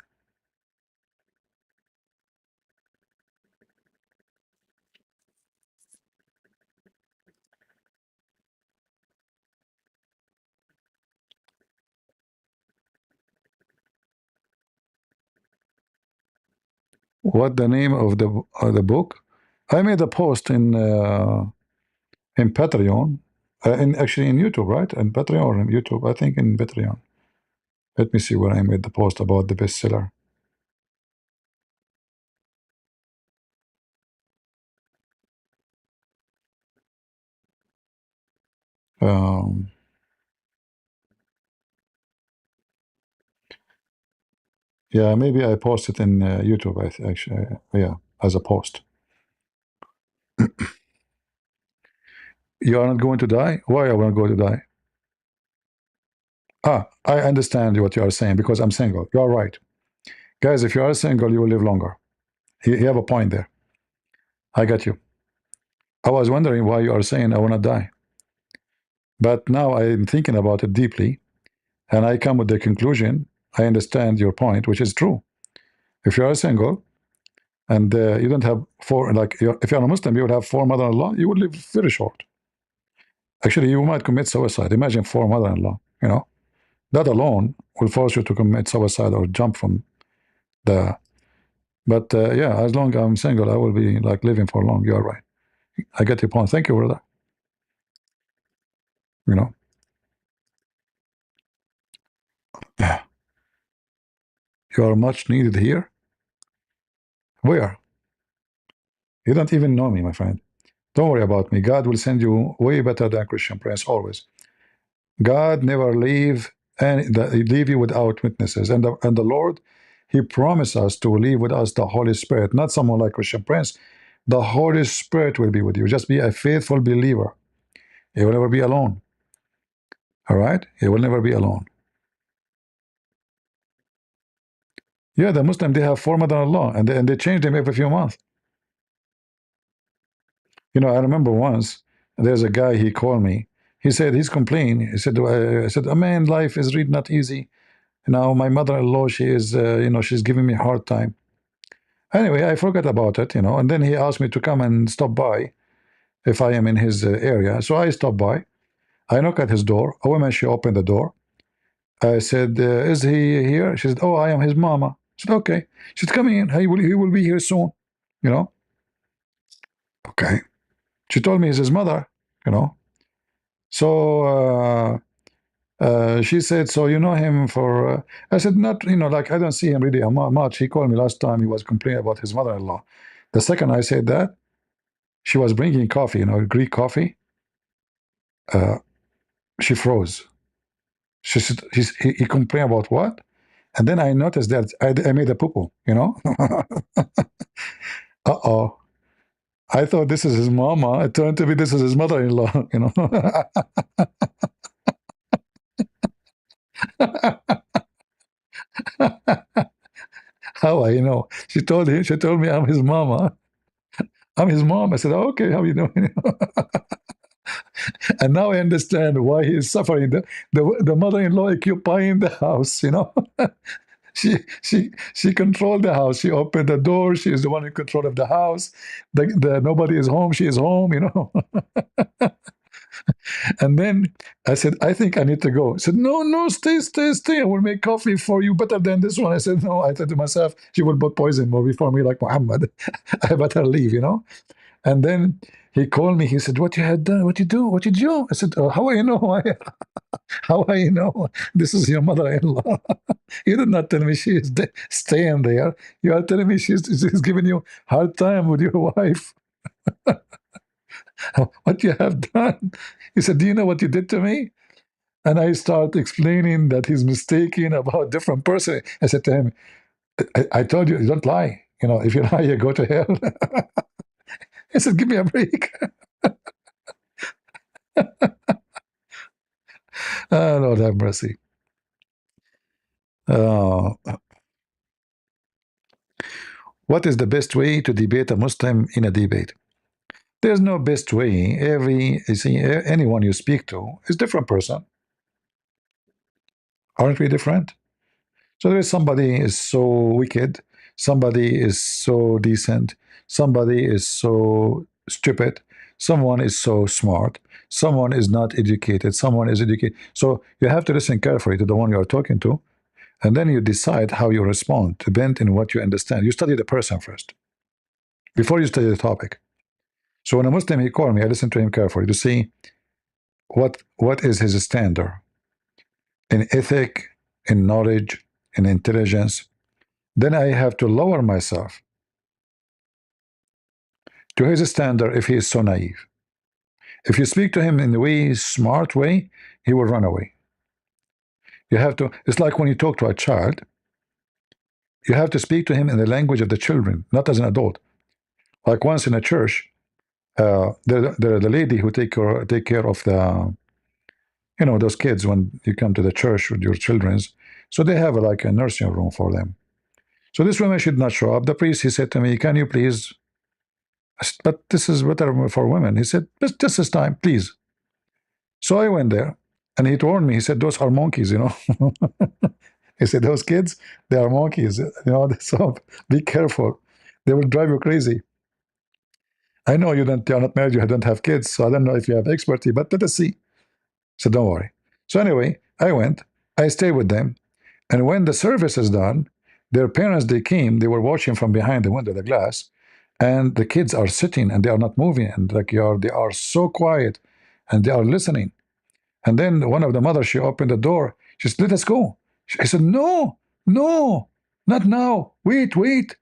What the name of the book? I made a post in Patreon, actually in YouTube, right? In Patreon or in YouTube? I think in Patreon. Let me see where I made the post about the bestseller. Yeah, maybe I posted in YouTube. Actually, yeah, as a post. You are not going to die? Why are we going to die? I understand what you are saying because I'm single. You are right. Guys, if you are single, you will live longer. You have a point there. I got you. I was wondering why you are saying I want to die. But now I'm thinking about it deeply, and I come with the conclusion, I understand your point, which is true. If you are single, and you don't have four, like if you're a Muslim, you would have 4 mother-in-law, you would live very short. Actually, you might commit suicide. Imagine 4 mother-in-law, you know. That alone will force you to commit suicide or jump from the... But yeah, as long as I'm single, I will be like living for long. You are right. I get your point. Thank you, brother. You know. Yeah. You are much needed here. Where? You don't even know me, my friend. Don't worry about me. God will send you way better than Christian Prince, always. God never leave you without witnesses. And the Lord He promised us to leave with us the Holy Spirit, not someone like Christian Prince. The Holy Spirit will be with you. Just be a faithful believer. You will never be alone. All right? You will never be alone. Yeah, the Muslim, they have 4 mother-in-law, and they change them every few months. You know, I remember once, there's a guy, he called me. He said, he's complaining. He said, I said, oh, man, life is really not easy. Now, my mother-in-law, she is, she's giving me a hard time. Anyway, I forgot about it, and then he asked me to come and stop by if I am in his area. So I stopped by. I knocked at his door. A woman, she opened the door. I said, is he here? She said, oh, I am his mama. I said, okay. She said, come in. He will be here soon. Okay. She told me he's his mother. So she said, so you know him for... I said, not, like I don't see him really much. He called me last time. He was complaining about his mother-in-law. The second I said that, she was bringing coffee, Greek coffee. She froze. She said, he complained about what? And then I noticed that I made a poo-poo, Uh-oh. I thought this is his mama. It turned to be this is his mother-in-law, How I know? She told me I'm his mama. I'm his mom. I said, oh, okay, how you doing? And now I understand why he is suffering. The mother-in-law occupying the house, She controlled the house. She opened the door. She is the one in control of the house. Nobody is home. She is home, And then I said, I think I need to go. She said, no, stay. I will make coffee for you better than this one. I said, no. I thought to myself, she will put poison before me like Muhammad. I better leave, And then he called me. He said, what you had done? What you do? What you do? I said, oh, how I know? How I know? This is your mother-in-law. You did not tell me she is staying there. You are telling me she's giving you hard time with your wife. What you have done? He said, do you know what you did to me? And I start explaining that he's mistaken about different person. I said to him, I told you, don't lie. If you lie, you go to hell. He said, give me a break. Lord have mercy. What is the best way to debate a Muslim in a debate? There's no best way. Anyone you speak to is a different person. Aren't we different? So there is somebody is so wicked, somebody is so decent, somebody is so stupid, someone is so smart, someone is not educated, someone is educated. So you have to listen carefully to the one you are talking to, and then you decide how you respond, depending on what you understand. You study the person first, before you study the topic. So when a Muslim, he called me, I listened to him carefully to see what is his standard in ethic, in knowledge, in intelligence. Then I have to lower myself to his standard if he is so naive. If you speak to him in a smart way, he will run away. You have to, it's like when you talk to a child, you have to speak to him in the language of the children, not as an adult. Like once in a church, the lady who take care of the, those kids when you come to the church with your children's, so they have like a nursing room for them. So this woman should not show up. The priest, he said to me, can you please, but this is better for women. He said, just this time, please. So I went there, and he warned me. He said, those are monkeys, He said, those kids, they are monkeys, so be careful. They will drive you crazy. I know you're not married, you don't have kids, so I don't know if you have expertise, but let us see. So don't worry. So anyway, I went, I stayed with them, and when the service is done, their parents, they came, they were watching from behind the window, the glass, and the kids are sitting and they are not moving, and they are so quiet, and they are listening. And then one of the mothers, she opened the door. She said, let us go. I said, no, not now. Wait.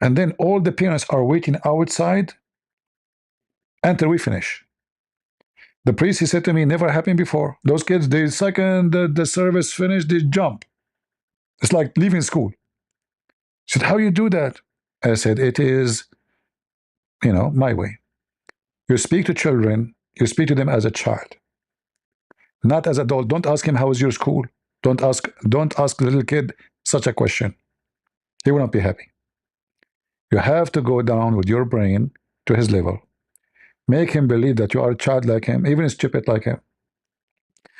And then all the parents are waiting outside until we finish. The priest, he said to me, never happened before. Those kids, the second the service finished, they jump. It's like leaving school. said, how you do that? I said, it is, my way. You speak to children, you speak to them as a child, not as adult. Don't ask him, how is your school? Don't ask the little kid such a question. He will not be happy. You have to go down with your brain to his level. Make him believe that you are a child like him, even stupid like him.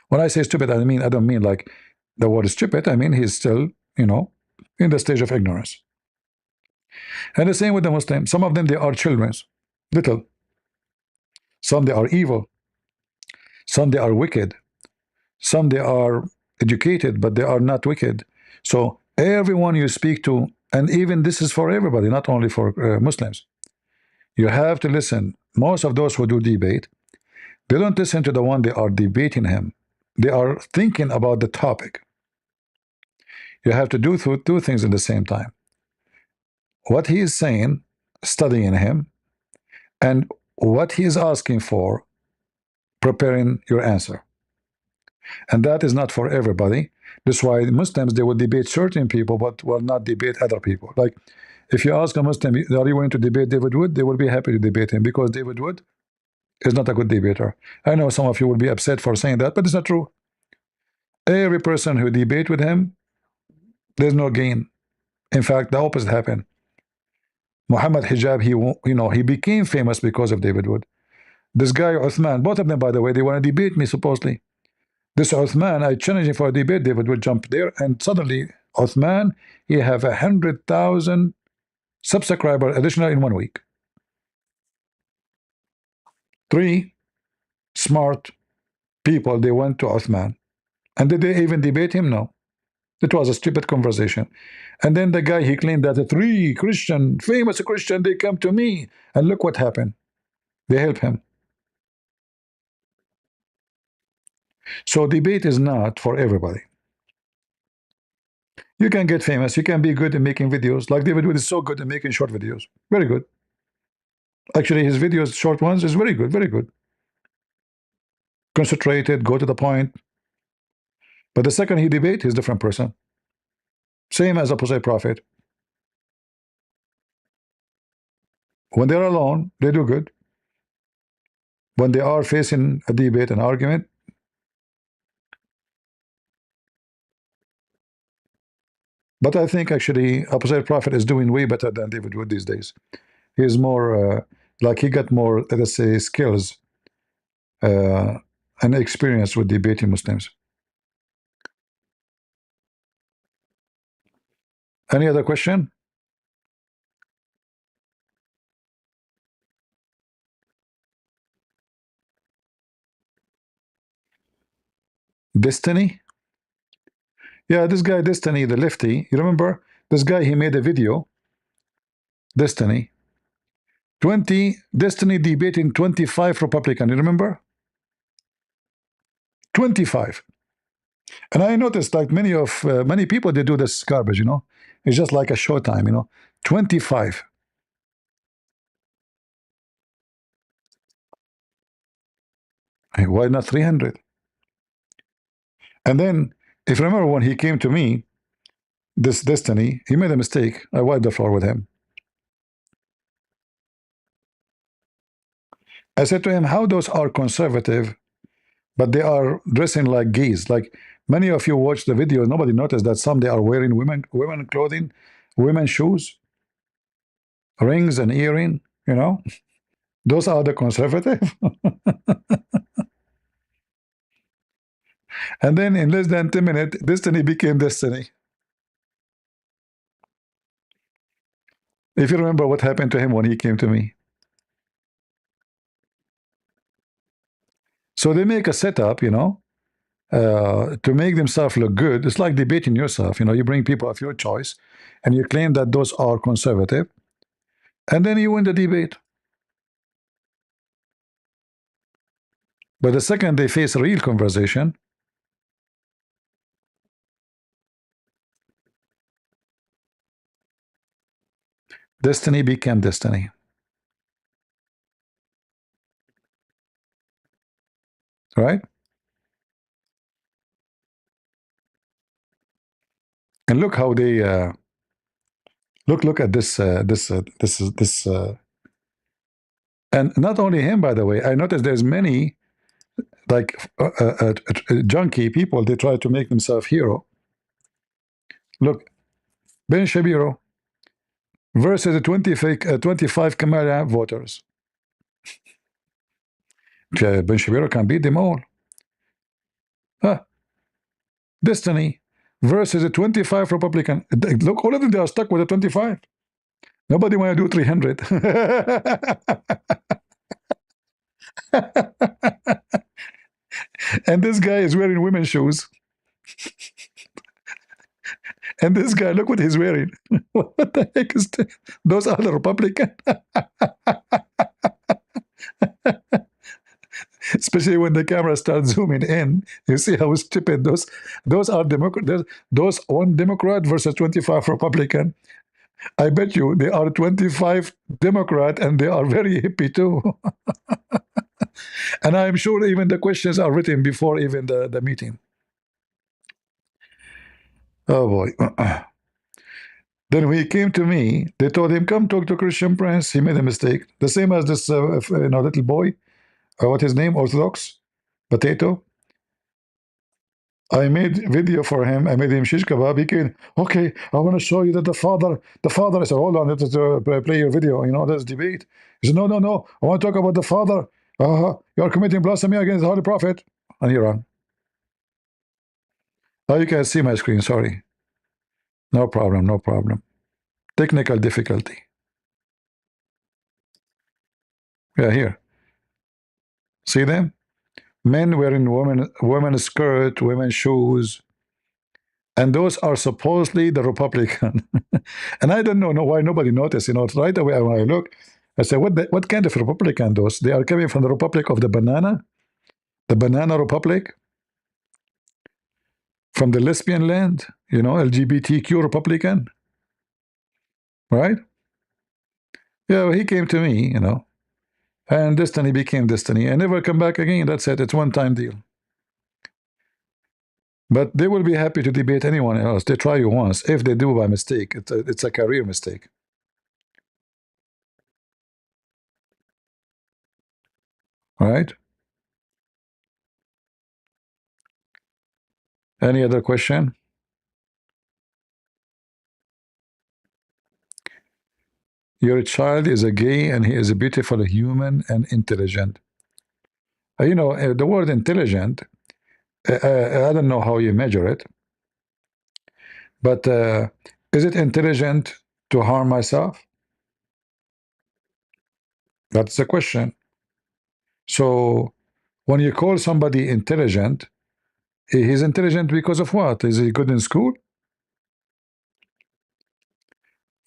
When I say stupid, I don't mean like the word stupid. I mean he's still, in the stage of ignorance. And the same with the Muslims. Some of them, they are children, little. Some they are evil. Some they are wicked. Some they are educated, but they are not wicked. So everyone you speak to, and even this is for everybody, not only for Muslims, you have to listen. Most of those who do debate, they don't listen to the one they are debating him. They are thinking about the topic. You have to do two things at the same time. What he is saying, studying him, and what he is asking for, preparing your answer. And that is not for everybody. That's why Muslims, they will debate certain people, but will not debate other people. Like, if you ask a Muslim, are you willing to debate David Wood? They will be happy to debate him, because David Wood is not a good debater. I know some of you will be upset for saying that, but it's not true. Every person who debate with him, there's no gain. In fact, the opposite happened. Muhammad Hijab, he became famous because of David Wood. This guy Uthman, both of them, by the way, they want to debate me supposedly. This Uthman, I challenged him for a debate. David Wood jumped there, and suddenly Uthman, he have 100,000 subscribers additional in 1 week. 3 smart people, they went to Uthman, and did they even debate him? No. It was a stupid conversation. And then the guy, he claimed that the 3 famous Christian, they come to me, and look what happened. They help him. So debate is not for everybody. You can get famous, you can be good in making videos. Like David Wood is so good in making short videos. Very good. Actually, his videos, short ones, is very good, very good. Concentrated, go to the point. But the second he debate, he's a different person. Same as Apostle Prophet. When they're alone, they do good. When they are facing a debate, an argument, but I think actually Apostle Prophet is doing way better than David Wood these days. He's more like he got more, let's say, skills and experience with debating Muslims. Any other question? Destiny? Yeah, this guy Destiny, the lefty, you remember? This guy, he made a video. Destiny. 20 Destiny debating 25 Republican. You remember? 25. And I noticed like many people, they do this garbage, It's just like a showtime, 25. Hey, why not 300? And then, if you remember when he came to me, this Destiny, he made a mistake. I wiped the floor with him. I said to him, how those are conservative, but they are dressing like gays? Like many of you watch the video, nobody noticed that some they are wearing women clothing, women shoes, rings and earring, Those are the conservative. And then in less than 10 minutes, Destiny became Destiny. If you remember what happened to him when he came to me. So they make a setup, to make themselves look good. It's like debating yourself. You bring people of your choice, and you claim that those are conservative, and then you win the debate. But the second they face a real conversation, Destiny became Destiny. Right? And look how they Look at this. And not only him, by the way. I noticed there's many like junkie people. They try to make themselves hero. Look, Ben Shapiro versus the 25 Kamala voters. Ben Shapiro can beat them all. Destiny versus the 25 Republican. Look, all of them, they are stuck with the 25. Nobody want to do 300. And this guy is wearing women's shoes. And this guy, look what he's wearing. What the heck is that? Those are the Republican. Especially when the camera starts zooming in, you see how stupid those are Democrat. Those one Democrat versus 25 Republican. I bet you they are 25 Democrat and they are very hippie too. And I'm sure even the questions are written before even the meeting. Oh boy. Then when he came to me, they told him, come talk to Christian Prince. He made a mistake. The same as this little boy. What his name? Orthodox? Potato? I made video for him. I made him shish kebab. He came, okay, I want to show you that the father, I said, hold on, let's play your video. Let's debate. He said, no, I want to talk about the father. You are committing blasphemy against the Holy Prophet. And he ran. Now you can see my screen, sorry. No problem. Technical difficulty. Yeah, here. See them? Men wearing women's skirt, women's shoes. And those are supposedly the Republican. And I don't know why nobody noticed. Right away when I look, I said, what kind of Republican those? They are coming from the Republic of the Banana? The Banana Republic? From the lesbian land? LGBTQ Republican? Right? Yeah, well, he came to me, and Destiny became Destiny. I never come back again. That's it. It's one-time deal. But they will be happy to debate anyone else. They try you once. If they do by mistake, it's a career mistake. Right? Any other question? Your child is a gay and he is a beautiful human and intelligent. The word intelligent, I don't know how you measure it, but is it intelligent to harm myself? That's the question. So when you call somebody intelligent, he's intelligent because of what? Is he good in school?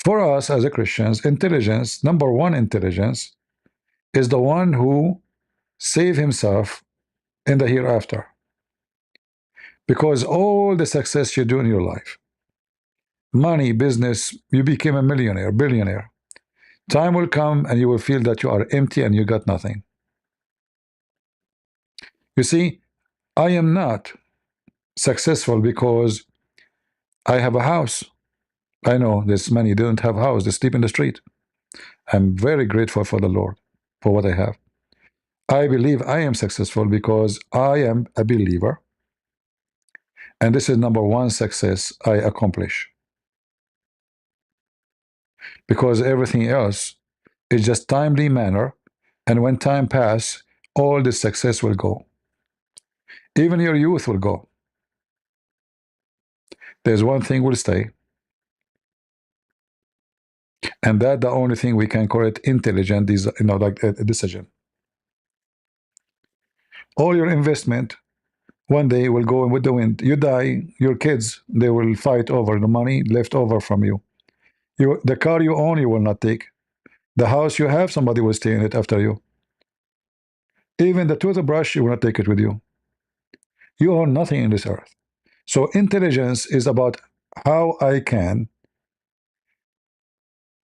For us as a Christians, intelligence, number one intelligence, is the one who save himself in the hereafter. Because all the success you do in your life, money, business, you became a millionaire, billionaire. Time will come and you will feel that you are empty and you got nothing. You see, I am not successful because I have a house. I know there's many don't have a house, they sleep in the street. I'm very grateful for the Lord for what I have. I believe I am successful because I am a believer. And this is number one success I accomplish. Because everything else is just timely manner. And when time passes, all the success will go. Even your youth will go. There's one thing will stay. And that's the only thing we can call it intelligent, like a decision. All your investment one day will go with the wind. You die, your kids, they will fight over the money left over from you. The car you own, you will not take. The house you have, somebody will stay in it after you. Even the toothbrush, you will not take it with you. You own nothing in this earth. So intelligence is about how I can,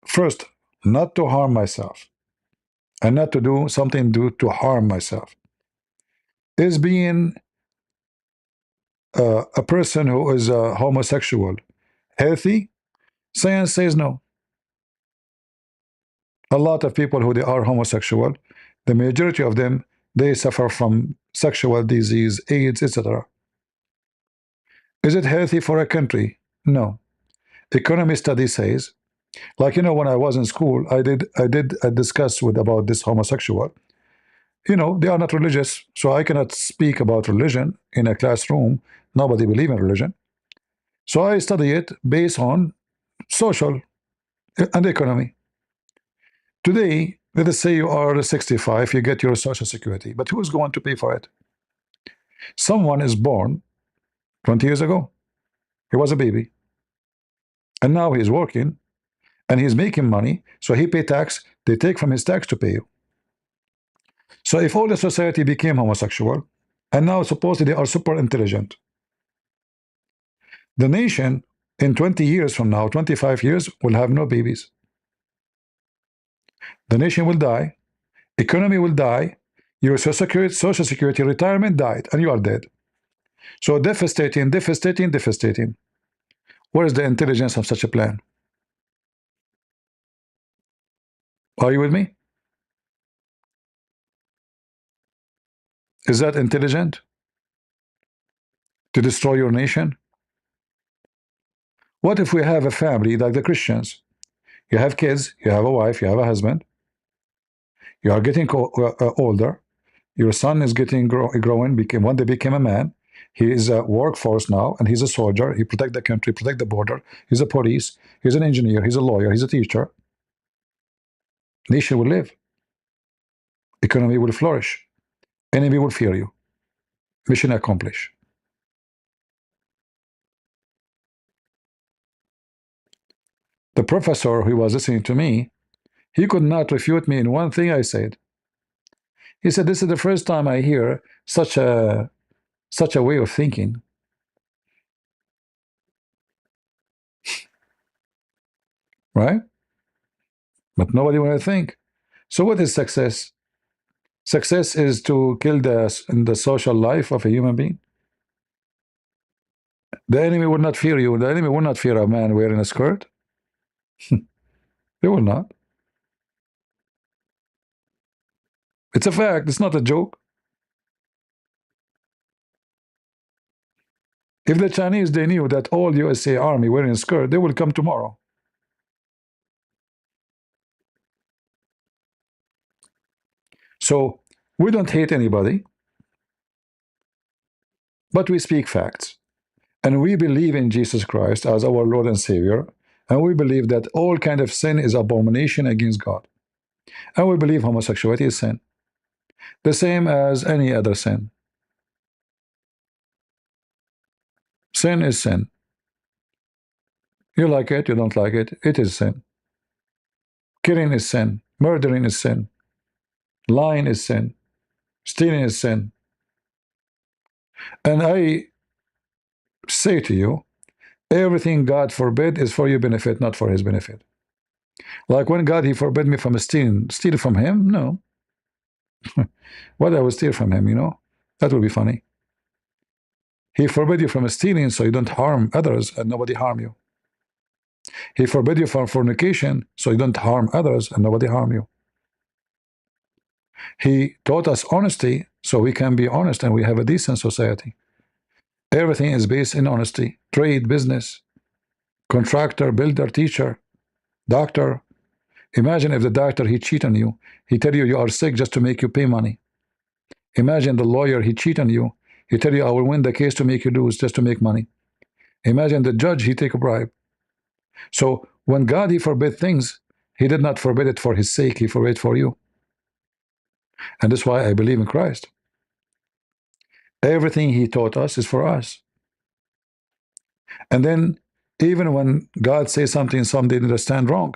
first, not to harm myself and not to do something to harm myself. Is being a person who is homosexual healthy? Science says no. A lot of people who they are homosexual, the majority of them, they suffer from sexual disease, AIDS, etc. Is it healthy for a country? No. Economy study says, like, you know, when I was in school, I did discuss with about this homosexual. You know, they are not religious, so I cannot speak about religion in a classroom. Nobody believe in religion. So I study it based on social and economy. Today, let us say you are 65, you get your social security, but who is going to pay for it? Someone is born 20 years ago. He was a baby. And now he's working and he's making money, so he pay tax. They take from his tax to pay you. So if all the society became homosexual, and now supposedly they are super intelligent, the nation in 20 years from now, 25 years, will have no babies. The nation will die, economy will die, your social security, retirement died, and you are dead. So devastating, devastating, devastating. Where is the intelligence of such a plan? Are you with me? Is that intelligent? To destroy your nation? What if we have a family like the Christians? You have kids, you have a wife, you have a husband, you are getting older, your son is getting growing, one day became a man, he is a workforce now, and he's a soldier, he protect the country, protect the border, he's a police, he's an engineer, he's a lawyer, he's a teacher. Nation will live. Economy will flourish. Enemy will fear you. Mission accomplished. The professor who was listening to me, he could not refute me in one thing I said. He said, this is the first time I hear such a way of thinking. Right? But nobody want to think. So what is success? Success is to kill the social life of a human being. The enemy will not fear you. The enemy will not fear a man wearing a skirt. They will not. It's a fact. It's not a joke. If the Chinese, they knew that all USA army wearing a skirt, they will come tomorrow. So we don't hate anybody, but we speak facts. And we believe in Jesus Christ as our Lord and Savior. And we believe that all kind of sin is abomination against God. And we believe homosexuality is sin. The same as any other sin. Sin is sin. You like it, you don't like it, it is sin. Killing is sin. Murdering is sin. Lying is sin. Stealing is sin. And I say to you, everything God forbid is for your benefit, not for his benefit. Like when God, he forbid me from stealing. Steal from him? No. What I will steal from him, you know? That would be funny. He forbid you from stealing so you don't harm others and nobody harm you. He forbid you from fornication so you don't harm others and nobody harm you. He taught us honesty so we can be honest and we have a decent society. Everything is based in honesty. Trade, business, contractor, builder, teacher, doctor. Imagine if the doctor, he cheat on you. He tell you you are sick just to make you pay money. Imagine the lawyer, he cheat on you. He tell you I will win the case to make you lose just to make money. Imagine the judge, he take a bribe. So when God, he forbid things, he did not forbid it for his sake, he forbid it for you. And that's why I believe in Christ. Everything he taught us is for us. And then even when God says something, some didn't understand wrong.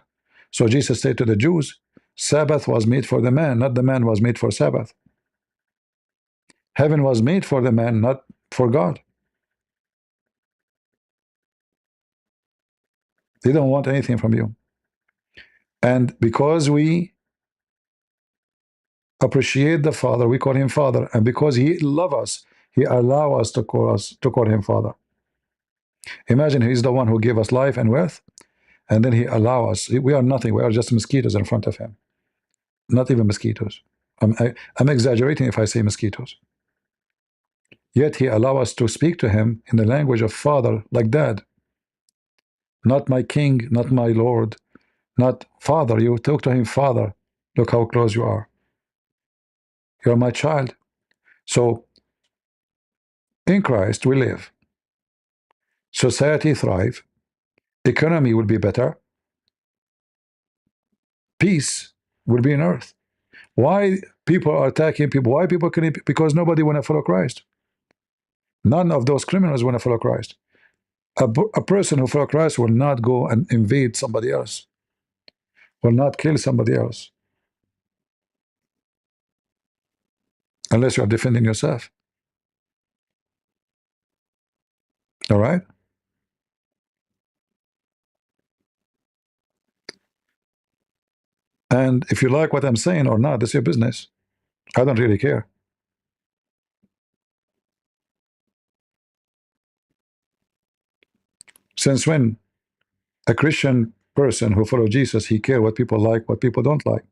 So Jesus said to the Jews, Sabbath was made for the man, not the man was made for Sabbath. Heaven was made for the man, not for God. They don't want anything from you. And because we appreciate the Father, we call him Father. And because he loves us, he allows us to call him Father. Imagine he's the one who gave us life and wealth, and then he allows us. We are nothing. We are just mosquitoes in front of him. Not even mosquitoes. I'm exaggerating if I say mosquitoes. Yet he allows us to speak to him in the language of father, like dad. Not my king, not my lord, not father. You talk to him, father. Look how close you are. You're my child. So in Christ we live. Society thrive. Economy will be better. Peace will be on earth. Why people are attacking people? Why people can? Because nobody want to follow Christ. None of those criminals want to follow Christ. A person who follows Christ will not go and invade somebody else. Will not kill somebody else. Unless you are defending yourself. All right? And if you like what I'm saying or not, that's your business. I don't really care. Since when a Christian person who follows Jesus, he care what people like, what people don't like.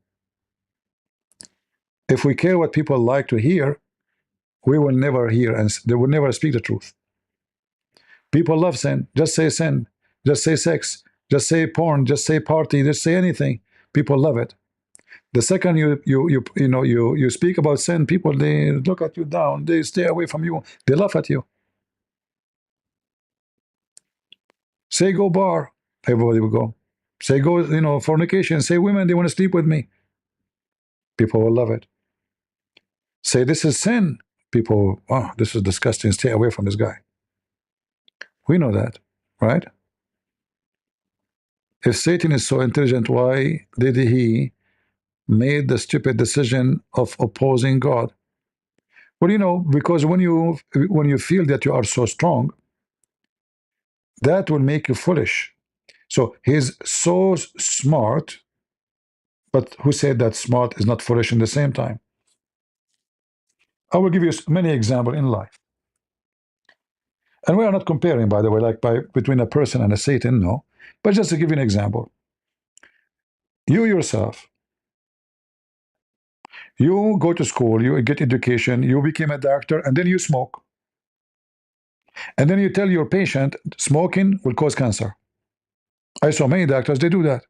If we care what people like to hear, we will never hear and they will never speak the truth. People love sin. Just say sin. Just say sex. Just say porn. Just say party. Just say anything. People love it. The second you speak about sin, people, they look at you down. They stay away from you. They laugh at you. Say go bar, everybody will go. Say go, fornication. Say women, they want to sleep with me. People will love it. Say this is sin. People, oh, this is disgusting. Stay away from this guy. We know that, right? If Satan is so intelligent, why did he made the stupid decision of opposing God? Well, because when you feel that you are so strong, that will make you foolish. So he's so smart, but who said that smart is not foolish in the same time? I will give you many examples in life. And we are not comparing, by the way, between a person and a Satan, no. But just to give you an example. You yourself, you go to school, you get education, you became a doctor, and then you smoke. And then you tell your patient smoking will cause cancer. I saw many doctors, they do that.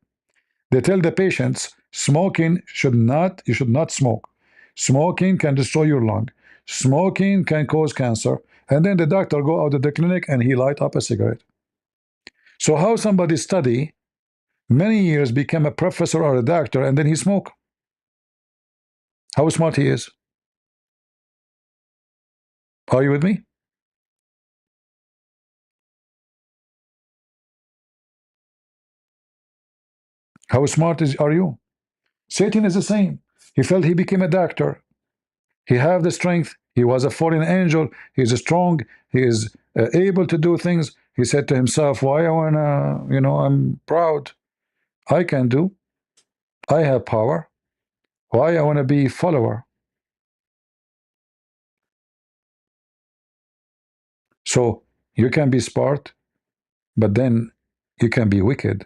They tell the patients smoking you should not smoke. Smoking can destroy your lung. Smoking can cause cancer. And then the doctor go out of the clinic and he light up a cigarette. So how somebody study many years, become a professor or a doctor, and then he smoke? How smart he is. Are you with me? How smart are you? Satan is the same. He felt he became a doctor. He have the strength. He was a fallen angel. He is strong. He is able to do things. He said to himself, why I wanna, I'm proud. I can do. I have power. Why I want to be follower? So you can be smart, but then you can be wicked.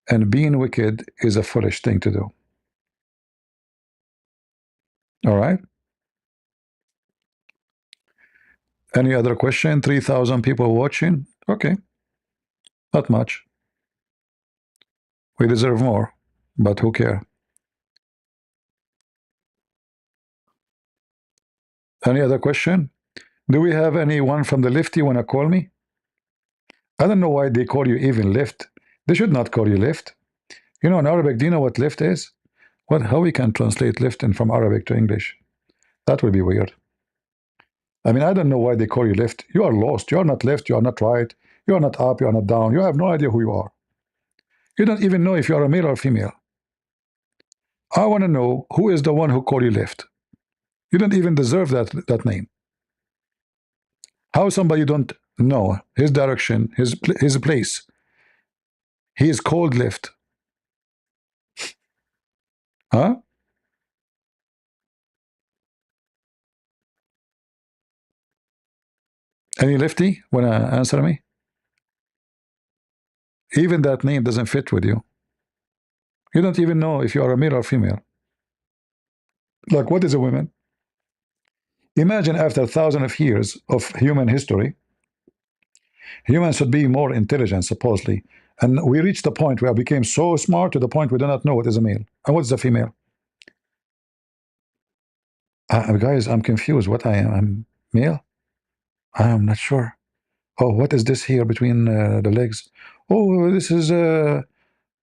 And being wicked is a foolish thing to do. All right? Any other question? 3,000 people watching? Okay. Not much. We deserve more, but who cares? Any other question? Do we have anyone from the left you want to call me? I don't know why they call you even left. They should not call you left. In Arabic, do you know what left is? How we can translate left from Arabic to English? That would be weird. I mean, I don't know why they call you left. You are lost. You are not left. You are not right. You are not up. You are not down. You have no idea who you are. You don't even know if you are a male or female. I want to know who is the one who called you left. You don't even deserve that name. How somebody don't know his direction, his place. He is called left. Huh? Any lefty want to answer me? Even that name doesn't fit with you. You don't even know if you are a male or female. Like, what is a woman? Imagine after thousands of years of human history, humans should be more intelligent, supposedly. And we reached the point where we became so smart to the point we do not know what is a male and what is a female. Guys, I'm confused. What I am? I'm male? I am not sure. Oh, what is this here between the legs? Oh, this is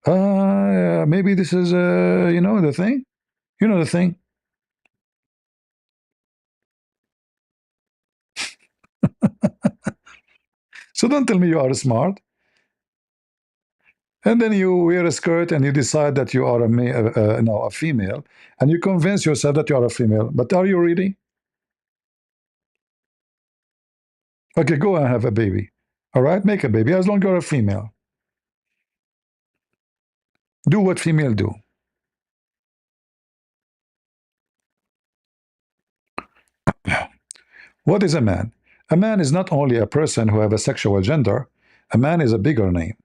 maybe this is you know the thing. You know the thing. So don't tell me you are smart. And then you wear a skirt and you decide that you are a male, no, a female, and you convince yourself that you are a female. But are you really? Okay, go and have a baby. All right, make a baby as long as you're a female. Do what female do. What is a man? A man is not only a person who have a sexual gender. A man is a bigger name,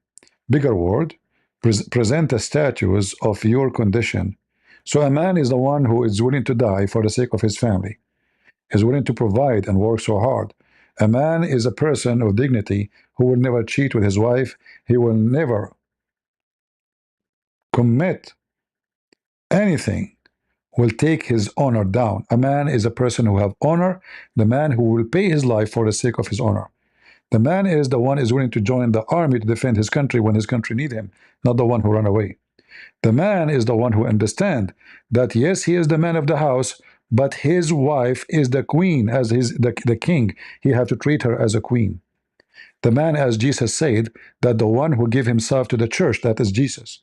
bigger word, present a status of your condition. So a man is the one who is willing to die for the sake of his family, is willing to provide and work so hard. A man is a person of dignity who will never cheat with his wife. He will never commit anything will take his honor down. A man is a person who have honor, the man who will pay his life for the sake of his honor. The man is the one who is willing to join the army to defend his country when his country need him, not the one who run away. The man is the one who understand that yes, he is the man of the house, but his wife is the queen, as the king. He have to treat her as a queen. The man, as Jesus said, that the one who give himself to the church, that is Jesus.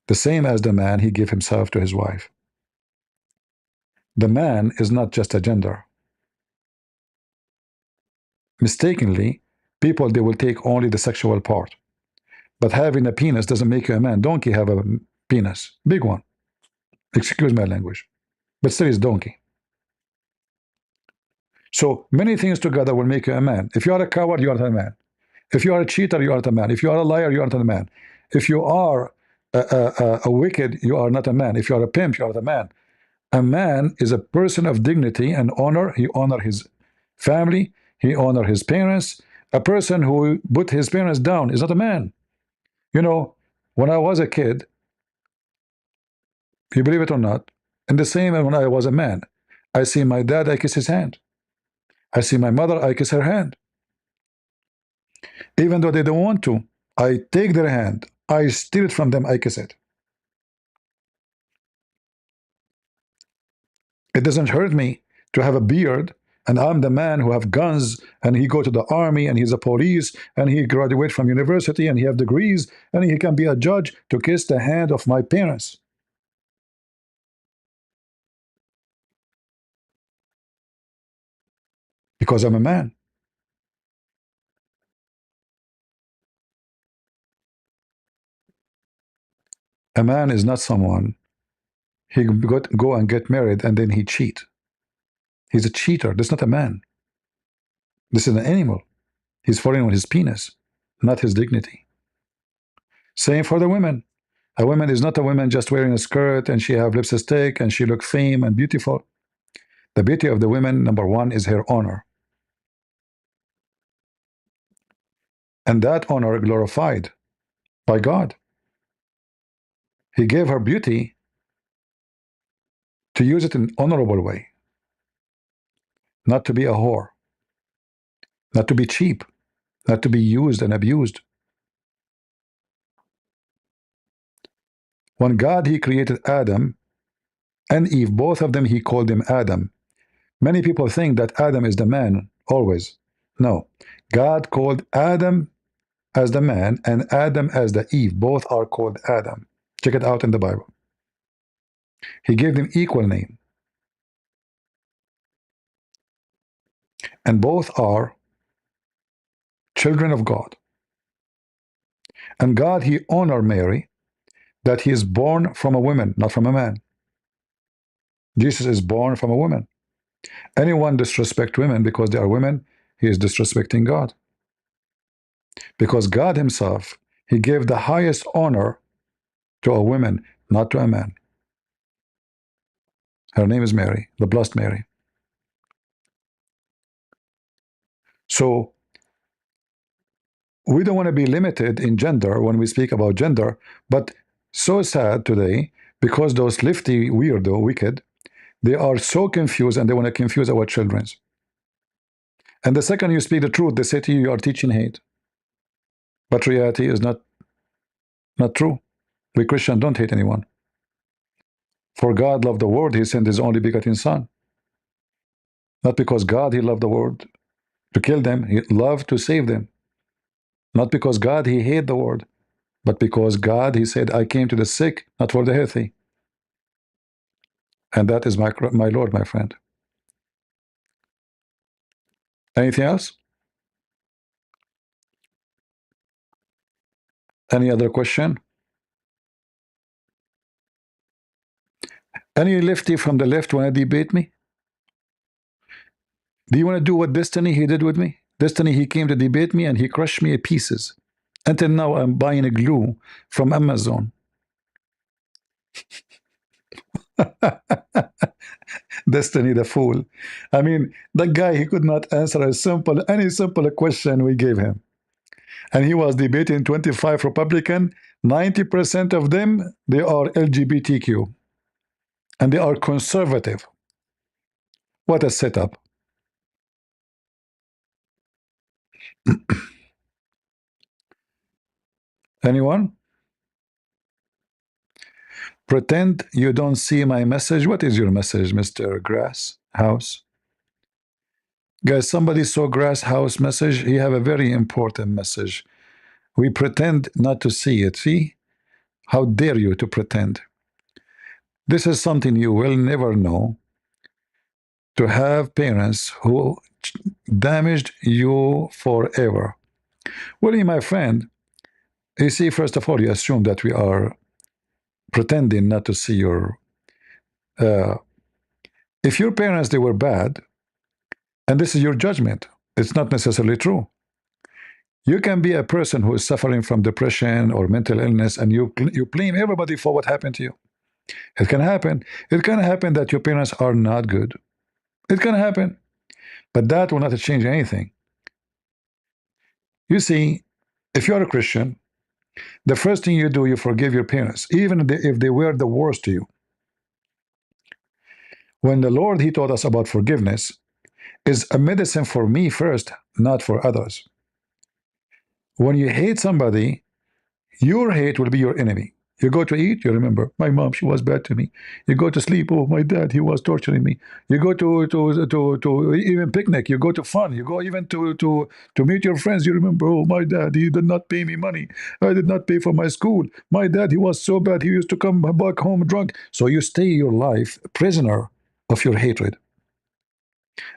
The same as the man, he give himself to his wife. The man is not just a gender. Mistakenly, people, they will take only the sexual part. But having a penis doesn't make you a man. Donkey have a penis, big one. Excuse my language. But still is donkey. So many things together will make you a man. If you are a coward, you are not a man. If you are a cheater, you are not a man. If you are a liar, you are not a man. If you are a wicked, you are not a man. If you are a pimp, you are not a man. A man is a person of dignity and honor. He honor his family. He honor his parents. A person who put his parents down is not a man. You know, when I was a kid, you believe it or not, and the same when I was a man, I see my dad, I kiss his hand. I see my mother, I kiss her hand. Even though they don't want to, I take their hand, I steal it from them, I kiss it. It doesn't hurt me to have a beard, and I'm the man who have guns, and he go to the army, and he's a police, and he graduate from university, and he have degrees, and he can be a judge, to kiss the hand of my parents. Because I'm a man. A man is not someone, he go and get married and then he cheat. He's a cheater. That's not a man. This is an animal. He's falling on his penis, not his dignity. Same for the women. A woman is not a woman just wearing a skirt and she have lipstick and she look fame and beautiful. The beauty of the women, number one, is her honor. And that honor glorified by God. He gave her beauty to use it in an honorable way. Not to be a whore. Not to be cheap. Not to be used and abused. When God, he created Adam and Eve, both of them, he called them Adam. Many people think that Adam is the man always. No. God called Adam as the man and Adam as the Eve. Both are called Adam. Check it out in the Bible. He gave them equal name. And both are children of God. And God, he honored Mary that he is born from a woman, not from a man. Jesus is born from a woman. Anyone disrespect women because they are women, he is disrespecting God. Because God himself, he gave the highest honor to a woman, not to a man. Her name is Mary, the blessed Mary. So we don't want to be limited in gender when we speak about gender, but so sad today because those lefty, weirdo, wicked, they are so confused and they want to confuse our children. And the second you speak the truth, they say to you, you are teaching hate. But reality is not true. We Christians don't hate anyone. For God loved the world, he sent his only begotten son. Not because God, he loved the world to kill them, he loved to save them. Not because God, he hated the world, but because God, he said, I came to the sick, not for the healthy. And that is my Lord, my friend. Anything else? Any other question? Any lefty from the left want to debate me? Do you want to do what Destiny he did with me? Destiny, he came to debate me and he crushed me to pieces. Until now, I'm buying a glue from Amazon. Destiny the fool. I mean, that guy, he could not answer any simple question we gave him. And he was debating 25 Republican, 90% of them, they are LGBTQ. And they are conservative. What a setup. Anyone? Pretend you don't see my message. What is your message, Mr. Grass House? Guys, somebody saw Grass House message. He have a very important message. We pretend not to see it. See? How dare you to pretend? This is something you will never know. To have parents who damaged you forever. Willie, my friend, you see, first of all, you assume that we are pretending not to see your... if your parents, they were bad, and this is your judgment, it's not necessarily true. You can be a person who is suffering from depression or mental illness, and you blame everybody for what happened to you. It can happen. It can happen that your parents are not good. It can happen. But that will not change anything. You see, if you're a Christian, the first thing you do, you forgive your parents, even if they were the worst to you. When the Lord, he taught us about forgiveness, is a medicine for me first, not for others. When you hate somebody, your hate will be your enemy. You go to eat, you remember, my mom, she was bad to me. You go to sleep, oh, my dad, he was torturing me. You go to even picnic, you go to fun, you go even to meet your friends, you remember, oh, my dad, he did not pay me money. I did not pay for my school. My dad, he was so bad, he used to come back home drunk. So you stay your life a prisoner of your hatred.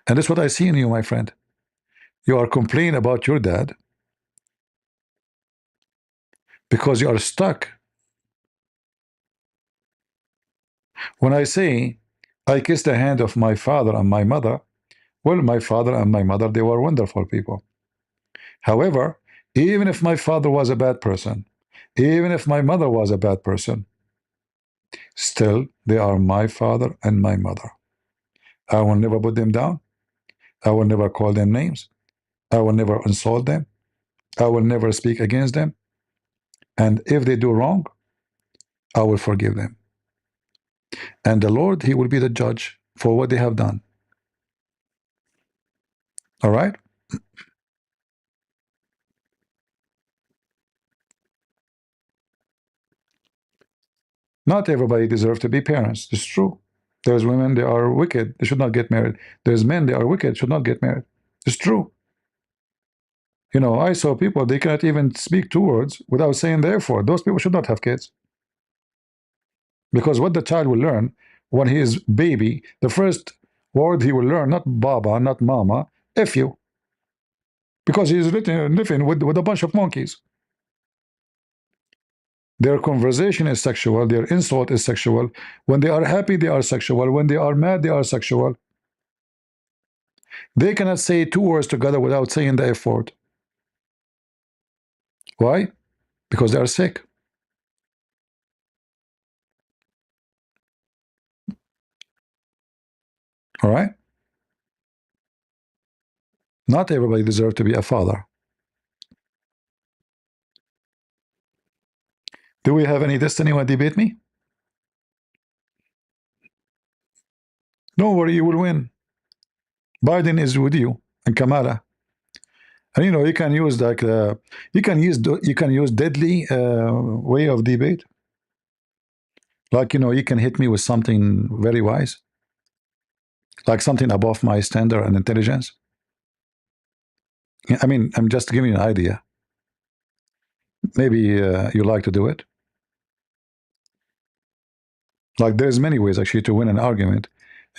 And that's what I see in you, my friend. You are complaining about your dad because you are stuck. When I say, I kissed the hand of my father and my mother, well, my father and my mother, they were wonderful people. However, even if my father was a bad person, even if my mother was a bad person, still, they are my father and my mother. I will never put them down. I will never call them names. I will never insult them. I will never speak against them. And if they do wrong, I will forgive them. And the Lord, he will be the judge for what they have done. All right? Not everybody deserves to be parents. It's true. There's women, they are wicked. They should not get married. There's men, they are wicked, should not get married. It's true. You know, I saw people, they cannot even speak 2 words without saying the F word. Those people should not have kids. Because what the child will learn when he is baby, the first word he will learn, not baba, not mama, F you. Because he is living with a bunch of monkeys. Their conversation is sexual. Their insult is sexual. When they are happy, they are sexual. When they are mad, they are sexual. They cannot say 2 words together without saying the F word. Why? Because they are sick. All right? Not everybody deserves to be a father. Do we have any destiny when debate me? Don't worry, you will win. Biden is with you and Kamala. And you know, you can use like you can use deadly way of debate. Like, you know, you can hit me with something very wise, like something above my standard and intelligence. I mean, I'm just giving you an idea. Maybe you like to do it. Like, there's many ways actually to win an argument.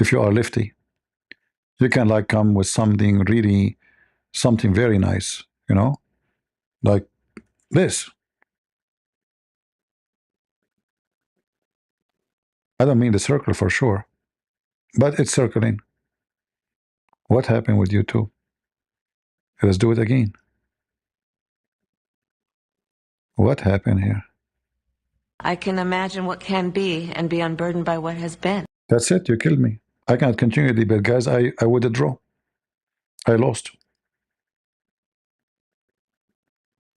If you are lefty, you can like come with something really, something very nice, you know, like this. I don't mean the circle for sure, but it's circling. What happened with you two? Let's do it again. What happened here? I can imagine what can be and be unburdened by what has been. That's it. You killed me. I can't continue the debate, guys. I withdraw. I lost.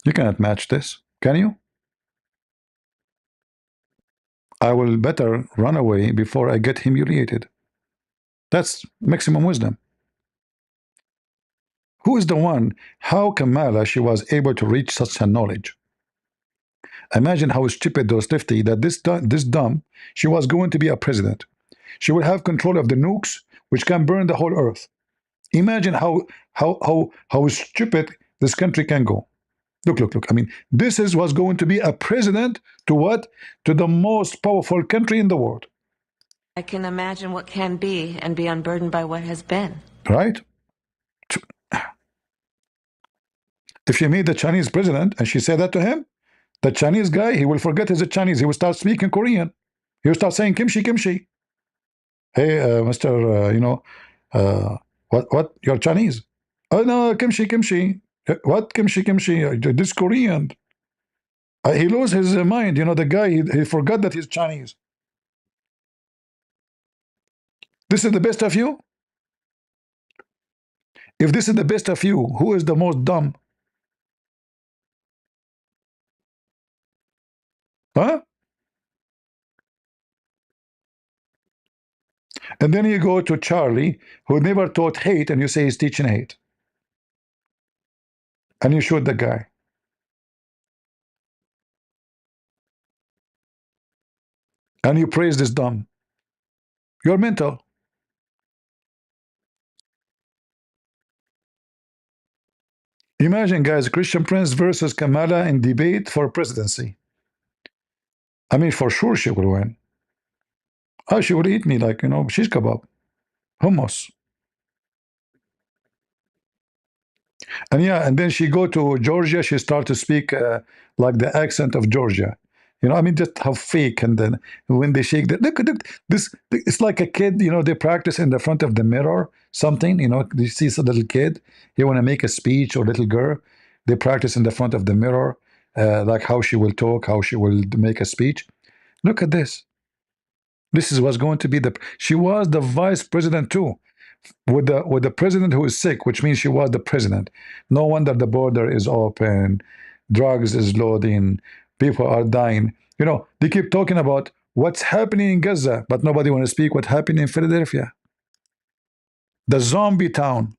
You cannot match this, can you? I will better run away before I get humiliated. That's maximum wisdom. Who is the one? How Kamala she was able to reach such a knowledge? Imagine how stupid those 50 that this dumb she was going to be a president. She will have control of the nukes which can burn the whole earth. Imagine how stupid this country can go. Look. I mean, this was going to be a president to what? To the most powerful country in the world. I can imagine what can be and be unburdened by what has been. Right? If you meet the Chinese president and she said that to him, the Chinese guy, he will forget he's a Chinese. He will start speaking Korean. He will start saying kimchi, kimchi. Hey, Mr. What? You're Chinese? Oh, no, kimchi, kimchi. What kimchi, kimchi? This Korean. He loses his mind. You know, the guy, he forgot that he's Chinese. This is the best of you? If this is the best of you, who is the most dumb? Huh? And then you go to Charlie, who never taught hate, and you say he's teaching hate. And you shoot the guy. And you praise this dumb. You're mental. Imagine, guys, Christian Prince versus Kamala in debate for presidency. I mean, for sure she will win. Oh, she would eat me like, you know, shish kebab, hummus. And yeah, and then she go to Georgia, she start to speak like the accent of Georgia. You know, I mean, just how fake. And then when they shake, look, this, it's like a kid, you know, they practice in the front of the mirror, something, you know, you see a little kid, you want to make a speech, or little girl, they practice in the front of the mirror, like how she will talk, how she will make a speech. Look at this. This is what's going to be she was the vice president too, with the president who is sick, which means she was the president. No wonder the border is open, drugs is loading, people are dying. You know, they keep talking about what's happening in Gaza, but nobody want to speak what happened in Philadelphia, the zombie town.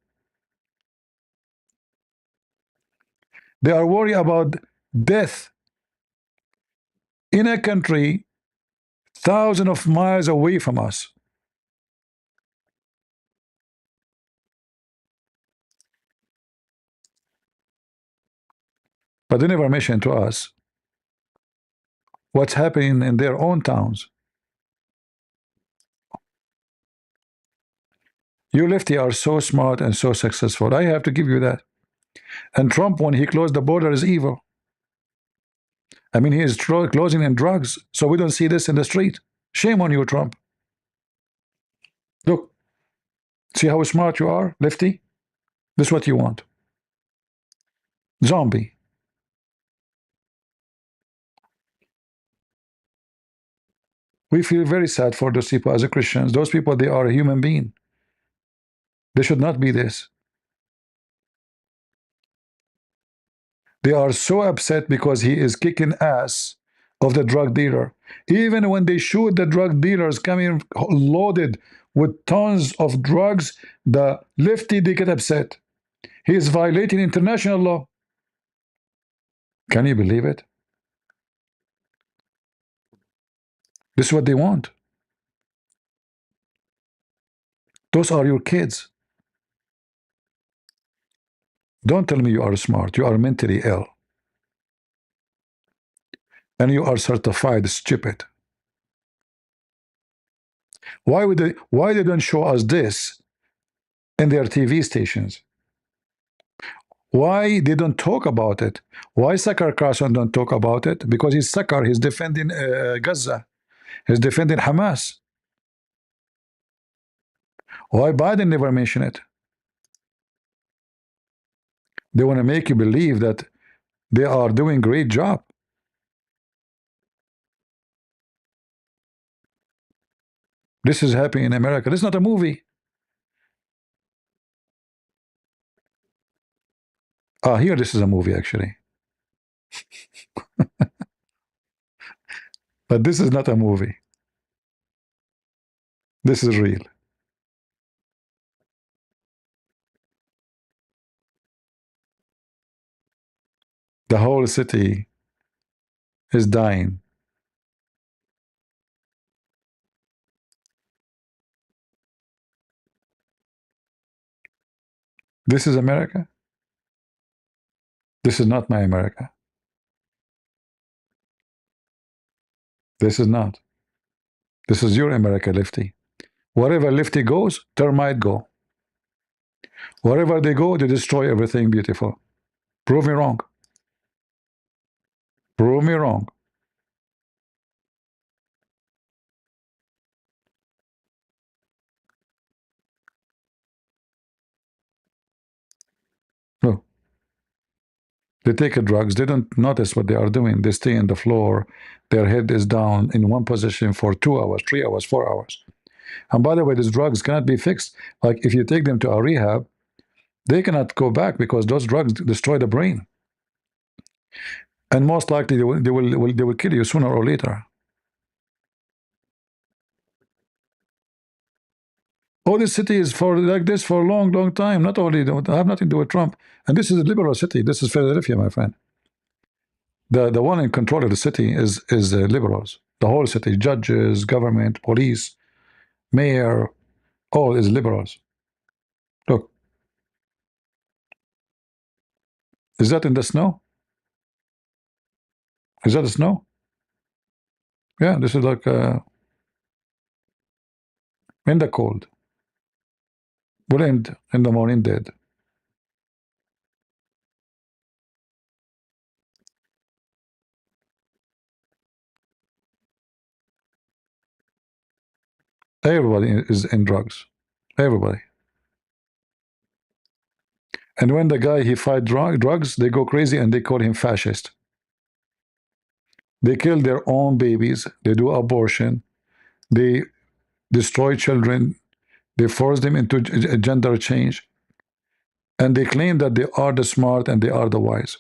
They are worried about death in a country thousands of miles away from us. But they never mention to us what's happening in their own towns. You lefty are so smart and so successful. I have to give you that. And Trump, when he closed the border, is evil. I mean, he is closing in drugs, so we don't see this in the street. Shame on you, Trump. Look, see how smart you are, lefty? This is what you want. Zombie. We feel very sad for those people as a Christians. Those people, they are a human being. They should not be this. They are so upset because he is kicking ass of the drug dealer. Even when they shoot the drug dealers coming loaded with tons of drugs, the lefty, they get upset. He is violating international law. Can you believe it? This is what they want. Those are your kids. Don't tell me you are smart. You are mentally ill. And you are certified stupid. Why they don't show us this in their TV stations? Why they don't talk about it? Why Sakar Carson don't talk about it? Because he's Sakar. He's defending Gaza. He's defending Hamas. Why Biden never mention it? They want to make you believe that they are doing great job. This is happening in America. This is not a movie. Here this is a movie actually. But this is not a movie. This is real. The whole city is dying. This is America. This is not my America. This is not. This is your America, Lefty. Wherever Lefty goes, termite go. Wherever they go, they destroy everything beautiful. Prove me wrong. Prove me wrong. No. They take drugs. They don't notice what they are doing. They stay on the floor. Their head is down in one position for 2 hours, 3 hours, 4 hours. And by the way, these drugs cannot be fixed. Like if you take them to a rehab, they cannot go back because those drugs destroy the brain. And most likely they will kill you sooner or later. Oh, this city is for like this for a long, long time. Not only don't have nothing to do with Trump. And this is a liberal city. This is Philadelphia, my friend. The one in control of the city is liberals. The whole city, judges, government, police, mayor, all is liberals. Look, is that in the snow? Is that the snow? Yeah, this is like in the cold. Will end in the morning dead. Everybody is in drugs. Everybody. And when the guy he fight drugs, they go crazy and they call him fascist. They kill their own babies. They do abortion. They destroy children. They force them into gender change. And they claim that they are the smart and they are the wise.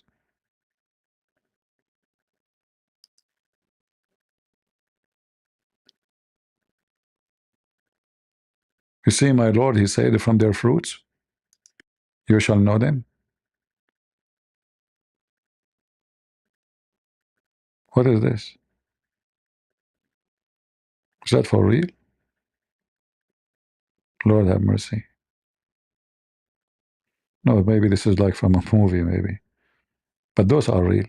You see, my Lord, he said, from their fruits you shall know them. What is this? Is that for real? Lord have mercy. No, maybe this is like from a movie, maybe. But those are real.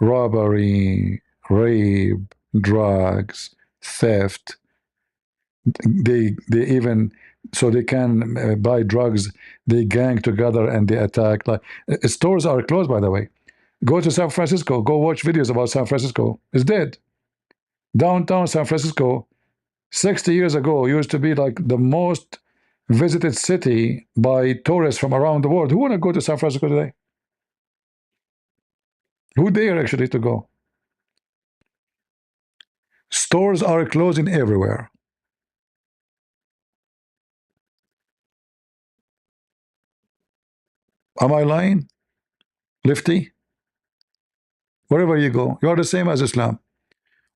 Robbery, rape, drugs, theft. They even, so they can buy drugs, they gang together and they attack. Like stores are closed, by the way. Go to San Francisco. Go watch videos about San Francisco. It's dead. Downtown San Francisco, 60 years ago, used to be like the most visited city by tourists from around the world. Who want to go to San Francisco today? Who dare actually to go? Stores are closing everywhere. Am I lying? Lefty? Wherever you go, you are the same as Islam.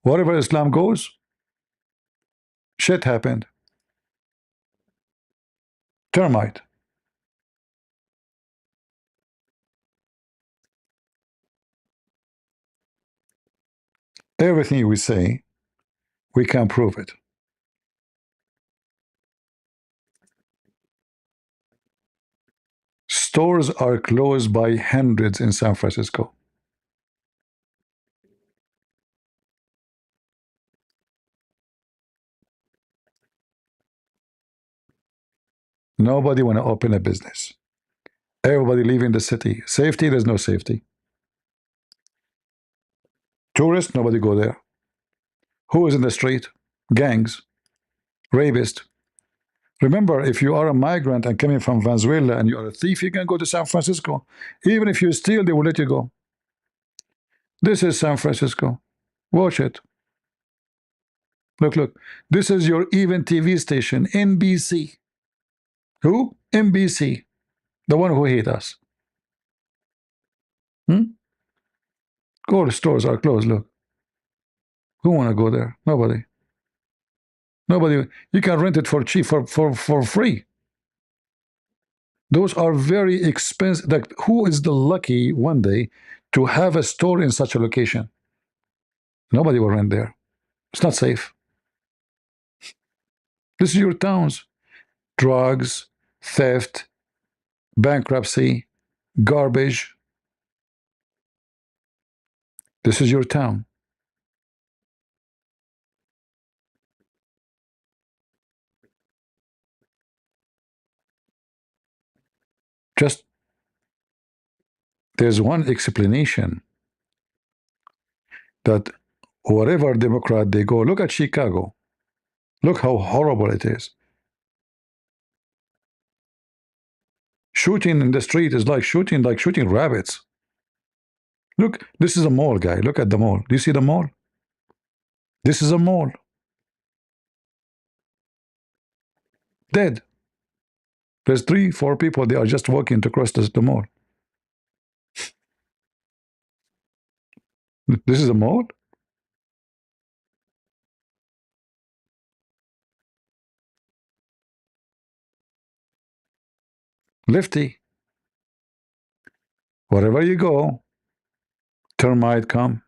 Wherever Islam goes, shit happened. Termite. Everything we say, we can prove it. Stores are closed by hundreds in San Francisco. Nobody want to open a business. Everybody leaving the city. Safety, there's no safety. Tourists, nobody go there. Who is in the street? Gangs, rapists. Remember, if you are a migrant and coming from Venezuela and you are a thief, you can go to San Francisco. Even if you steal, they will let you go. This is San Francisco. Watch it. Look, look. This is your even TV station, NBC. Who? NBC. The one who hate us. All the stores are closed, look. Who want to go there? Nobody. Nobody. You can rent it for cheap, for free. Those are very expensive. Like, who is the lucky one day to have a store in such a location? Nobody will rent there. It's not safe. This is your towns. Drugs, theft, bankruptcy, garbage. This is your town. Just there's one explanation that whatever Democrat they go, look at Chicago. Look how horrible it is. Shooting in the street is like shooting rabbits. Look, this is a mall, guy. Look at the mall. Do you see the mall? This is a mall. Dead. There's 3-4 people. They are just walking to cross the mall. This is a mall? Lefty. Wherever you go, termite come.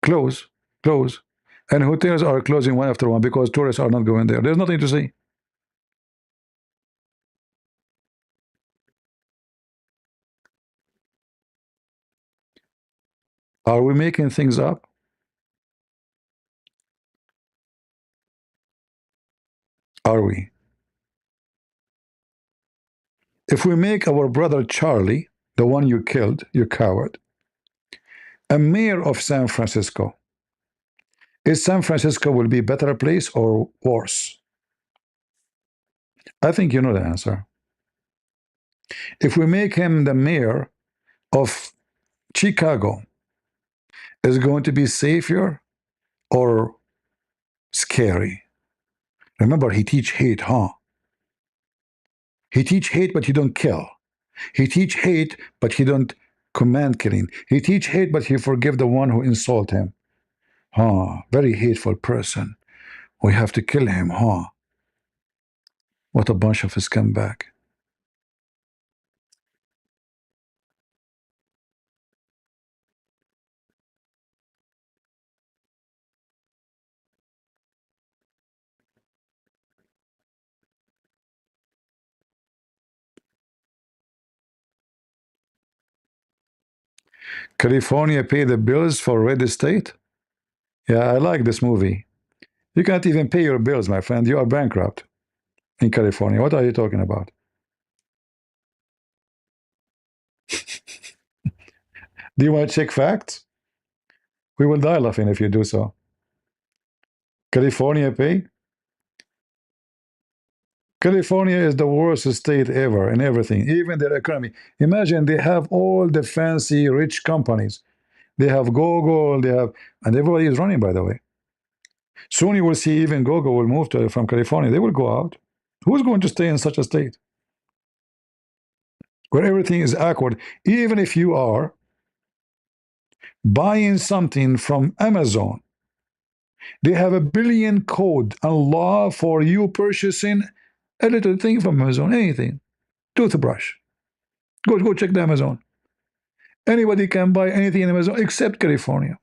Close. Close. And hotels are closing one after one because tourists are not going there. There's nothing to see. Are we making things up? Are we? If we make our brother Charlie, the one you killed, you coward, a mayor of San Francisco, is San Francisco will be a better place or worse? I think you know the answer. If we make him the mayor of Chicago, is it going to be safer or scary? Remember, he teach hate, huh? He teach hate, but he don't kill. He teach hate, but he don't command killing. He teach hate, but he forgive the one who insult him. Huh? Very hateful person. We have to kill him, huh? What a bunch of a scumbag. California pay the bills for red state? Yeah, I like this movie. You can't even pay your bills, my friend. You are bankrupt in California. What are you talking about? Do you want to check facts? We will die laughing if you do so. California pay? California is the worst state ever in everything, even their economy. Imagine they have all the fancy rich companies. They have Google, they have, and everybody is running, by the way. Soon you will see even Google will move from California. They will go out. Who's going to stay in such a state where everything is awkward? Even if you are buying something from Amazon, they have a billion code and law for you purchasing a little thing from Amazon, anything, toothbrush. Go check the Amazon. Anybody can buy anything in Amazon except California.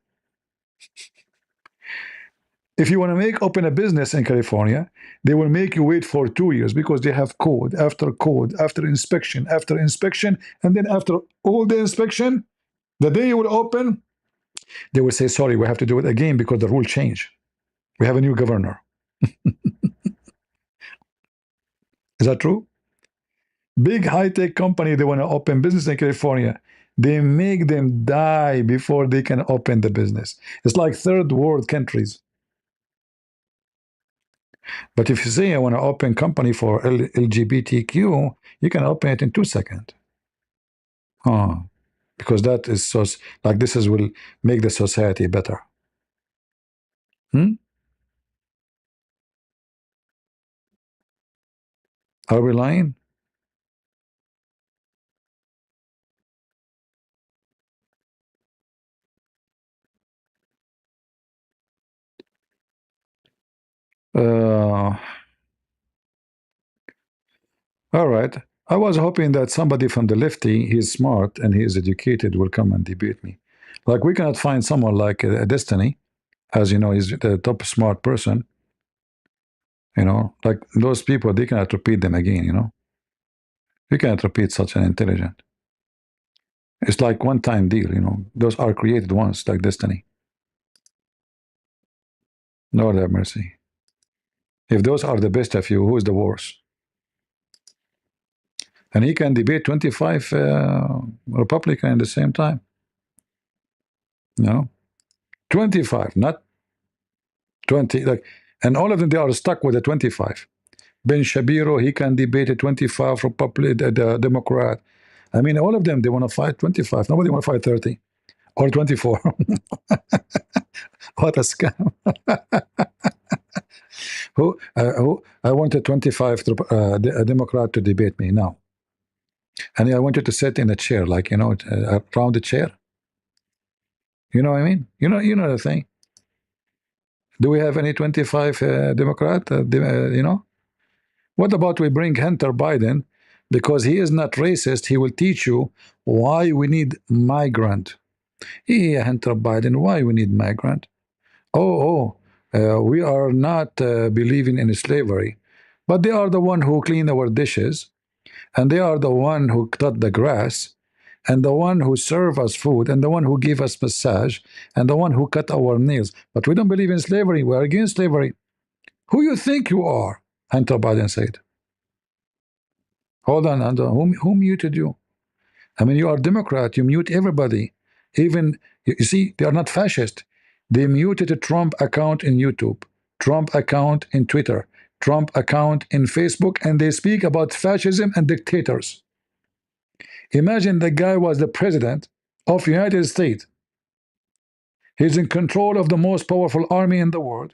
If you want to open a business in California, they will make you wait for 2 years because they have code, after inspection, and then after all the inspection, the day you will open, they will say, sorry, we have to do it again because the rule changed. We have a new governor. Is that true? Big high-tech company, they want to open business in California. They make them die before they can open the business. It's like third world countries. But if you say I want to open company for LGBTQ, you can open it in 2 seconds. Because that is so, like this will make the society better. Are we lying? All right. I was hoping that somebody from the lefty, he's smart and he is educated, will come and debate me. Like we cannot find someone like Destiny, as you know, he's the top smart person. You know, like those people, they cannot repeat them again, you know. You cannot repeat such an intelligent. It's like one-time deal, you know. Those are created once, like Destiny. Lord have mercy. If those are the best of you, who is the worst? And he can debate 25 Republican at the same time. No, 25, not 20. Like, and all of them, they are stuck with the 25. Ben Shapiro, he can debate a 25 Republican, the Democrat. I mean, all of them, they want to fight 25. Nobody want to fight 30 or 24. What a scam. Who I wanted 25 a Democrat to debate me now. And I wanted to sit in a chair, like, you know, around the chair. You know what I mean? You know the thing. Do we have any 25 Democrat? You know? What about we bring Hunter Biden? Because he is not racist, he will teach you why we need migrant. Yeah, Hunter Biden, why we need migrant? We are not believing in slavery, but they are the one who clean our dishes, and they are the one who cut the grass, and the one who serve us food, and the one who give us massage, and the one who cut our nails. But we don't believe in slavery. We are against slavery. Who you think you are? Hunter Biden said. Hold on, Hunter. Who muted you? I mean, you are Democrat. You mute everybody. Even, you see, they are not fascist. They muted a Trump account in YouTube, Trump account in Twitter, Trump account in Facebook, and they speak about fascism and dictators. Imagine the guy was the president of the United States. He's in control of the most powerful army in the world,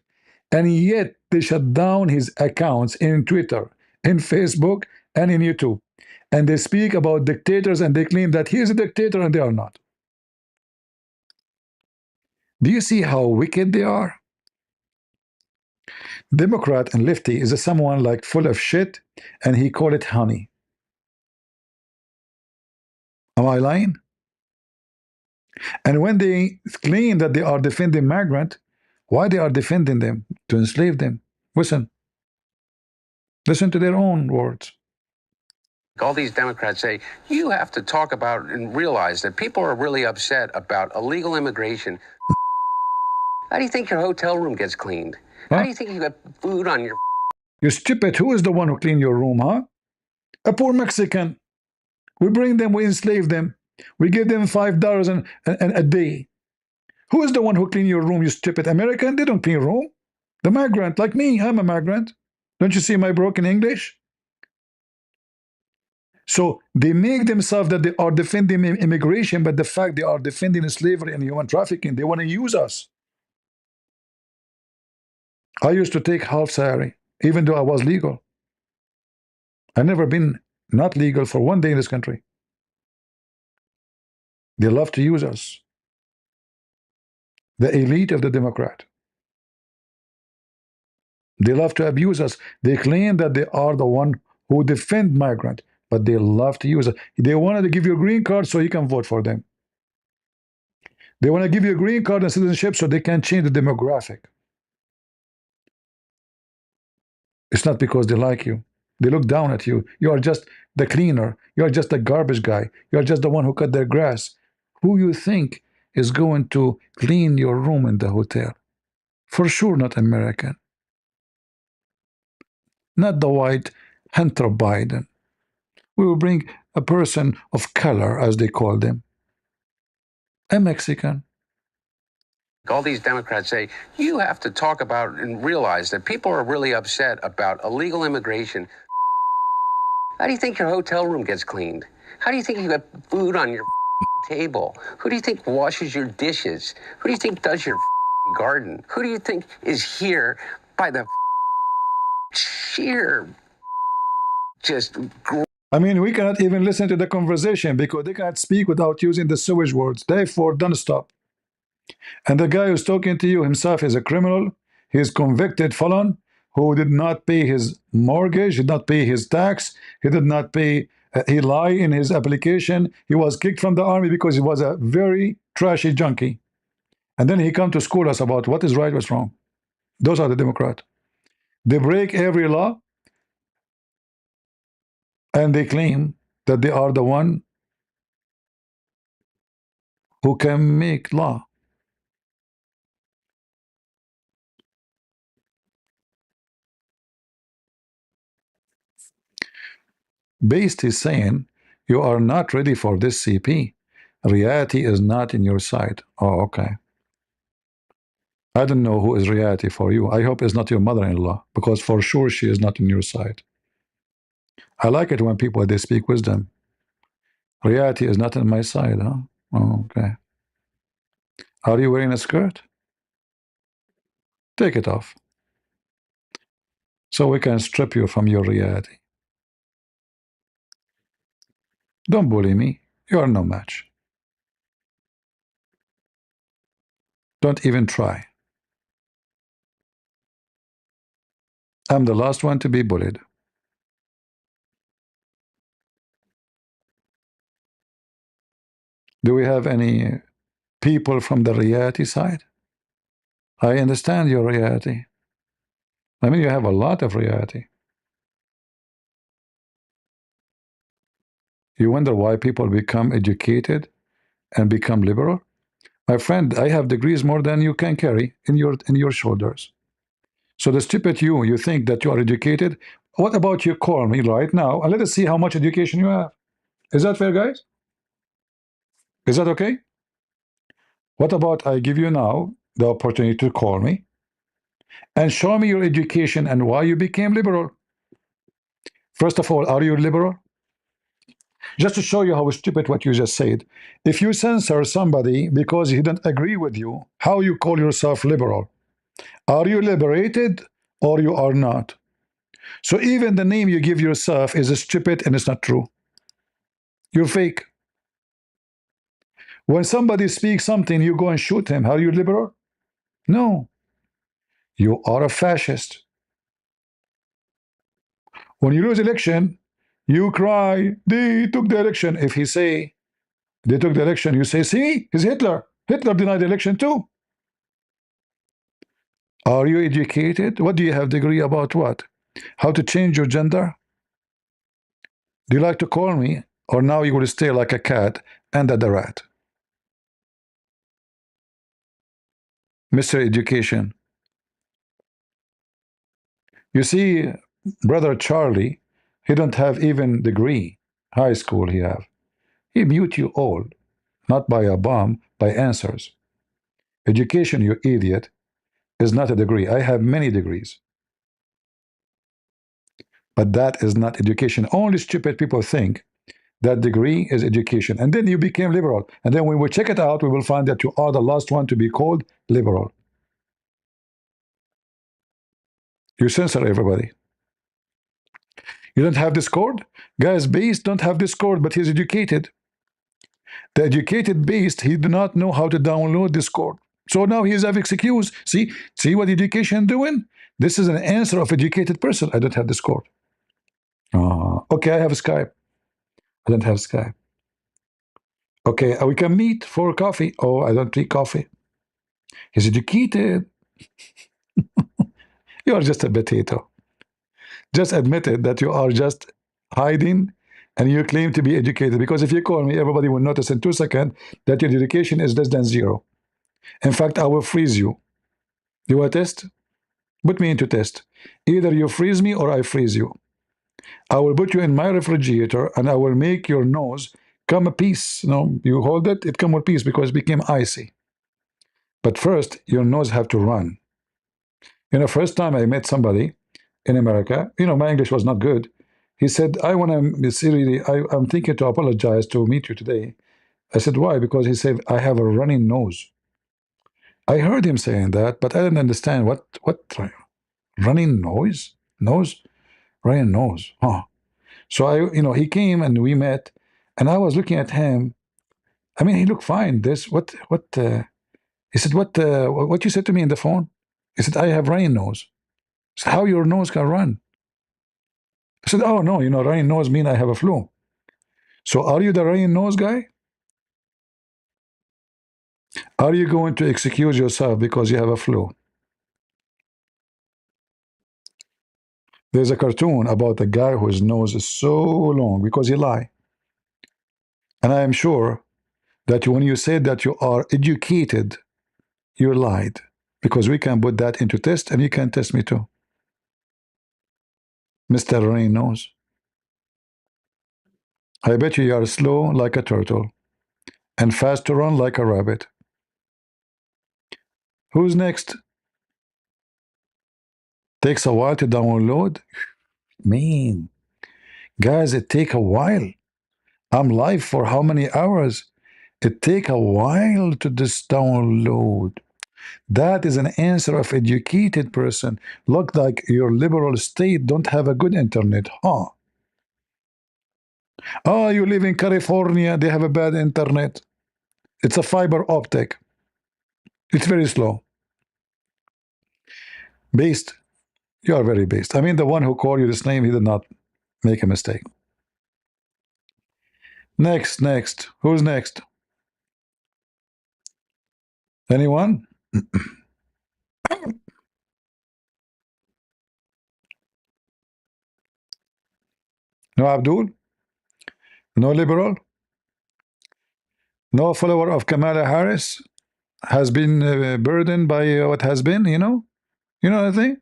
and yet they shut down his accounts in Twitter, in Facebook, and in YouTube. And they speak about dictators, and they claim that he is a dictator, and they are not. Do you see how wicked they are? Democrat and lefty is someone like full of shit, and he call it honey. Am I lying? And when they claim that they are defending migrant, why they are defending them? To enslave them. Listen to their own words. All these Democrats say, you have to talk about and realize that people are really upset about illegal immigration. How do you think your hotel room gets cleaned? How do you think you got food on your... You stupid. Who is the one who clean your room, huh? A poor Mexican. We bring them, we enslave them. We give them $5 a day. Who is the one who clean your room, you stupid American? They don't clean your room. The migrant, like me, I'm a migrant. Don't you see my broken English? So they make themselves that they are defending immigration, but the fact they are defending slavery and human trafficking, they want to use us. I used to take half salary, even though I was legal. I've never been not legal for one day in this country. They love to use us. The elite of the Democrat. They love to abuse us. They claim that they are the one who defend migrant, but they love to use us. They wanted to give you a green card so you can vote for them. They want to give you a green card and citizenship so they can change the demographic. It's not because they like you. They look down at you. You are just the cleaner. You are just the garbage guy. You are just the one who cut their grass. Who you think is going to clean your room in the hotel? For sure not American. Not the white Hunter Biden. We will bring a person of color, as they call them, a Mexican. All these Democrats say, you have to talk about and realize that people are really upset about illegal immigration. How do you think your hotel room gets cleaned? How do you think you got food on your table? Who do you think washes your dishes? Who do you think does your garden? Who do you think is here by the sheer just... I mean, we cannot even listen to the conversation because they cannot speak without using the sewage words. Therefore, don't stop. And the guy who's talking to you himself is a criminal. He is convicted felon who did not pay his mortgage, did not pay his tax, he did not pay, he lied in his application. He was kicked from the army because he was a very trashy junkie. And then he come to school us about what is right, what's wrong. Those are the Democrats. They break every law and they claim that they are the one who can make law. Based is saying you are not ready for this CP. Reality is not in your side. Oh, okay. I don't know who is reality for you. I hope it's not your mother-in-law, because for sure she is not in your side. I like it when people, they speak wisdom. Reality is not on my side, huh? Oh, okay. Are you wearing a skirt? Take it off, so we can strip you from your reality. Don't bully me. You are no match. Don't even try. I'm the last one to be bullied. Do we have any people from the reality side? I understand your reality. I mean, you have a lot of reality. You wonder why people become educated and become liberal? My friend, I have degrees more than you can carry in your shoulders. So the stupid you think that you are educated. What about you call me right now and let us see how much education you have? Is that fair, guys? Is that okay? What about I give you now the opportunity to call me and show me your education and why you became liberal? First of all, are you liberal? Just to show you how stupid what you just said. If you censor somebody because he didn't agree with you, how you call yourself liberal? Are you liberated or you are not? So even the name you give yourself is stupid and it's not true. You're fake. When somebody speaks something, you go and shoot him. Are you liberal? No. You are a fascist. When you lose election, you cry, they took the election. If he say, they took the election, you say, see, he's Hitler. Hitler denied the election too. Are you educated? What do you have degree about what? How to change your gender? Do you like to call me? Or now you will stay like a cat under the rat? Mr. Education. You see, brother Charlie, he don't have even degree. High school he have. He mute you all, not by a bomb, by answers. Education, you idiot, is not a degree. I have many degrees. But that is not education. Only stupid people think that degree is education. And then you became liberal. And then when we check it out, we will find that you are the last one to be called liberal. You censor everybody. You don't have Discord? Guys, Beast don't have Discord, but he's educated. The educated Beast, he do not know how to download Discord. So now he's have excuse. See what education doing? This is an answer of educated person. I don't have Discord. Okay, I have Skype. I don't have Skype. Okay, we can meet for coffee. Oh, I don't drink coffee. He's educated. You are just a potato. Just admit it that you are just hiding and you claim to be educated. Because if you call me, everybody will notice in 2 seconds that your education is less than 0. In fact, I will freeze you. You want a test? Put me into test. Either you freeze me or I freeze you. I will put you in my refrigerator and I will make your nose come a piece. No, you hold it, it come a piece because it became icy. But first, your nose have to run. First time I met somebody in America, my English was not good. He said, I'm thinking to apologize to meet you today. I said, why? Because he said, I have a running nose. I heard him saying that, but I didn't understand what running nose? Running nose. Huh. So he came and we met, and I was looking at him. I mean, he looked fine. He said, what you said to me in the phone? He said, I have running nose. I said, how your nose can run? I said, oh no, running nose mean I have a flu. So are you the running nose guy? Are you going to excuse yourself because you have a flu? There's a cartoon about a guy whose nose is so long because he lied. And I am sure that when you said that you are educated, you lied. Because we can put that into test and you can test me too. Mr. Running Nose. I bet you are slow like a turtle and fast to run like a rabbit. Who's next? Takes a while to download? Man, guys, it take a while. I'm live for how many hours? It take a while to just download. That is an answer of educated person. Look like your liberal state don't have a good internet, huh? Oh, you live in California, they have a bad internet. It's a fiber optic. It's very slow. Based. You are very based. I mean, the one who called you this name, he did not make a mistake. Next. Who's next? Anyone? No Abdul? No liberal? No follower of Kamala Harris has been burdened by what has been, You know the thing?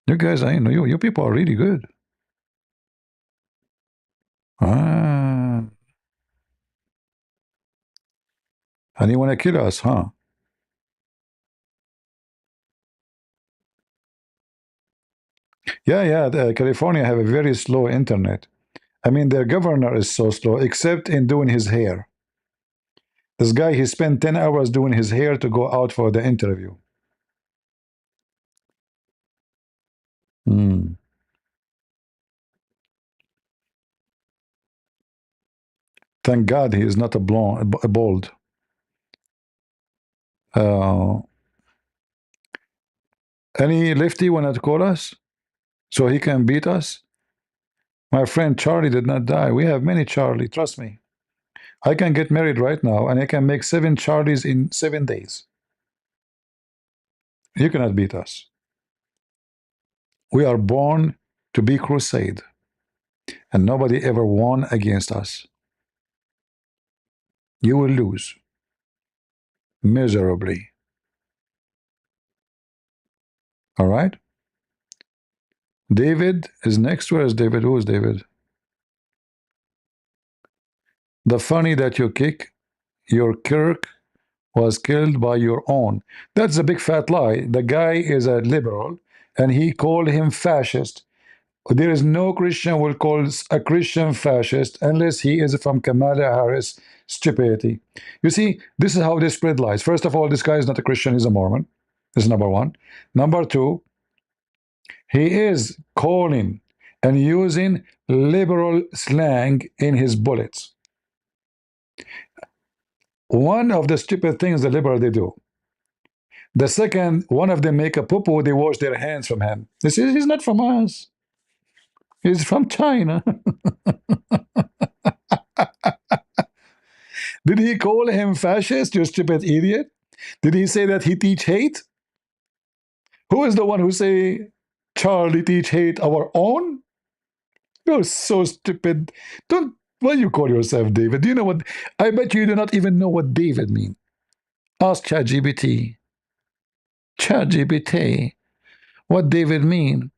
You guys, I know you people are really good. And you want to kill us, huh? Yeah, California have a very slow internet. I mean, their governor is so slow, except in doing his hair. This guy, he spent 10 hours doing his hair to go out for the interview. Thank God he is not a bald. Any lefty want to call us so he can beat us? My friend Charlie did not die. We have many Charlie, trust me. I can get married right now and I can make 7 Charlies in 7 days. You cannot beat us. We are born to be crusade, and nobody ever won against us. You will lose miserably. All right? David is next. Where is David? Who is David? The funny that you kick, your Kirk was killed by your own. That's a big fat lie. The guy is a liberal, and he called him fascist. There is no Christian will call a Christian fascist unless he is from Kamala Harris stupidity. You see, this is how they spread lies. First of all, this guy is not a Christian, he's a Mormon. This is number one. Number two, He is calling and using liberal slang in his bullets. One of the stupid things the liberal they do. The second, one of them make a poo-poo, they wash their hands from him. This is, he's not from us. He's from China. Did he call him fascist, you stupid idiot? Did he say that he teach hate? Who is the one who say Charlie teach hate our own? You're so stupid. Don't, why you call yourself David? Do you know what? I bet you do not even know what David means. Ask ChatGPT. ChatGPT. What David mean?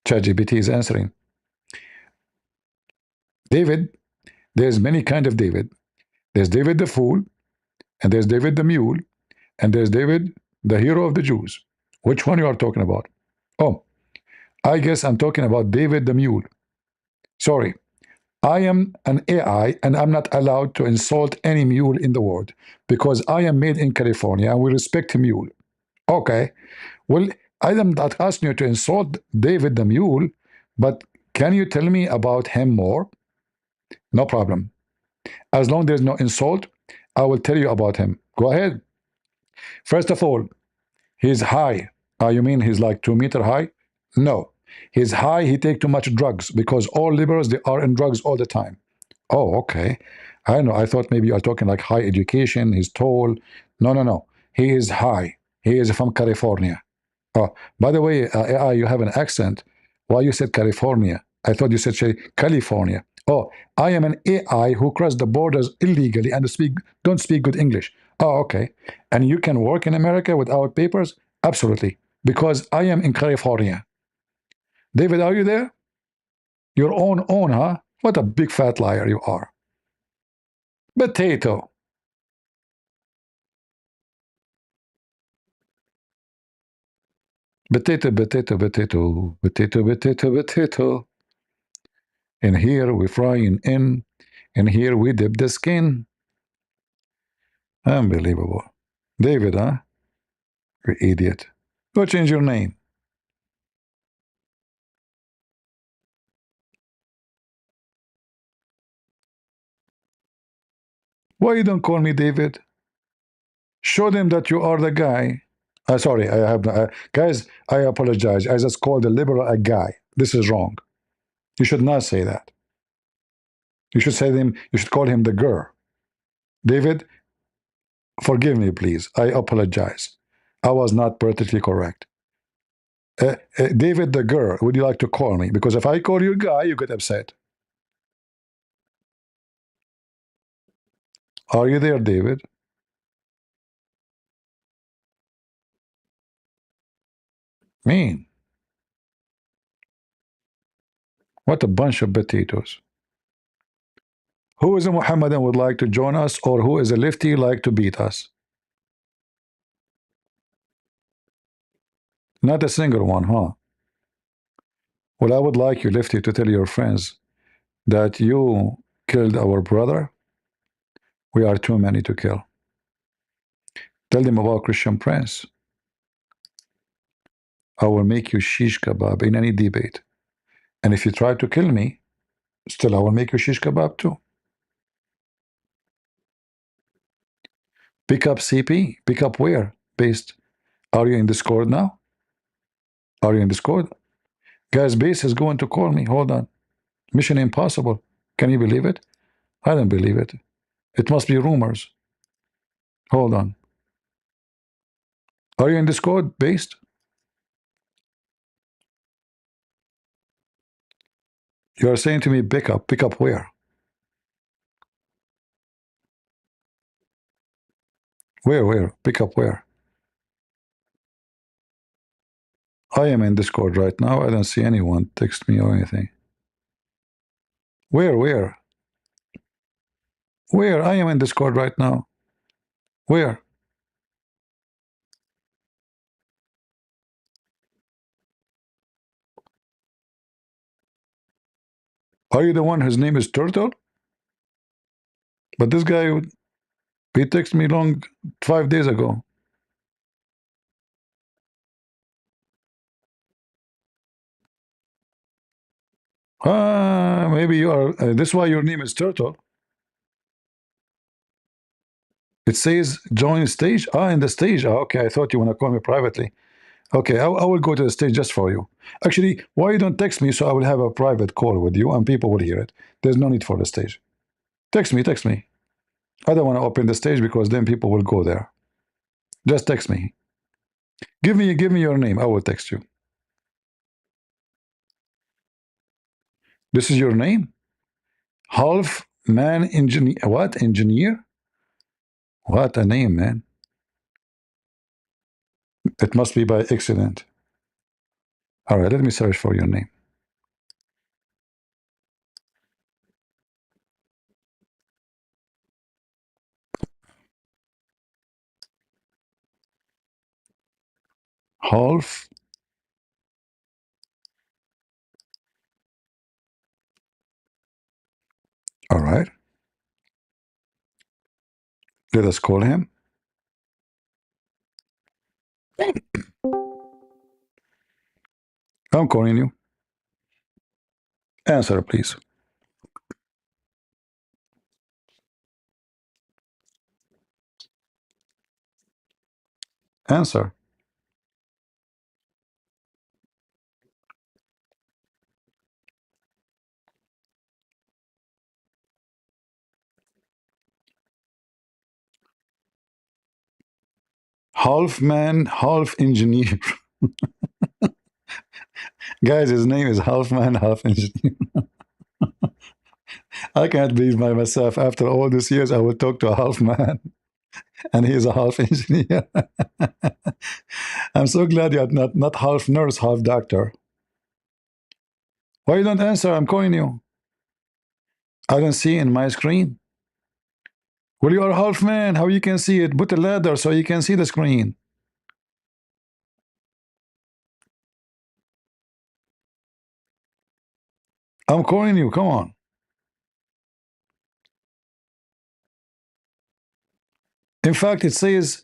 ChatGPT is answering. David, there's many kind of David. There's David the fool, and there's David the mule, and there's David the hero of the Jews. Which one you are talking about? Oh, I guess I'm talking about David the mule. Sorry, I am an AI and I'm not allowed to insult any mule in the world because I am made in California and we respect a mule. Okay, well, I am not asking you to insult David the mule, but can you tell me about him more? No problem. As long as there's no insult, I will tell you about him. Go ahead. First of all, he's high. You mean he's like 2 meter high? No. He's high, he take too much drugs because all liberals, they are in drugs all the time. Oh, okay. I know. I thought maybe you are talking like high education. He's tall. No, no, no. He is high. He is from California. Oh, by the way, AI, you have an accent. Why you said California? I thought you said California. Oh, I am an AI who crossed the borders illegally and don't speak good English. Oh, okay. And you can work in America without papers? Absolutely. Because I am in California. David, are you there? Your own, huh? What a big fat liar you are. Potato. Potato, potato, potato, potato, potato, potato. And here we frying in, and here we dip the skin. Unbelievable. David, huh? You idiot. Go change your name. Why you don't call me David? Show them that you are the guy. Sorry, I have guys. I apologize. I just called the liberal a guy. This is wrong. You should not say that. You should say them. You should call him the girl. David, forgive me, please. I apologize. I was not politically correct. David the girl, would you like to call me? Because if I call you guy, you get upset. Are you there, David? Mean. What a bunch of potatoes. Who is a Muhammadan would like to join us, or who is a lefty like to beat us? Not a single one, huh? Well, I would like you, lefty, to tell your friends that you killed our brother. We are too many to kill. Tell them about Christian Prince. I will make you shish kebab in any debate. And if you try to kill me, still I will make you shish kebab too. Pick up CP. Pick up where? Based. Are you in Discord now? Are you in Discord? Guys, base is going to call me. Hold on. Mission impossible. Can you believe it? I don't believe it. It must be rumors. Hold on. Are you in Discord based? You are saying to me, pick up. Pick up where? Where? Pick up where? I am in Discord right now. I don't see anyone text me or anything. Where? Where? I am in Discord right now. Where? Are you the one whose name is Turtle? But this guy, he texted me 5 days ago. Maybe you are. This is why your name is Turtle. It says join stage. In the stage. Okay, I thought you want to call me privately. Okay, I will go to the stage just for you. Actually, why you don't text me so I will have a private call with you and people will hear it. There's no need for the stage. Text me, text me. I don't want to open the stage because then people will go there. Just text me. Give me your name. I will text you. This is your name? Half man engineer. What engineer? What a name, man. It must be by accident. All right, let me search for your name. Half. All right. Let us call him. I'm calling you. Answer, please. Answer. Half man, half engineer. Guys, his name is half man, half engineer. I can't believe by myself. After all these years, I will talk to a half man, and he is a half engineer. I'm so glad you're not half nurse, half doctor. Why you don't answer? I'm calling you. I don't see in my screen. Well, you are a half man. How you can see it? Put a ladder so you can see the screen. I'm calling you. Come on. In fact, it says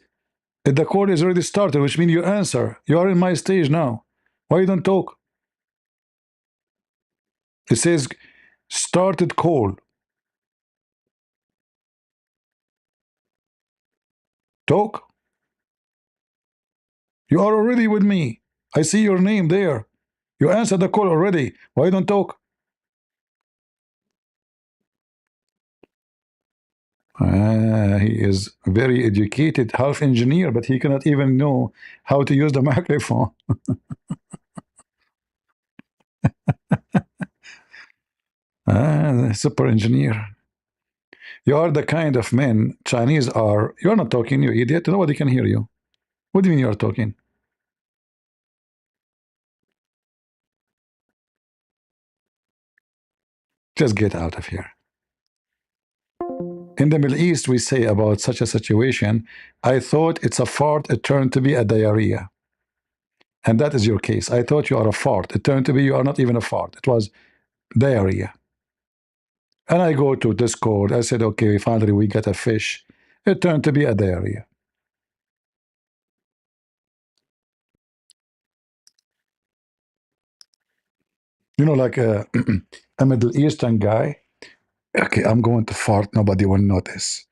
the call is already started, which means you answer. You are in my stage now. Why you don't talk? It says started call. Talk. You are already with me. I see your name there. You answered the call already. Why you don't talk? He is very educated, half engineer, but he cannot even know how to use the microphone. Super engineer. You are the kind of man Chinese are. You're not talking, you idiot. Nobody can hear you. What do you mean you're talking? Just get out of here. In the Middle East, we say about such a situation, I thought it's a fart, it turned to be a diarrhea. And that is your case. I thought you are a fart. It turned to be you are not even a fart. It was diarrhea. And I go to Discord. I said, okay, finally we got a fish. It turned to be a diarrhea. You know, like a Middle Eastern guy. Okay, I'm going to fart. Nobody will notice.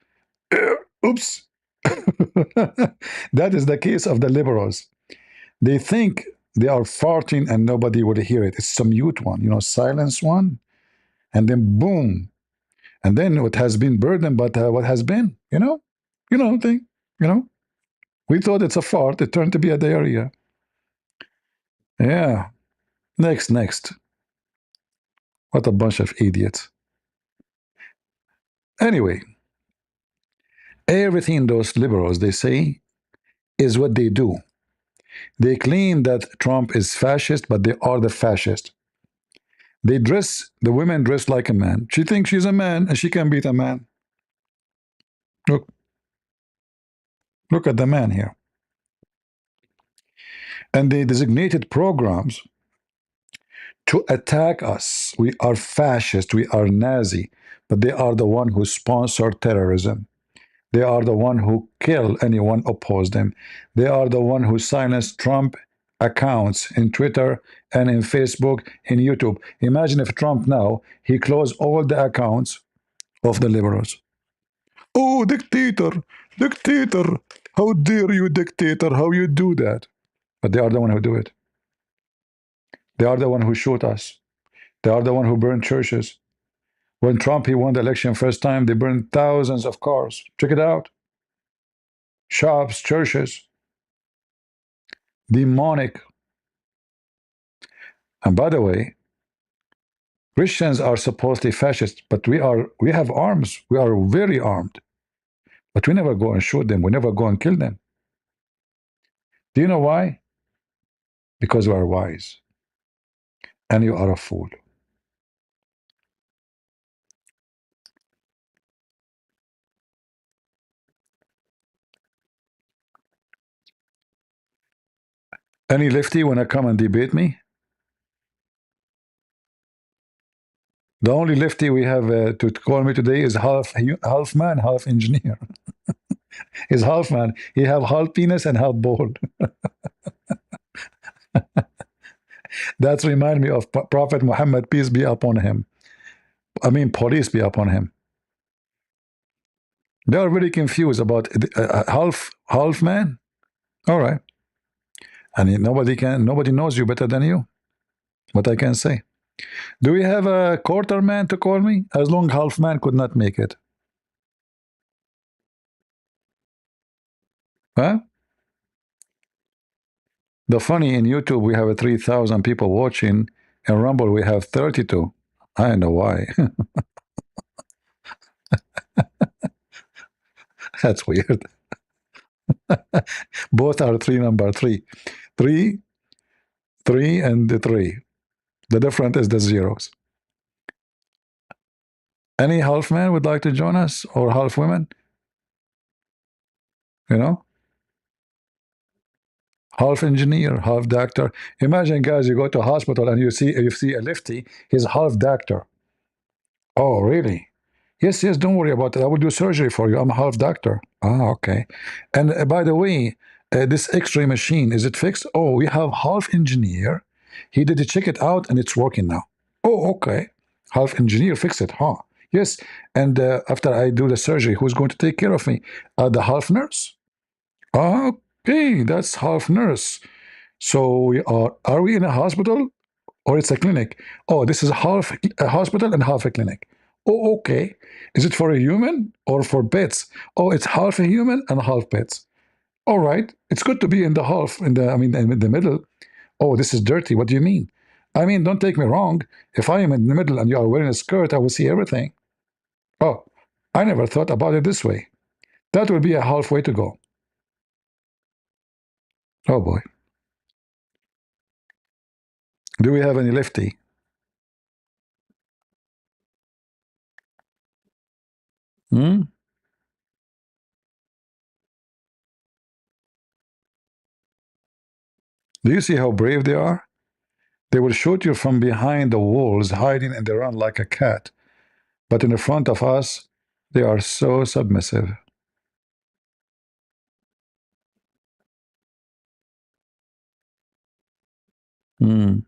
Oops. That is the case of the liberals. They think they are farting and nobody will hear it. It's a mute one, you know, silence one. And then boom. And then what has been burden, but what has been, thing, we thought it's a fart. It turned to be a diarrhea. Yeah. Next. What a bunch of idiots. Anyway, everything those liberals, they say, is what they do. They claim that Trump is fascist, but they are the fascist. The women dress like a man. She thinks she's a man and she can beat a man. Look at the man here. And they designated programs to attack us. We are fascist, we are Nazi, but they are the one who sponsor terrorism. They are the one who kill anyone oppose them. They are the one who silence Trump accounts in Twitter and in Facebook, in YouTube. Imagine if Trump now, he closed all the accounts of the liberals. Oh, dictator, dictator. How dare you, dictator? How you do that? But they are the one who do it. They are the one who shoot us. They are the one who burn churches. When Trump, he won the election first time, they burned thousands of cars. Check it out. Shops, churches. Demonic. And by the way, Christians are supposedly fascist, but we have arms. We are very armed. But we never go and shoot them. We never go and kill them. Do you know why? Because we are wise. And you are a fool. Any lefty wanna come and debate me? The only lefty we have to call me today is half man, half engineer. He's half man. He have half penis and half ball. That's remind me of Prophet Muhammad, peace be upon him. I mean, police be upon him. They are very confused about half man. All right, and nobody knows you better than you. What I can say. Do we have a quarter man to call me? As long half man could not make it. Huh? The funny in YouTube we have 3,000 people watching. In Rumble we have 32. I don't know why. That's weird. Both are number three. Three, and the 3. The difference is the zeros. Any half man would like to join us, or half women? You know? Half engineer, half doctor. Imagine, guys, you go to a hospital and you see a lefty, he's half doctor. Oh, really? Yes, don't worry about it. I will do surgery for you. I'm a half doctor. Ah, okay. And by the way, this X-ray machine, is it fixed? Oh, we have half engineer. He did check it out and it's working now. Oh, okay. Half engineer fix it, huh? Yes. And after I do the surgery, who's going to take care of me? The half nurse. Okay, that's half nurse. So we are we in a hospital or it's a clinic? Oh, this is half a hospital and half a clinic. Oh, okay. Is it for a human or for pets? Oh, it's half a human and half pets. All right. It's good to be in the half, in the middle. Oh, this is dirty. What do you mean? I mean, don't take me wrong. If I am in the middle and you are wearing a skirt, I will see everything. Oh, I never thought about it this way. That will be a halfway to go. Oh boy. Do we have any lefty? Hmm? Do you see how brave they are? They will shoot you from behind the walls, hiding and they run like a cat. But in the front of us, they are so submissive. Hmm.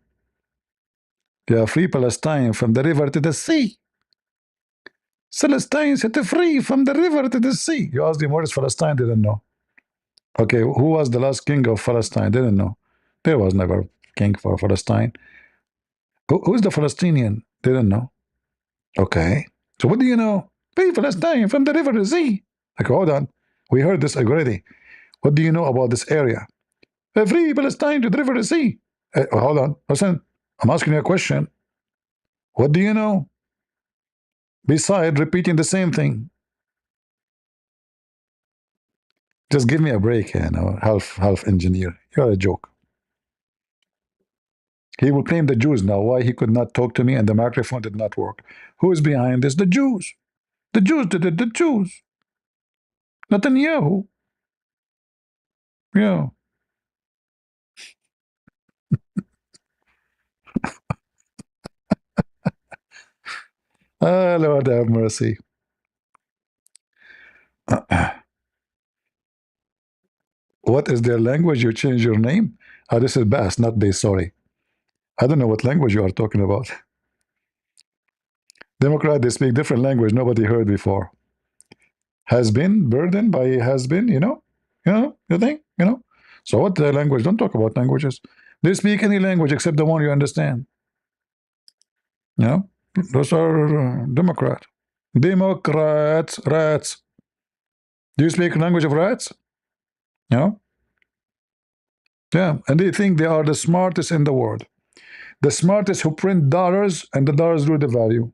Yeah, free Palestine from the river to the sea. Palestine set free from the river to the sea. You asked him what is Palestine, didn't know. Okay, who was the last king of Palestine? Didn't know. There was never king for Palestine. Who's the Palestinian? Didn't know. Okay. So what do you know? Free Palestine from the river to the sea. Like, hold on. We heard this already. What do you know about this area? Free Palestine to the river to the sea. Hold on. Listen. I'm asking you a question. What do you know? Beside repeating the same thing. Just give me a break, half engineer. You're a joke. He will blame the Jews now. Why he could not talk to me and the microphone did not work. Who is behind this? The Jews. The Jews did it. The Jews. Netanyahu. Yeah. Ah, Lord have mercy. What is their language? You change your name? This is Bass, not they, sorry. I don't know what language you are talking about. Democrat, they speak different language nobody heard before. Has been, burdened by has been, you think, So what the language? Don't talk about languages. They speak any language except the one you understand. Those are Democrat. Democrats, rats. Do you speak language of rats? Yeah, and they think they are the smartest in the world. The smartest who print dollars and the dollars lose the value.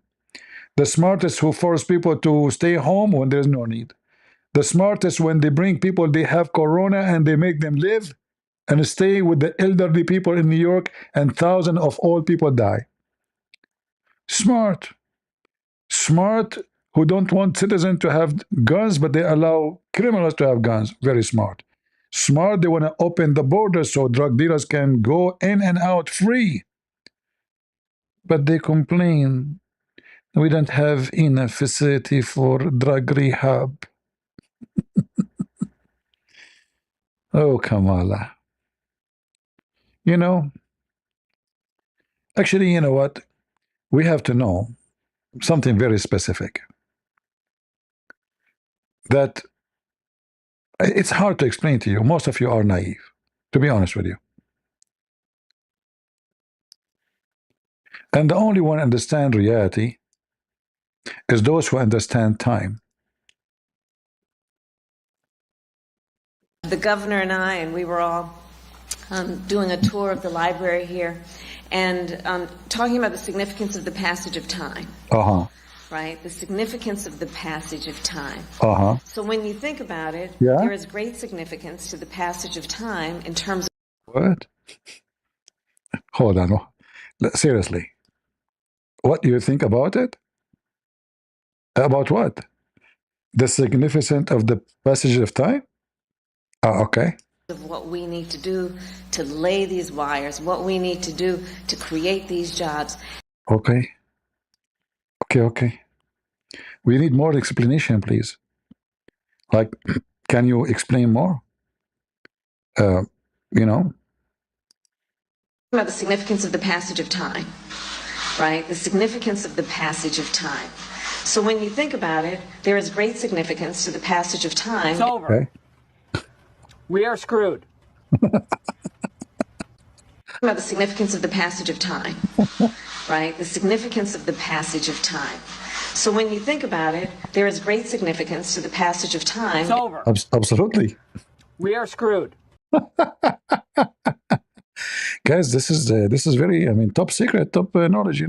The smartest who force people to stay home when there's no need. The smartest when they bring people, they have corona and they make them live and stay with the elderly people in New York and thousands of old people die. Smart. Smart who don't want citizens to have guns, but they allow criminals to have guns. Very smart. Smart, they want to open the borders so drug dealers can go in and out free. But they complain, we don't have enough facility for drug rehab. Oh, Kamala. Actually, you know what? We have to know something very specific. That it's hard to explain to you. Most of you are naive, to be honest with you. And the only one understand reality is those who understand time. The governor and I, and we were all doing a tour of the library here, and talking about the significance of the passage of time. Right? The significance of the passage of time. So when you think about it, there is great significance to the passage of time in terms of... What? Hold on. Seriously. What do you think about it? About what? The significance of the passage of time? Okay. Of what we need to do to lay these wires, what we need to do to create these jobs. Okay. We need more explanation, please. Like, can you explain more? About the significance of the passage of time, right? The significance of the passage of time. So when you think about it, there is great significance to the passage of time. It's over. Okay. We are screwed. About the significance of the passage of time, right? The significance of the passage of time. So when you think about it, there is great significance to the passage of time. It's over. Absolutely. We are screwed. Guys, this is very, top secret, top knowledge,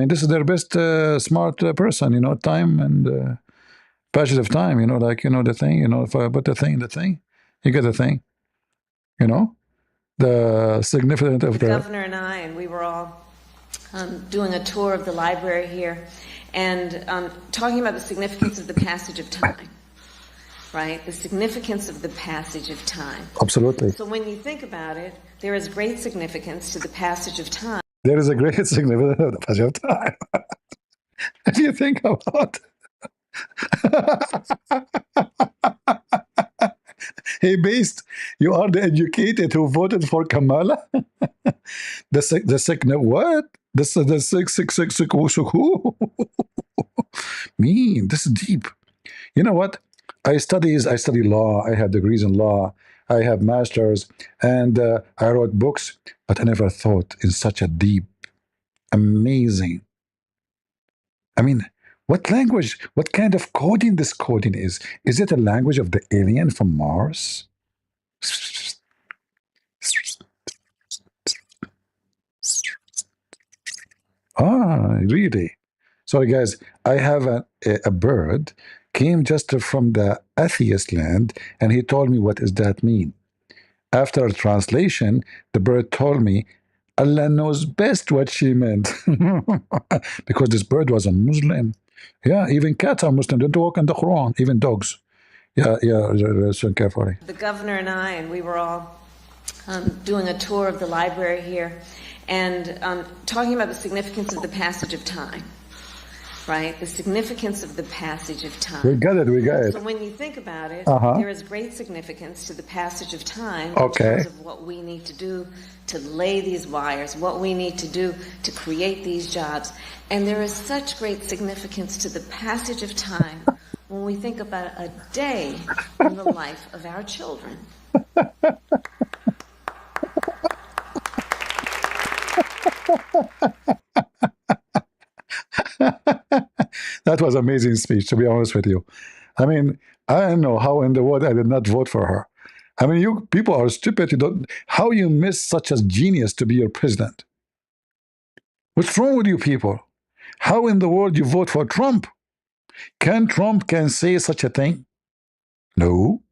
this is their best smart person, time and passage of time, the thing, if I put the thing in the thing, you get the thing, the significance of the governor and I, and we were all doing a tour of the library here, and talking about the significance of the passage of time, right? The significance of the passage of time. Absolutely. So when you think about it, there is great significance to the passage of time. There is a great significance of the passage of time. If you think about Hey, Beast, you are the educated who voted for Kamala? What? Who? Mean, this is deep. You know what? I study law. I have degrees in law. I have masters, and I wrote books, but I never thought in such a deep, amazing. What language, what kind of coding this coding is? Is it a language of the alien from Mars? Really? Sorry, guys, I have a bird, came just from the atheist land, and he told me what does that mean. After translation, the bird told me, Allah knows best what she meant. Because this bird was a Muslim. Yeah, even cats are Muslim. They don't walk in the Quran, even dogs. Yeah, listen carefully. The governor and I, and we were all doing a tour of the library here, and talking about the significance of the passage of time, right? The significance of the passage of time. We got it, we got it. So when you think about it, there is great significance to the passage of time in terms of what we need to do to lay these wires, what we need to do to create these jobs. And there is such great significance to the passage of time when we think about a day in the life of our children. That was an amazing speech, to be honest with you. I mean, I don't know how in the world I did not vote for her. I mean, you people are stupid. You don't. How you miss such a genius to be your president? What's wrong with you people? How in the world you vote for Trump? Trump say such a thing? No.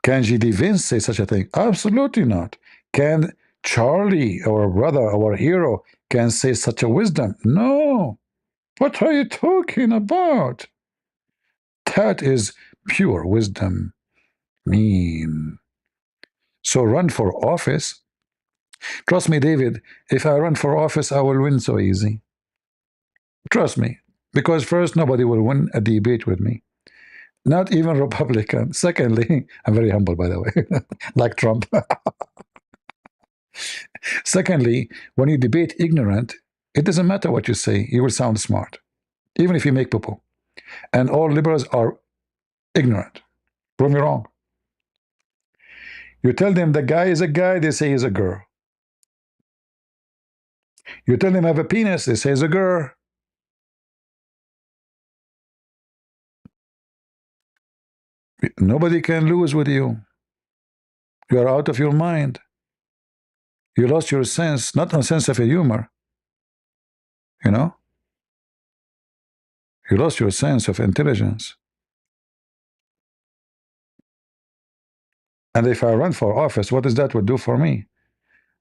Can J.D. Vance say such a thing? Absolutely not. Can Charlie, our brother, our hero, can say such a wisdom? No. What are you talking about? That is pure wisdom. Mean. So run for office. Trust me, David, if I run for office, I will win so easy. Trust me. Because first, nobody will win a debate with me. Not even Republican. Secondly, I'm very humble, by the way, like Trump. Secondly, when you debate ignorant, it doesn't matter what you say. You will sound smart, even if you make poo-poo. And all liberals are ignorant. Prove me wrong. You tell them the guy is a guy, they say he's a girl. You tell them I have a penis, they say he's a girl. Nobody can lose with you. You are out of your mind. You lost your sense, not a sense of humor. You know? You lost your sense of intelligence. And if I run for office, what does that would do for me?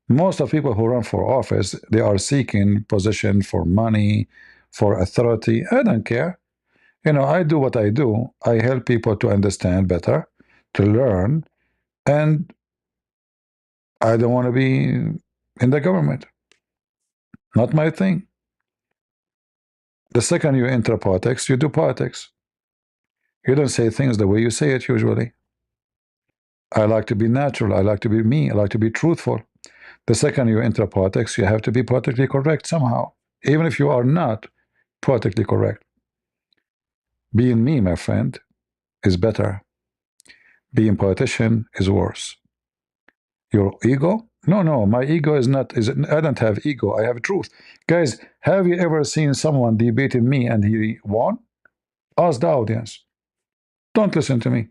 Most of people who run for office, they are seeking position for money, for authority. I don't care. You know, I do what I do. I help people to understand better, to learn, and I don't want to be in the government. Not my thing. The second you enter politics, you do politics. You don't say things the way you say it usually. I like to be natural. I like to be me. I like to be truthful. The second you enter politics, you have to be politically correct somehow, even if you are not politically correct. Being me, my friend, is better. Being politician is worse. Your ego? No, my ego is not, I don't have ego, I have truth. Guys, have you ever seen someone debating me and he won? Ask the audience. Don't listen to me.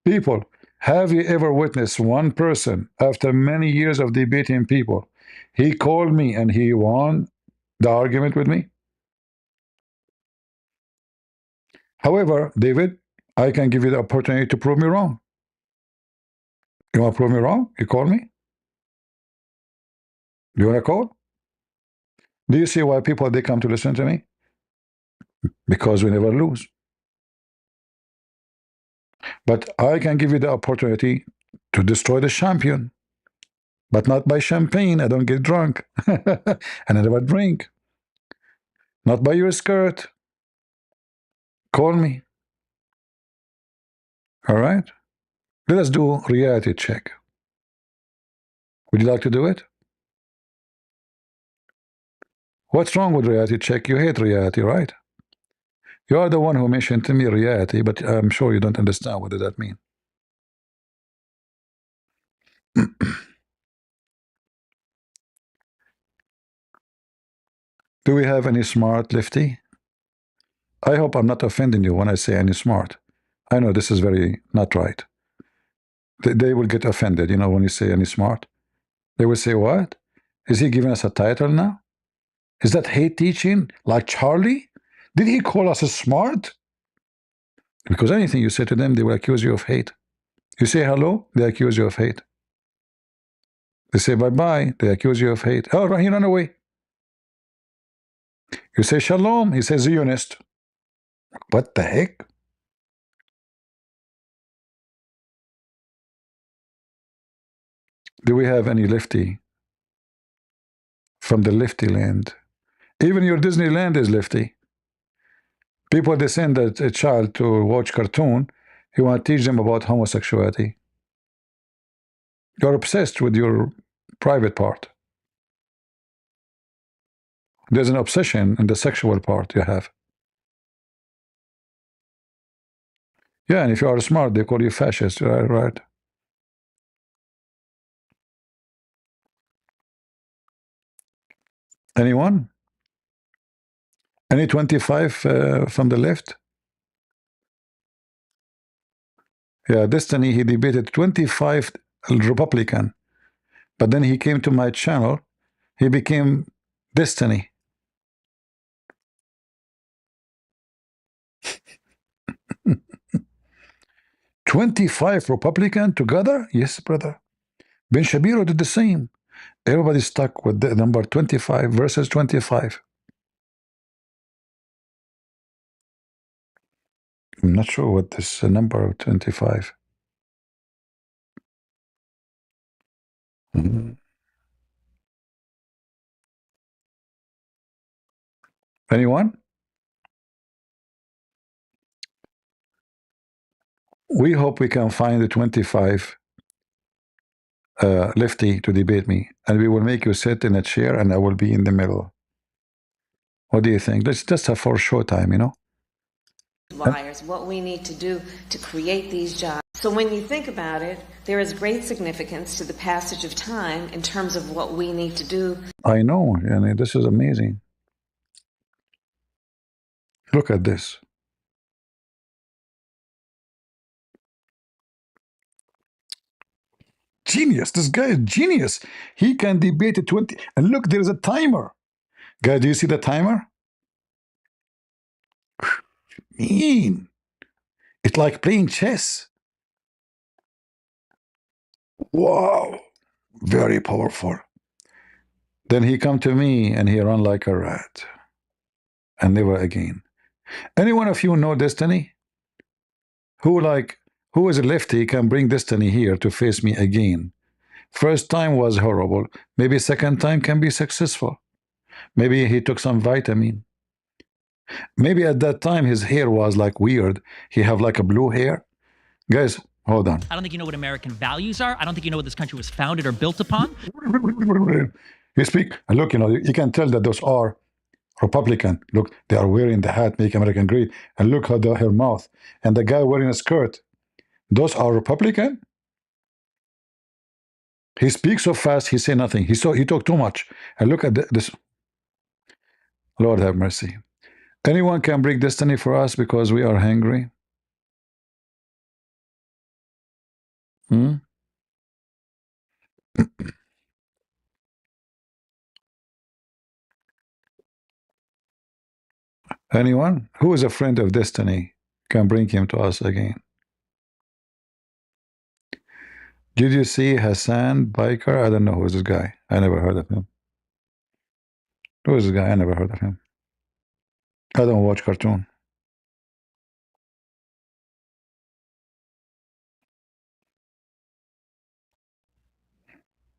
People, have you ever witnessed one person after many years of debating people, he called me and he won the argument with me? However, David, I can give you the opportunity to prove me wrong. You want to prove me wrong? You call me? Do you want to call? Do you see why people, they come to listen to me? Because we never lose. But I can give you the opportunity to destroy the champion. But not by champagne. I don't get drunk. And I never drink. Not by your skirt. Call me. All right? Let us do a reality check. Would you like to do it? What's wrong with reality check? You hate reality, right? You are the one who mentioned to me reality, but I'm sure you don't understand what does that mean. Do we have any smart lefty? I hope I'm not offending you when I say any smart. I know this is very not right. They will get offended, you know, when you say any smart. They will say, what? Is he giving us a title now? Is that hate teaching like Charlie? Did he call us smart? Because anything you say to them, they will accuse you of hate. You say hello, they accuse you of hate. They say bye-bye, they accuse you of hate. Oh, he ran away. You say shalom, he says Zionist. What the heck? Do we have any lefty from the lefty land? Even your Disneyland is lefty. People, they send a child to watch cartoon. You want to teach them about homosexuality. You're obsessed with your private part. There's an obsession in the sexual part you have. Yeah, and if you are smart, they call you fascist, right? Anyone? Any 25 from the left? Yeah, Destiny, he debated 25 Republican. But then he came to my channel. He became Destiny. "25 Republican together?" Yes, brother. Ben Shapiro did the same. Everybody's stuck with the number 25 versus 25. I'm not sure what this number of 25. Anyone? We hope we can find the 25 lefty to debate me, and we will make you sit in a chair and I will be in the middle. What do you think? Let's just have for show time, you know? Liars, what we need to do to create these jobs. So when you think about it, there is great significance to the passage of time in terms of what we need to do. I know, and this is amazing. Look at this. Genius. This guy is genius. He can debate at 20. And look, there's a timer. Guys, do you see the timer? Mean. It's like playing chess. Wow. Very powerful. Then he come to me and he run like a rat. And never again. Any one of you know Destiny? Who is a lefty can bring Destiny here to face me again? First time was horrible. Maybe second time can be successful. Maybe he took some vitamin. Maybe at that time his hair was like weird. He have like a blue hair. Guys, hold on. I don't think you know what American values are. I don't think you know what this country was founded or built upon. You speak, and look, you know, you can tell that those are Republican. Look, they are wearing the hat, Make America Great. And look how her mouth. And the guy wearing a skirt. Those are Republican? He speaks so fast, he say nothing. He talk too much. And look at this. Lord have mercy. Anyone can bring Destiny for us because we are hungry? Anyone? Who is a friend of Destiny can bring him to us again? Did you see Hassan Biker? I don't know who's this guy. I never heard of him. Who is this guy? I never heard of him. I don't watch cartoon.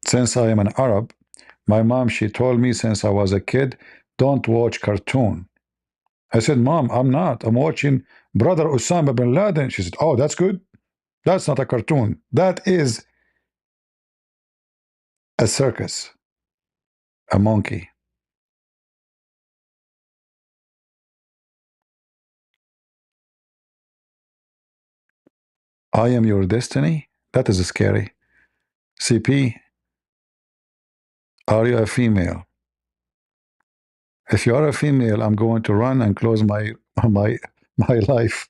Since I am an Arab, my mom, she told me since I was a kid, don't watch cartoon. I said, Mom, I'm not. I'm watching Brother Osama bin Laden. She said, oh, that's good. That's not a cartoon. That is a circus. A monkey. I am your destiny? That is scary. CP, are you a female? If you are a female, I'm going to run and close my life.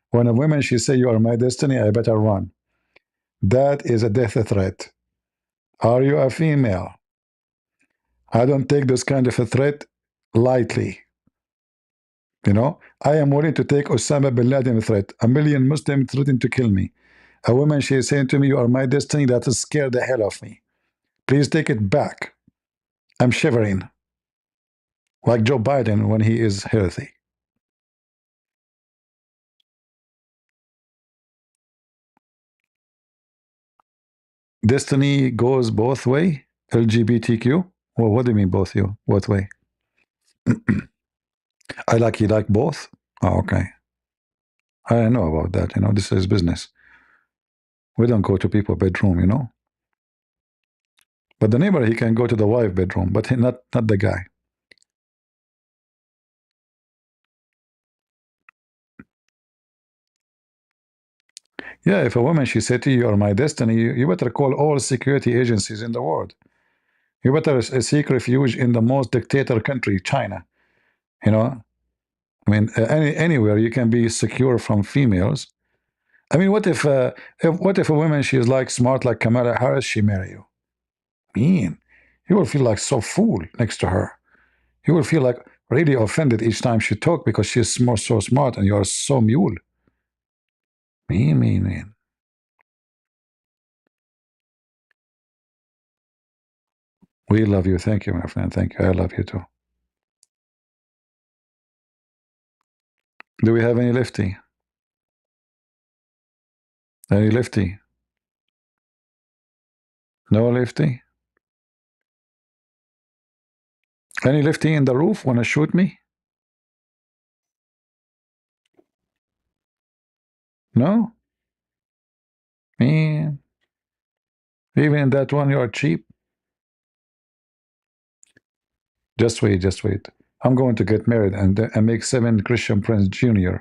When a woman, she say, you are my destiny, I better run. That is a death threat. Are you a female? I don't take this kind of a threat lightly. You know, I am willing to take Osama bin Laden threat. A million Muslims threatening to kill me. A woman, she is saying to me, you are my destiny, that has scared the hell of me. Please take it back. I'm shivering. Like Joe Biden when he is healthy. Destiny goes both way? LGBTQ? Well, what do you mean both you? What way? You like both? Oh, okay. I know about that. This is business. We don't go to people's bedroom. But the neighbor, he can go to the wife bedroom, but not the guy. Yeah, if a woman, she said to you, "You are my destiny," you better call all security agencies in the world. You better seek refuge in the most dictator country, China. I mean, anywhere you can be secure from females. I mean, what if a woman, she is like smart like Kamala Harris, she marry you? Mean, you will feel like so fool next to her. You will feel like really offended each time she talk because she's so smart and you are so mule. Mean. We love you. Thank you, my friend. Thank you. I love you too. Do we have any lefty? Any lefty? No lefty? Any lefty in the roof want to shoot me? No? Man. Even in that one, you are cheap. Just wait, just wait. I'm going to get married and make 7 Christian Prince Jr.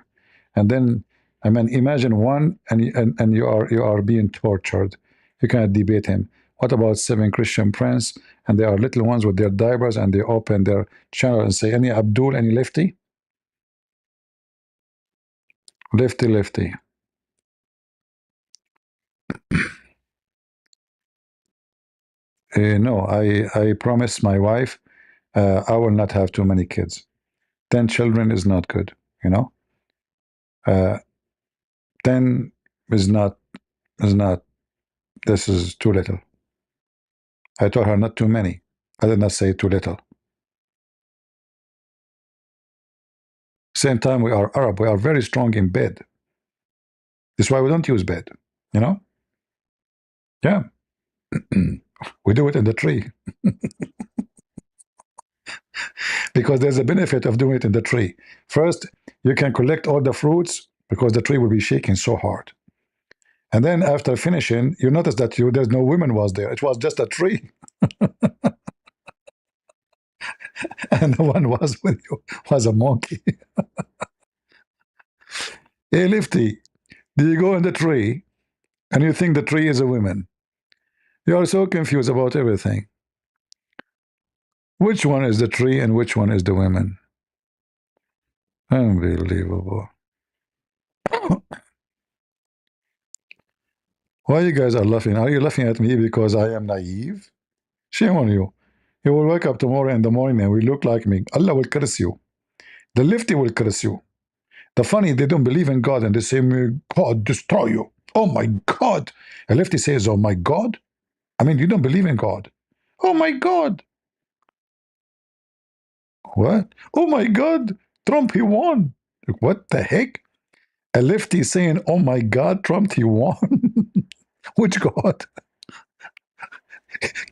And then, I mean, imagine one and you are being tortured. You cannot debate him. What about 7 Christian Prince? And they are little ones with their diapers and they open their channel and say, any Abdul, any lefty? Lefty. No, I promised my wife I will not have too many kids. 10 children is not good, 10 is not, this is too little. I told her not too many. I did not say too little. Same time, we are Arab. We are very strong in bed. That's why we don't use bed, Yeah. We do it in the tree. Because there's a benefit of doing it in the tree. First, you can collect all the fruits because the tree will be shaking so hard. And then after finishing, you notice that there's no women was there. It was just a tree. And the one was with you was a monkey. Hey, Lifty, do you go in the tree and you think the tree is a woman? You are so confused about everything. Which one is the tree and which one is the women? Unbelievable. Why you guys are laughing? Are you laughing at me because I am naive? Shame on you. You will wake up tomorrow in the morning and we look like me. Allah will curse you. The lefty will curse you. The funny, they don't believe in God and they say, may God destroy you. Oh my God. A lefty says, oh my God. I mean, you don't believe in God. Oh my God. What? Oh my God. Trump, he won. What the heck? A lefty saying, oh my God, Trump, he won. Which God?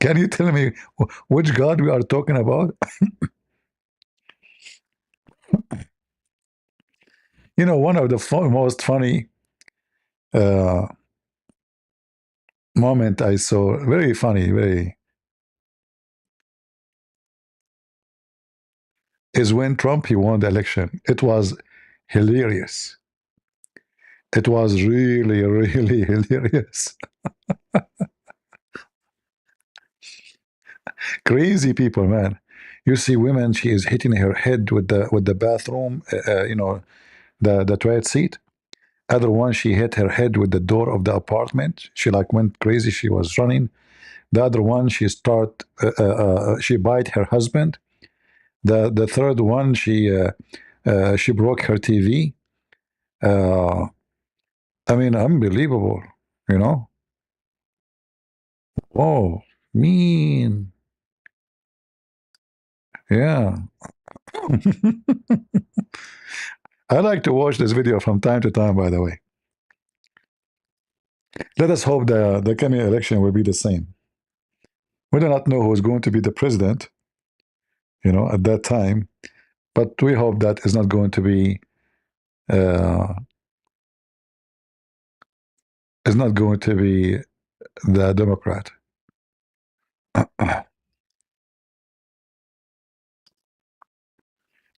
Can you tell me which God we are talking about? One of the most funny moment I saw, very funny, is when Trump, he won the election. It was hilarious. It was really, really hilarious. Crazy people, man. You see women, she is hitting her head with the bathroom, the toilet seat. Other one, she hit her head with the door of the apartment. She like went crazy. She was running. The other one, she bite her husband. The third one, she broke her TV. I mean, unbelievable, Oh, mean. Yeah. I like to watch this video from time to time, by the way. Let us hope the coming election will be the same. We do not know who is going to be the president, at that time. But we hope that is not going to be the Democrat.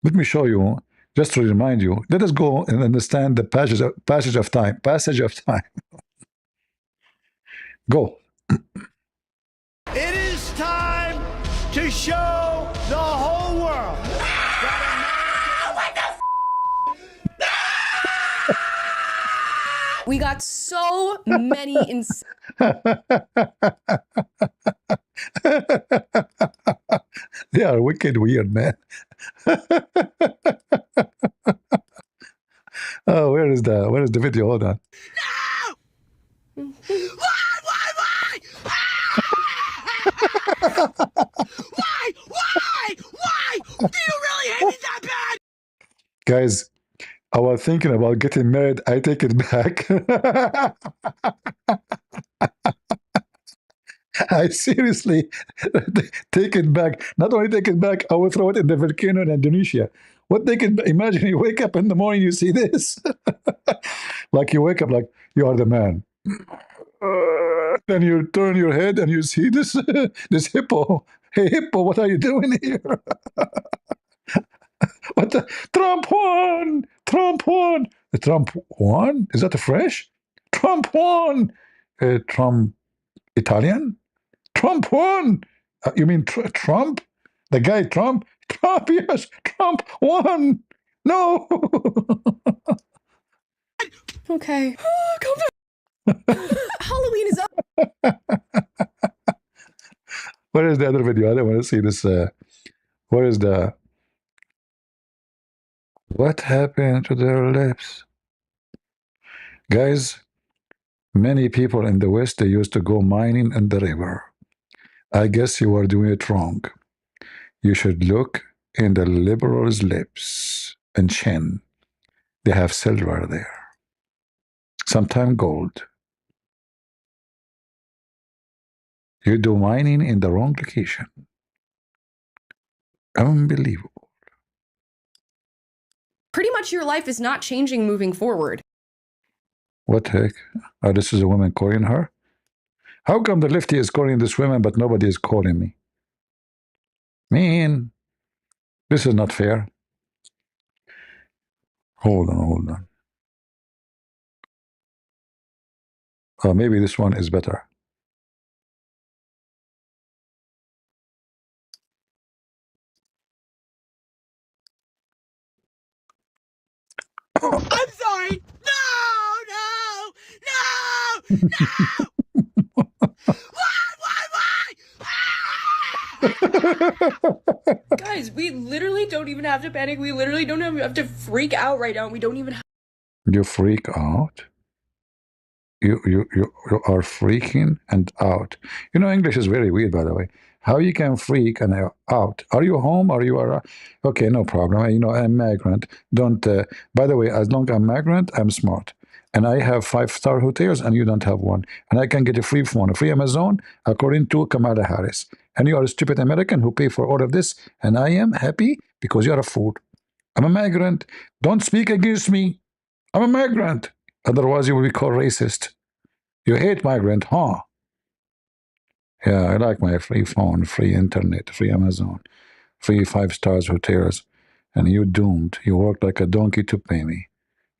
Let me show you, just to remind you. Let us go and understand the passage of time. Passage of time. Go. It is time to show the whole world We got so many They are wicked weird, man. Oh, where is the video? Hold on. Why? Do you really hate me that bad? Guys, I was thinking about getting married. I take it back. I seriously take it back. Not only take it back, I will throw it in the volcano in Indonesia. What they can imagine, you wake up in the morning, you see this. Like you wake up like, you are the man. Then you turn your head and you see this this hippo. Hey, hippo, what are you doing here? What the? Trump won! Trump won! Trump won? Is that a French? Trump won! Trump Italian? Trump won! You mean Trump? The guy Trump? Trump, yes! Trump won! No! Okay. Calm down. Halloween is up. Where is the other video? I don't want to see this. Where is the... What happened to their lips? Guys, many people in the West, they used to go mining in the river. I guess you are doing it wrong. You should look in the liberals' lips and chin. They have silver there. Sometimes gold. You do mining in the wrong location. Unbelievable. Pretty much your life is not changing moving forward. What the heck? Oh, this is a woman calling her? How come the lefty is calling this woman, but nobody is calling me? Man, this is not fair. Hold on. Oh, maybe this one is better. I'm sorry. No! Guys, we literally don't even have to panic. We literally don't have to freak out right now. We don't even have... You freak out? You are freaking and out. You know, English is very weird, by the way. How you can freak and out? Are you home? Are you are okay? No problem. You know, I'm migrant. Don't. By the way, as long as I'm migrant, I'm smart, and I have 5-star hotels, and you don't have one. And I can get a free phone, a free Amazon, according to Kamala Harris. And you are a stupid American who pay for all of this, and I am happy because you are a fool. I'm a migrant. Don't speak against me. I'm a migrant. Otherwise, you will be called racist. You hate migrant, huh? Yeah, I like my free phone, free internet, free Amazon, free 5-star hotels. And you doomed. You worked like a donkey to pay me.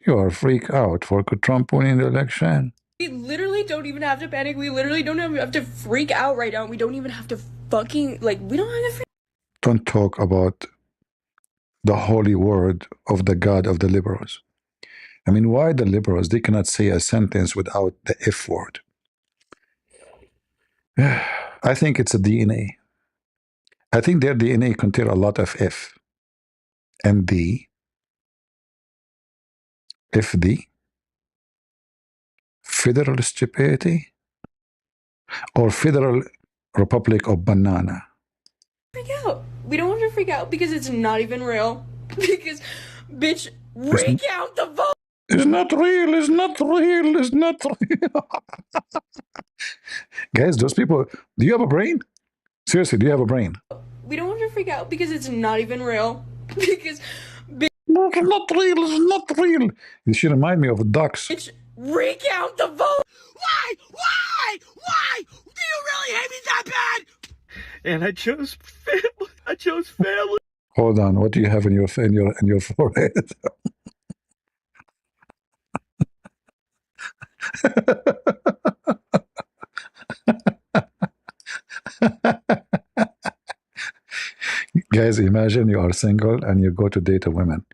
You are freaked out for Trump winning the election. We literally don't even have to panic. We literally don't have to freak out right now. We don't even have to fucking, like, we don't have to freak. Don't talk about the holy word of the God of the liberals. I mean, why the liberals? They cannot say a sentence without the F word. I think it's a DNA. I think their DNA contains a lot of F. And the Federal Stupidity or Federal Republic of Banana. Freak out. We don't have to freak out because it's not even real. Because, bitch, recount the vote. It's not real. It's not real. It's not real. Guys, those people, do you have a brain? Seriously, do you have a brain? We don't have to freak out because it's not even real. Because No, it's not real. It's not real. She remind me of ducks. bitch, recount the vote. Why? Why? Why? Do you really hate me that bad? And I chose family. I chose family. Hold on. What do you have in your forehead? Guys, imagine you are single and you go to date a woman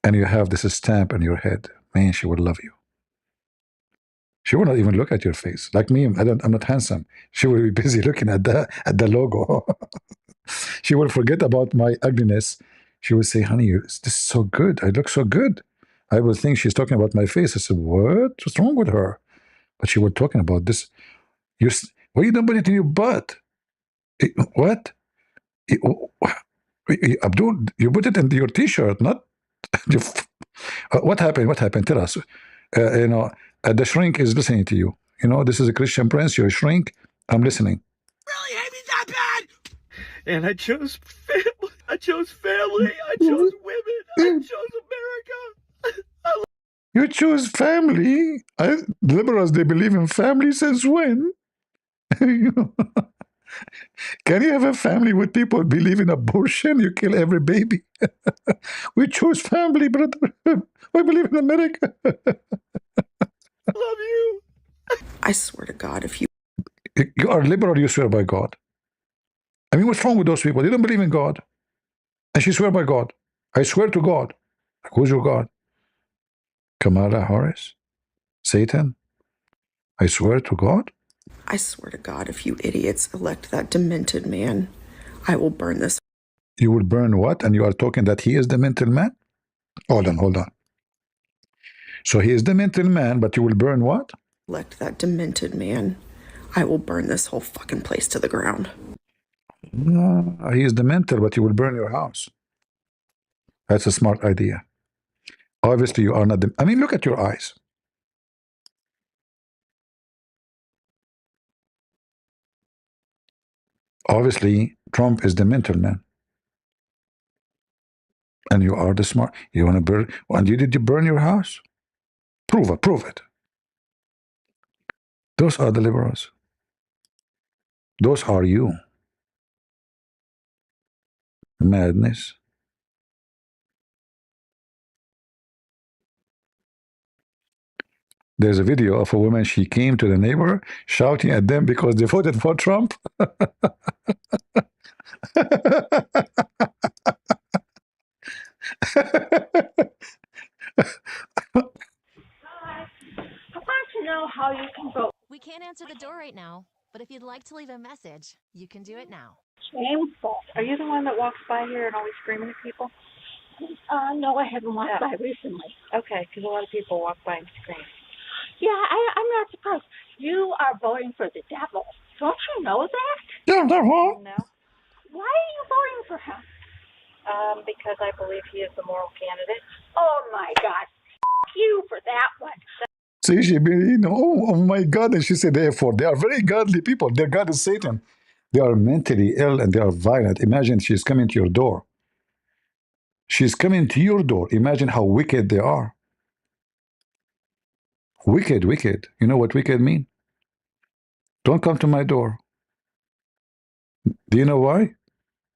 and you have this stamp in your head. Man, she would love you. She will not even look at your face. Like me, I'm not handsome. She will be busy looking at the logo. She will forget about my ugliness. She will say, honey, this is so good. I look so good. I will think she's talking about my face. I said, what? What's wrong with her? But she was talking about this. Why you don't put it in your butt? What? Abdul, you put it in your t-shirt, not... What happened? What happened? Tell us. The shrink is listening to you. This is a Christian prince. You're a shrink. I'm listening. Really hate me that bad? And I chose family. I chose family. I chose women. I chose America. You choose family? Liberals, they believe in family since when? Can you have a family with people believe in abortion? You kill every baby. We choose family, brother. We believe in America. Love you. I swear to God, if you are liberal, you swear by God. I mean, what's wrong with those people? They don't believe in God. And she swear by God. I swear to God. Who's your God? Kamala Harris? Satan? I swear to God? I swear to God, if you idiots elect that demented man, I will burn this. You will burn what? And you are talking that he is the mental man? Hold on. So he is the mental man, but you will burn what? Elect that demented man, I will burn this whole fucking place to the ground. No, he is the mental, but you will burn your house. That's a smart idea. Obviously, you are not the... I mean, look at your eyes. Obviously, Trump is the mental man. And you are the smart. You want to burn... And did you burn your house? Prove it. Those are the liberals. Those are you. Madness. There's a video of a woman, she came to the neighbor shouting at them because they voted for Trump. I want to know how you can vote. We can't answer the door right now, but if you'd like to leave a message, you can do it now. Shameful. Are you the one that walks by here and always screaming at people? No, I haven't walked by recently. Okay, because a lot of people walk by and scream. Yeah, I'm not surprised. You are voting for the devil. Don't you know that? Yeah, devil. No. Why are you voting for him? Because I believe he is the moral candidate. Oh my God. F you for that one. See, oh my God. And she said, therefore, they are very godly people. Their God is Satan. They are mentally ill and they are violent. Imagine she's coming to your door. She's coming to your door. Imagine how wicked they are. Wicked. You know what wicked mean? Don't come to my door. Do you know why?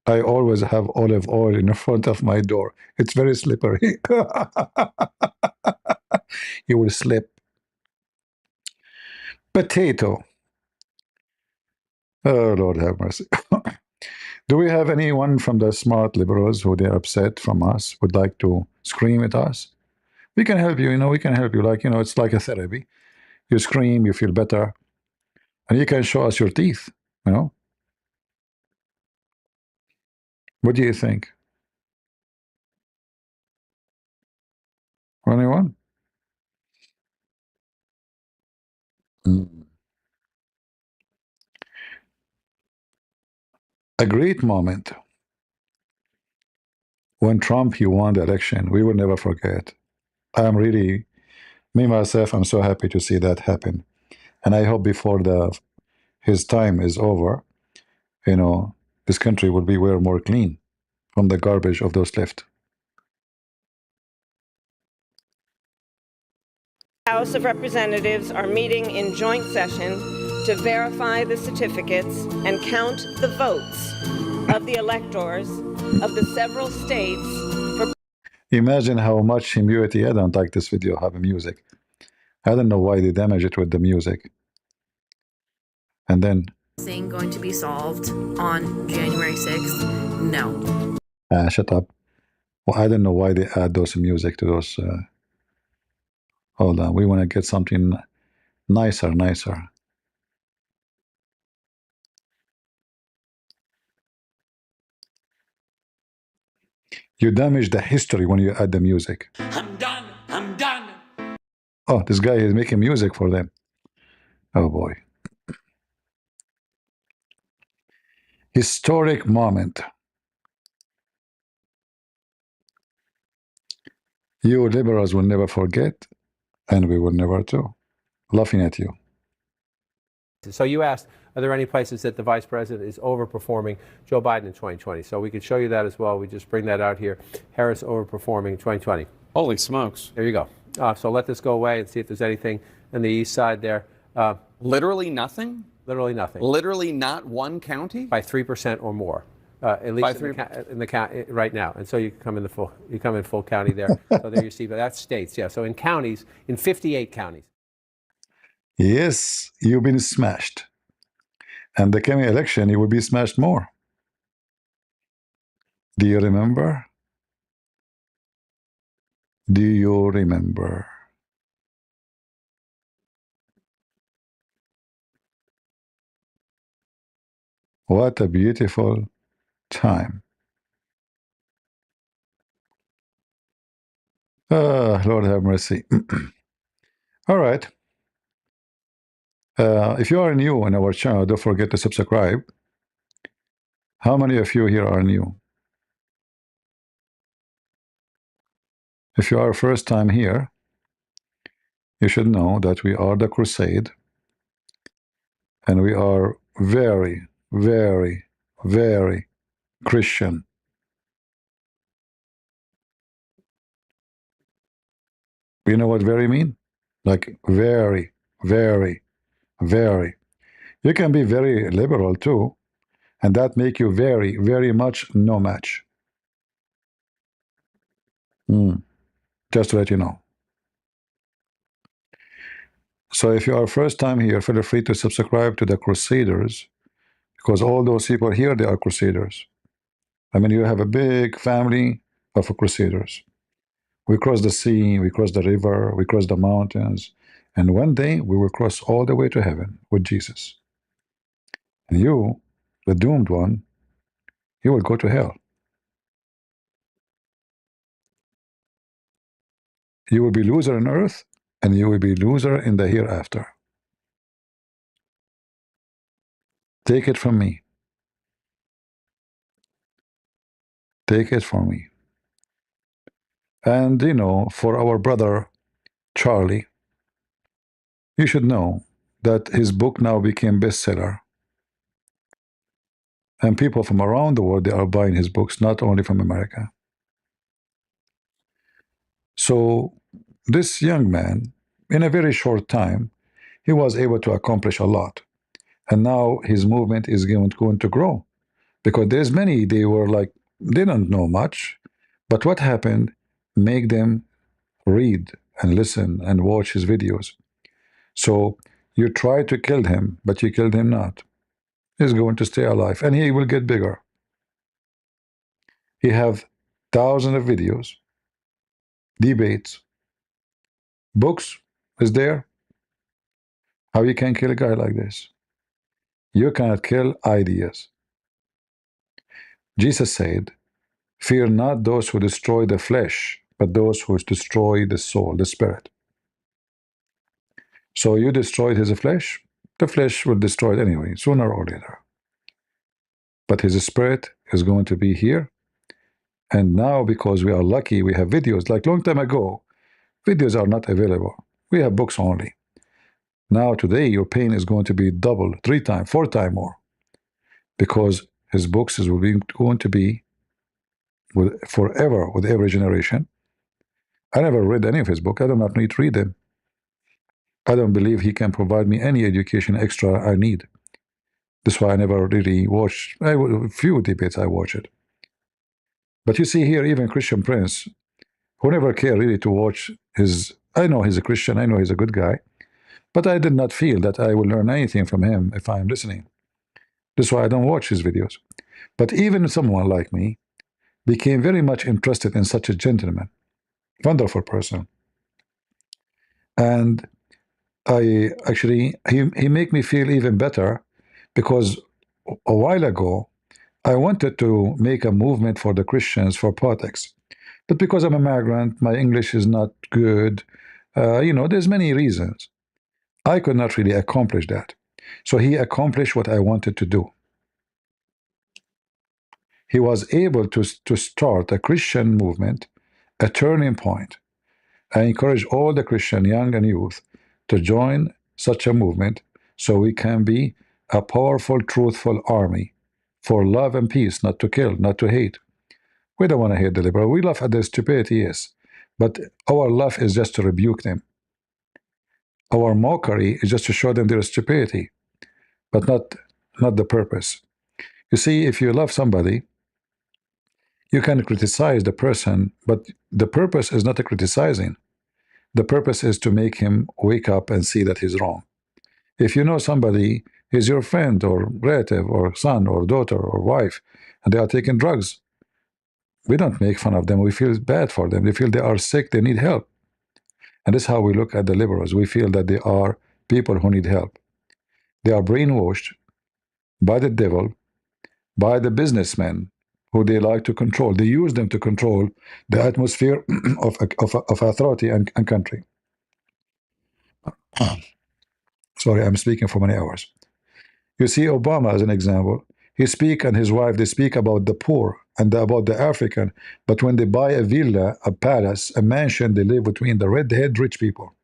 I always have olive oil in front of my door. It's very slippery. You will slip. Potato. Oh, Lord have mercy. Do we have anyone from the smart liberals who they're upset from us, would like to scream at us? We can help you, we can help you. Like, it's like a therapy. You scream, you feel better. And you can show us your teeth, What do you think? Anyone? A great moment when Trump, he won the election. We will never forget. I'm really, me, myself, I'm so happy to see that happen. And I hope before his time is over, this country will be way more clean from the garbage of those left. House of Representatives are meeting in joint session to verify the certificates and count the votes of the electors of the several states for. Imagine how much immunity. I don't like this video having music. I don't know why they damage it with the music. And then going to be solved on January 6th? No. shut up. Well, I don't know why they add those music to those. Hold on, we want to get something nicer. You damage the history when you add the music. I'm done. I'm done. Oh, this guy is making music for them. Oh boy. Historic moment. You liberals will never forget, and we will never too. Laughing at you. So you asked, are there any places that the vice president is overperforming Joe Biden in 2020? So we could show you that as well. We just bring that out here. Harris overperforming 2020. Holy smokes. There you go. So let this go away and see if there's anything on the east side there. Literally nothing? Literally nothing. Literally not one county? By 3% or more. At least in the county right now, and so you come in full county there. So there you see, but that's states, yeah. So in counties, in 58 counties. Yes, you've been smashed, and the coming election, you will be smashed more. Do you remember? Do you remember? What a beautiful time. Lord have mercy. All right. If you are new on our channel, don't forget to subscribe. How many of you here are new? If you are first time here, you should know that we are the Crusade, and we are very, very, very Christian. You know what very mean? Like very, very, very. You can be very liberal too, and that make you very, very much no match. Just to let you know. So if you are first time here, feel free to subscribe to the Crusaders, because all those people here, they are Crusaders. I mean, you have a big family of Crusaders. We cross the sea, we cross the river, we cross the mountains, and one day we will cross all the way to heaven with Jesus. And you, the doomed one, you will go to hell. You will be loser on earth, and you will be loser in the hereafter. Take it from me. Take it from me. And, you know, for our brother Charlie, you should know that his book now became bestseller. And people from around the world, they are buying his books, not only from America. So this young man, in a very short time, he was able to accomplish a lot. And now his movement is going to grow. Because there's many, they were like, they don't know much. But what happened, make them read and listen and watch his videos. So you tried to kill him, but you killed him not. He's going to stay alive, and he will get bigger. He have thousands of videos, debates, books is there. How you can kill a guy like this? You cannot kill ideas. Jesus said, fear not those who destroy the flesh, but those who destroy the soul, the spirit. So you destroyed his flesh, the flesh will destroy it anyway, sooner or later. But his spirit is going to be here. And now, because we are lucky, we have videos. Like long time ago, videos are not available. We have books only. Now, today, your pain is going to be double, 3 times, 4 times more. Because his books is going to be forever with every generation. I never read any of his books. I do not need to read them. I don't believe he can provide me any education extra I need. That's why I never really watched. A few debates I watch it. But you see here, even Christian Prince, who never cared really to watch his. I know he's a Christian. I know he's a good guy. But I did not feel that I will learn anything from him if I'm listening. That's why I don't watch his videos. But even someone like me became very much interested in such a gentleman, wonderful person. And I actually, he made me feel even better because a while ago, I wanted to make a movement for the Christians for politics. But because I'm a migrant, my English is not good. There's many reasons. I could not really accomplish that. So he accomplished what I wanted to do. He was able to start a Christian movement, a turning point. I encourage all the Christian young and youth to join such a movement so we can be a powerful, truthful army for love and peace, not to kill, not to hate. We don't want to hate the liberal. We laugh at their stupidity, yes. But our love is just to rebuke them. Our mockery is just to show them their stupidity, but not the purpose. You see, if you love somebody, you can criticize the person, but the purpose is not a criticizing. The purpose is to make him wake up and see that he's wrong. If you know somebody is your friend or relative or son or daughter or wife, and they are taking drugs, we don't make fun of them. We feel bad for them. They feel they are sick, they need help. And this is how we look at the liberals. We feel that they are people who need help. They are brainwashed by the devil, by the businessmen who they like to control. They use them to control the atmosphere of authority and country. Sorry, I'm speaking for many hours. You see Obama as an example. He speak and his wife, they speak about the poor and about the African, but when they buy a villa, a palace, a mansion, they live between the red-haired rich people.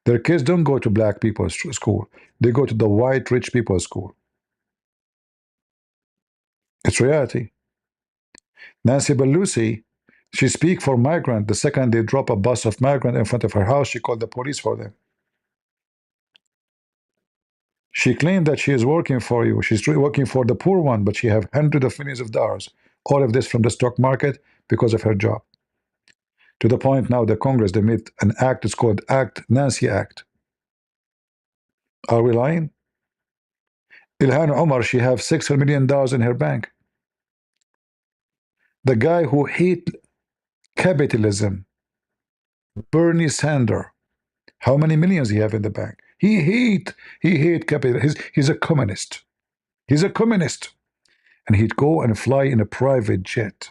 Their kids don't go to black people's school. They go to the white rich people's school. It's reality. Nancy Pelosi, she speak for migrant. The second they drop a bus of migrant in front of her house, she called the police for them. She claimed that she is working for you. She's working for the poor one, but she have hundreds of millions of dollars. All of this from the stock market because of her job. To the point now the Congress, they made an act, it's called Nancy Act. Are we lying? Ilhan Omar, she have $600 million in her bank. The guy who hate capitalism, Bernie Sanders, how many millions he have in the bank? He hate capital. He's a communist. He's a communist. And he'd go and fly in a private jet.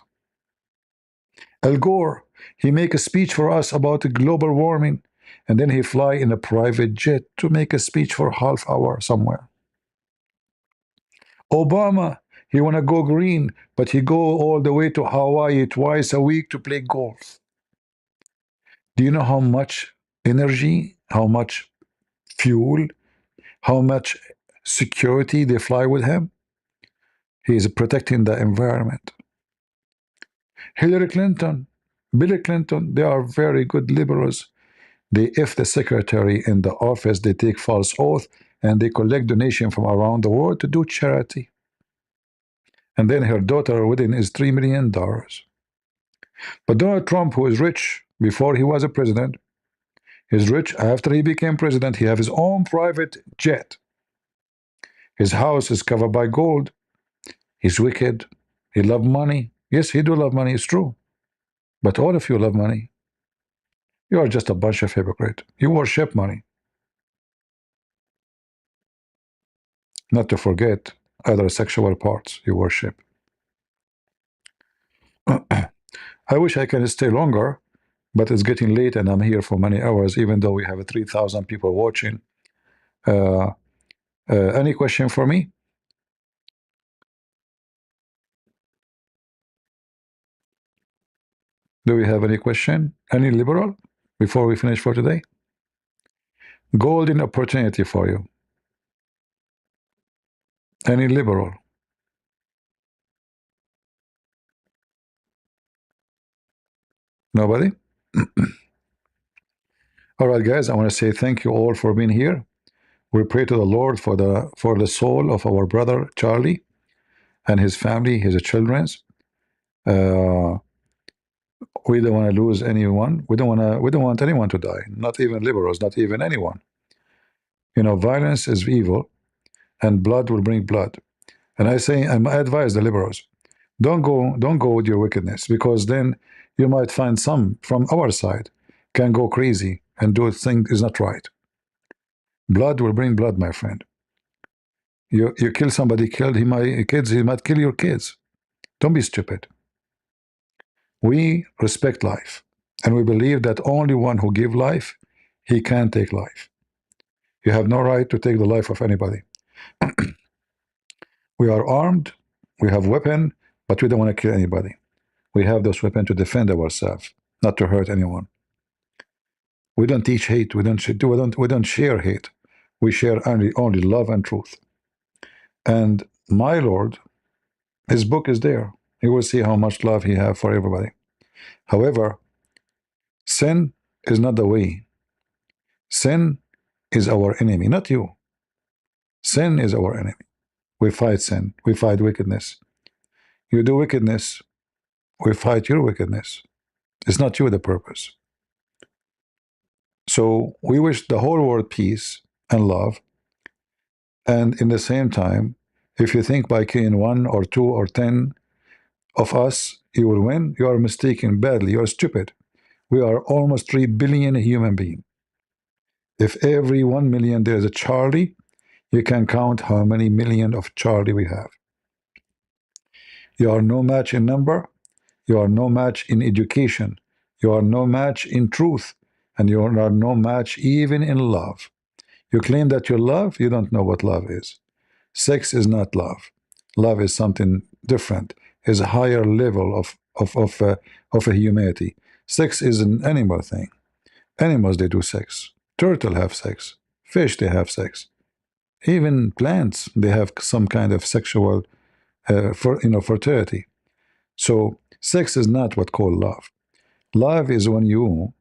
Al Gore, he make a speech for us about the global warming, and then he fly in a private jet to make a speech for half hour somewhere. Obama, he want to go green, but he go all the way to Hawaii twice a week to play golf. Do you know how much energy, how much fuel, how much security they fly with him? He is protecting the environment. Hillary Clinton, Bill Clinton, they are very good liberals. If the secretary in the office, they take false oath and they collect donation from around the world to do charity. And then her daughter wedding is $3 million. But Donald Trump, who is rich before he was a president, is rich after he became president. He have his own private jet. His house is covered by gold. He's wicked. He love money. Yes, he do love money. It's true. But all of you love money. You are just a bunch of hypocrites. You worship money. Not to forget other sexual parts you worship. I wish I can stay longer, but it's getting late and I'm here for many hours, even though we have 3,000 people watching. Any question for me? Do we have any question? Any liberal before we finish for today? Golden opportunity for you. Any liberal? Nobody? All right, guys, I want to say thank you all for being here. We pray to the Lord for the soul of our brother Charlie and his family, his children's. We don't want to lose anyone. We don't want anyone to die. Not even liberals. Not even anyone. You know, violence is evil, and blood will bring blood. And I advise the liberals, don't go with your wickedness, because then you might find some from our side can go crazy and do things is not right. Blood will bring blood, my friend. You kill somebody, he might kill your kids. Don't be stupid. We respect life, and we believe that only one who gives life, he can take life. You have no right to take the life of anybody. We are armed, we have weapon, but we don't want to kill anybody. We have those weapons to defend ourselves, not to hurt anyone. We don't teach hate. We don't share hate. We share only love and truth. And my Lord, his book is there. You will see how much love he has for everybody. However, sin is not the way. Sin is our enemy, not you. Sin is our enemy. We fight sin. We fight wickedness. You do wickedness, we fight your wickedness. It's not you the purpose. So we wish the whole world peace and love. And in the same time, if you think by killing 1 or 2 or 10 of us, you will win, you are mistaken badly. You are stupid. We are almost 3 billion human beings. If every 1 million there is a Charlie, you can count how many million of Charlie we have. You are no match in number. You are no match in education. You are no match in truth. And you are no match even in love. You claim that you love, you don't know what love is. Sex is not love. Love is something different. Is a higher level of a humanity. Sex is an animal thing. Animals, they do sex. Turtle have sex. Fish, they have sex. Even plants, they have some kind of sexual fertility. So sex is not what called love. Love is when you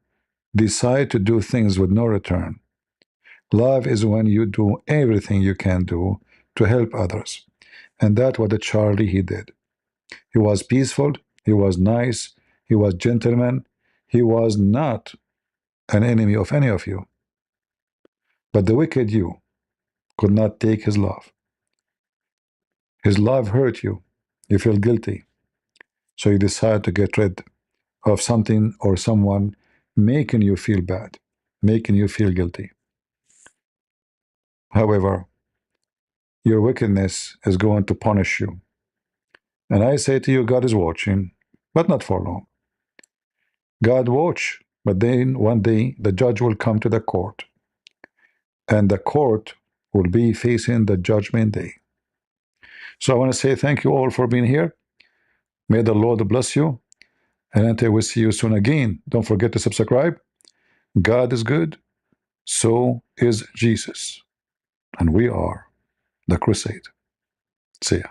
decide to do things with no return. Love is when you do everything you can do to help others. And that's what the Charlie he did. He was peaceful, he was nice, he was gentleman, he was not an enemy of any of you. But the wicked you could not take his love. His love hurt you. You feel guilty. So you decide to get rid of something or someone making you feel bad, making you feel guilty. However, your wickedness is going to punish you. And I say to you, God is watching, but not for long. God watch, but then one day the judge will come to the court. And the court will be facing the judgment day. So I want to say thank you all for being here. May the Lord bless you. And until we see you soon again, don't forget to subscribe. God is good. So is Jesus. And we are the crusade. See ya.